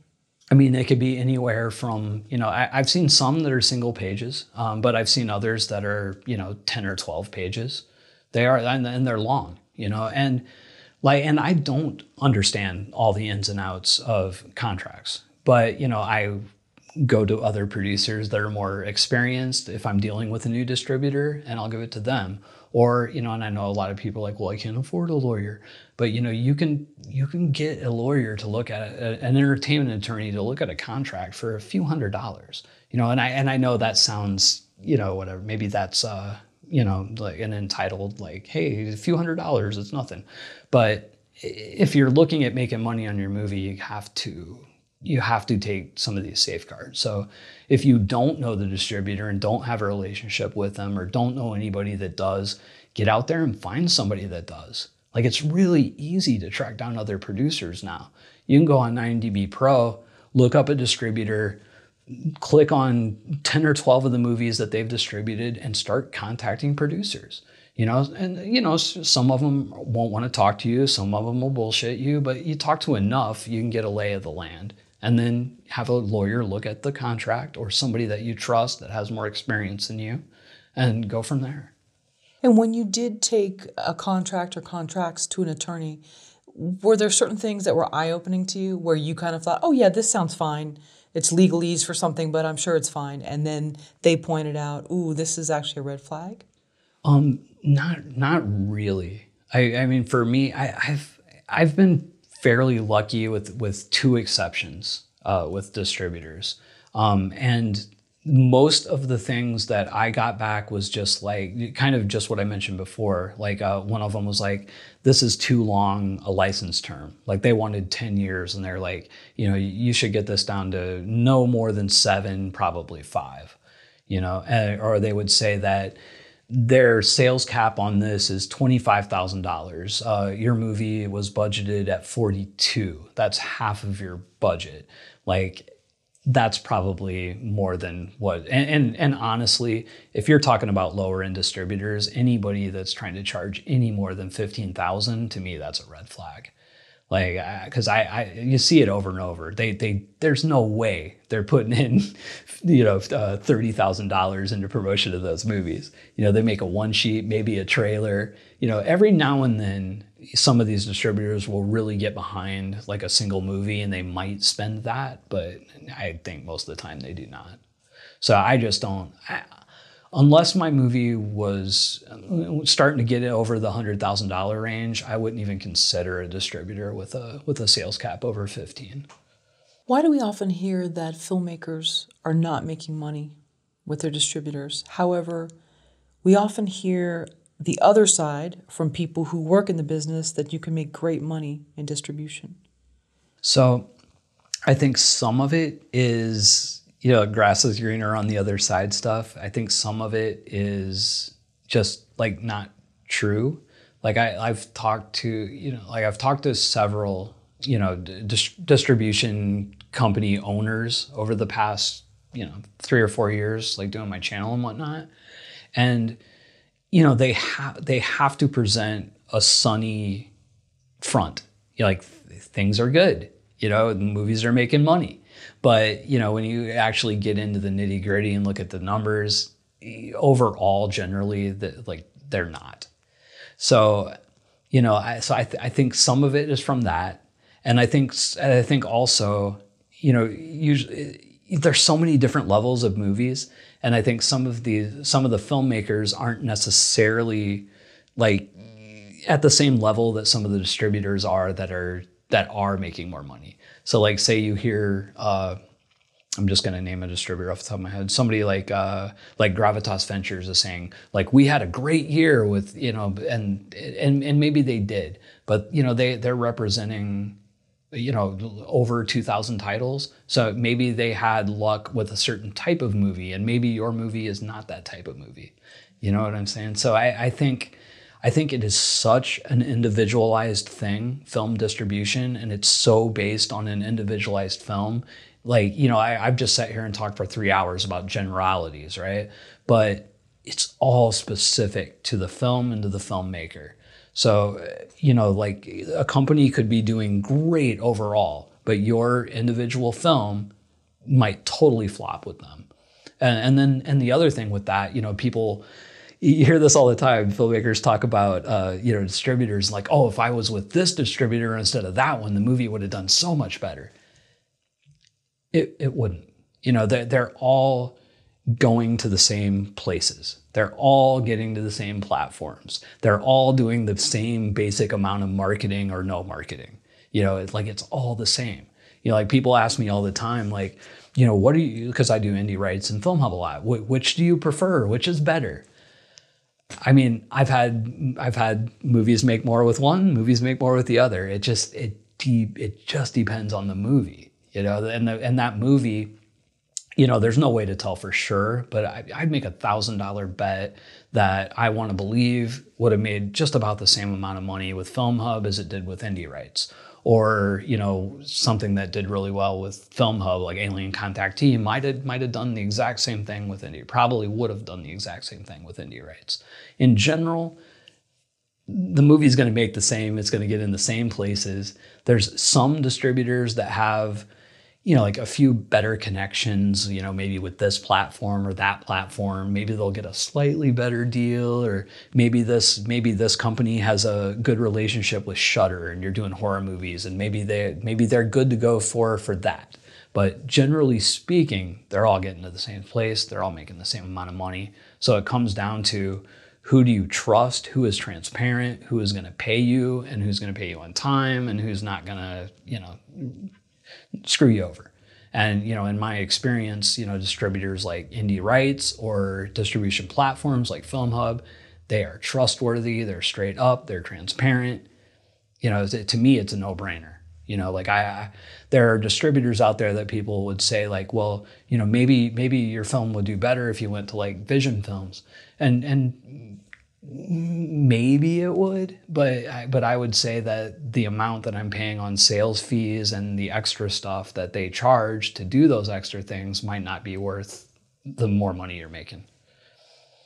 S1: I mean, it could be anywhere from, you know, I've seen some that are single pages, but I've seen others that are, you know, 10 or 12 pages. They are, and they're long, you know, and I don't understand all the ins and outs of contracts, but, you know, I go to other producers that are more experienced if I'm dealing with a new distributor, and I'll give it to them. Or, you know, and I know a lot of people are like, well, I can't afford a lawyer, but, you know, you can get a lawyer to look at it, an entertainment attorney to look at a contract for a few $100s, you know, and I know that sounds, you know, whatever, maybe that's, you know, like an entitled, like, hey, a few $100s, it's nothing. But if you're looking at making money on your movie, you have to take some of these safeguards. So if you don't know the distributor and don't have a relationship with them or don't know anybody that does, get out there and find somebody that does. Like, it's really easy to track down other producers now. You can go on 9DB Pro, look up a distributor, click on 10 or 12 of the movies that they've distributed and start contacting producers. Some of them won't want to talk to you, some of them will bullshit you, but you talk to enough, you can get a lay of the land. And then have a lawyer look at the contract or somebody that you trust that has more experience than you and go from there.
S2: And when you did take a contract or contracts to an attorney, were there certain things that were eye-opening to you where you kind of thought, oh yeah, this sounds fine. It's legalese for something, but I'm sure it's fine. And then they pointed out, ooh, this is actually a red flag?
S1: Not really. I mean, for me, I've been fairly lucky with two exceptions with distributors. And most of the things that I got back was just like, kind of just what I mentioned before. Like one of them was like, this is too long a license term. Like they wanted 10 years and they're like, you should get this down to no more than 7, probably 5, or they would say that their sales cap on this is $25,000. Your movie was budgeted at 42. That's half of your budget. Like, that's probably more than what, and honestly, if you're talking about lower end distributors, anybody that's trying to charge any more than 15,000, to me, that's a red flag. Like, because you see it over and over. There's no way they're putting in, $30,000 into promotion of those movies. They make a one sheet, maybe a trailer. Every now and then, some of these distributors will really get behind like a single movie, and they might spend that, but I think most of the time they do not. So I just don't. Unless my movie was starting to get over the $100,000 range, I wouldn't even consider a distributor with a sales cap over 15.
S2: Why do we often hear that filmmakers are not making money with their distributors? However, we often hear the other side from people who work in the business that you can make great money in distribution.
S1: So I think some of it is, grass is greener on the other side stuff. I think some of it is just like not true. Like I've talked to several, distribution company owners over the past, 3 or 4 years, like doing my channel and whatnot. And, they have to present a sunny front. Like things are good, the movies are making money. But, when you actually get into the nitty gritty and look at the numbers, overall, generally, they're not. So, I think some of it is from that. And I think also, usually there's so many different levels of movies. And I think some of the filmmakers aren't necessarily like at the same level that some of the distributors are that are making more money. So like say you hear, I'm just going to name a distributor off the top of my head. Somebody like Gravitas Ventures is saying like, we had a great year with, and maybe they did, but they're representing, over 2,000 titles. So maybe they had luck with a certain type of movie, and maybe your movie is not that type of movie. You know what I'm saying? So I think it is such an individualized thing, film distribution, and it's so based on an individualized film. Like, I've just sat here and talked for 3 hours about generalities, right? But it's all specific to the film and to the filmmaker. So, like a company could be doing great overall, but your individual film might totally flop with them. And then the other thing with that, people, you hear this all the time. Filmmakers talk about, distributors like, oh, if I was with this distributor instead of that one, the movie would have done so much better. It wouldn't. They're all going to the same places. They're all getting to the same platforms. They're all doing the same basic amount of marketing or no marketing. It's all the same. Like people ask me all the time, like, what do you, because I do indie rights and Film Hub a lot. Which do you prefer? Which is better? I mean, I've had movies make more with one, movies make more with the other. It just depends on the movie, and that movie, there's no way to tell for sure, but I'd make $1,000 bet that I want to believe would have made just about the same amount of money with Film Hub as it did with indie rights. Or, something that did really well with Film Hub, like Alien Contactee, might have done the exact same thing with indie, probably would have done the exact same thing with indie rights. In general, the movie's going to make the same, it's going to get in the same places. There's some distributors that have, like a few better connections, maybe with this platform or that platform. Maybe they'll get a slightly better deal, or maybe this company has a good relationship with Shudder and you're doing horror movies, and maybe they're good to go for that. But generally speaking, they're all getting to the same place. They're all making the same amount of money. So it comes down to, who do you trust? Who is transparent? Who is going to pay you, and who's going to pay you on time, and who's not going to, screw you over. And, in my experience, distributors like Indie Rights or distribution platforms like Film Hub, they are trustworthy, they're straight up, they're transparent. To me, it's a no-brainer. There are distributors out there that people would say like, well, maybe your film would do better if you went to like Vision Films. And maybe it would, but I would say that the amount that I'm paying on sales fees and the extra stuff that they charge to do those extra things might not be worth the more money you're making.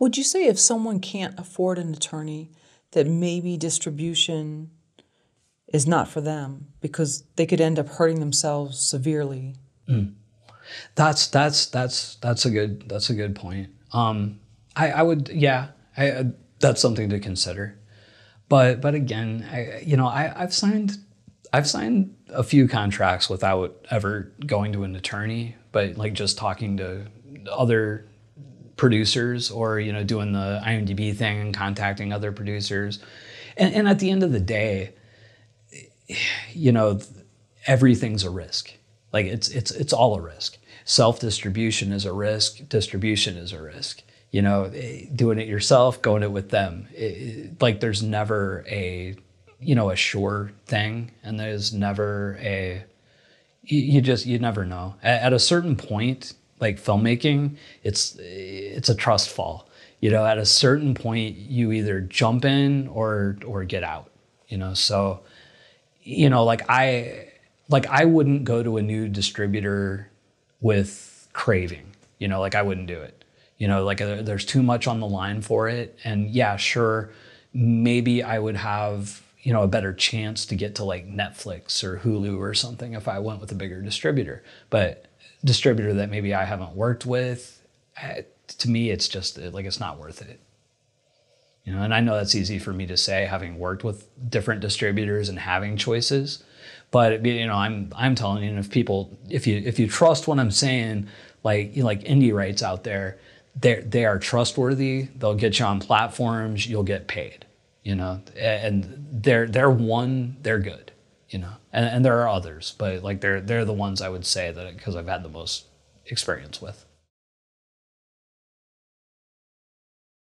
S2: Would you say if someone can't afford an attorney, that maybe distribution is not for them because they could end up hurting themselves severely?
S1: That's a good point. That's something to consider. But again, I've signed a few contracts without ever going to an attorney, but like just talking to other producers, or doing the IMDb thing and contacting other producers. And at the end of the day, everything's a risk. Like it's all a risk. Self-distribution is a risk. Distribution is a risk. Doing it yourself, going it with them. There's never a sure thing, and there's never you never know. At a certain point, like filmmaking, it's a trust fall. At a certain point, you either jump in or get out. So, I wouldn't go to a new distributor with craving. I wouldn't do it. There's too much on the line for it. And yeah, sure, maybe I would have, a better chance to get to like Netflix or Hulu or something if I went with a bigger distributor. But distributor that maybe I haven't worked with, to me, it's just like, it's not worth it. And I know that's easy for me to say, having worked with different distributors and having choices. But I'm telling you, if you trust what I'm saying, like Indie Rights out there, they are trustworthy. They'll get you on platforms. You'll get paid, and they're good, and there are others, but like they're the ones I would say that because I've had the most experience with.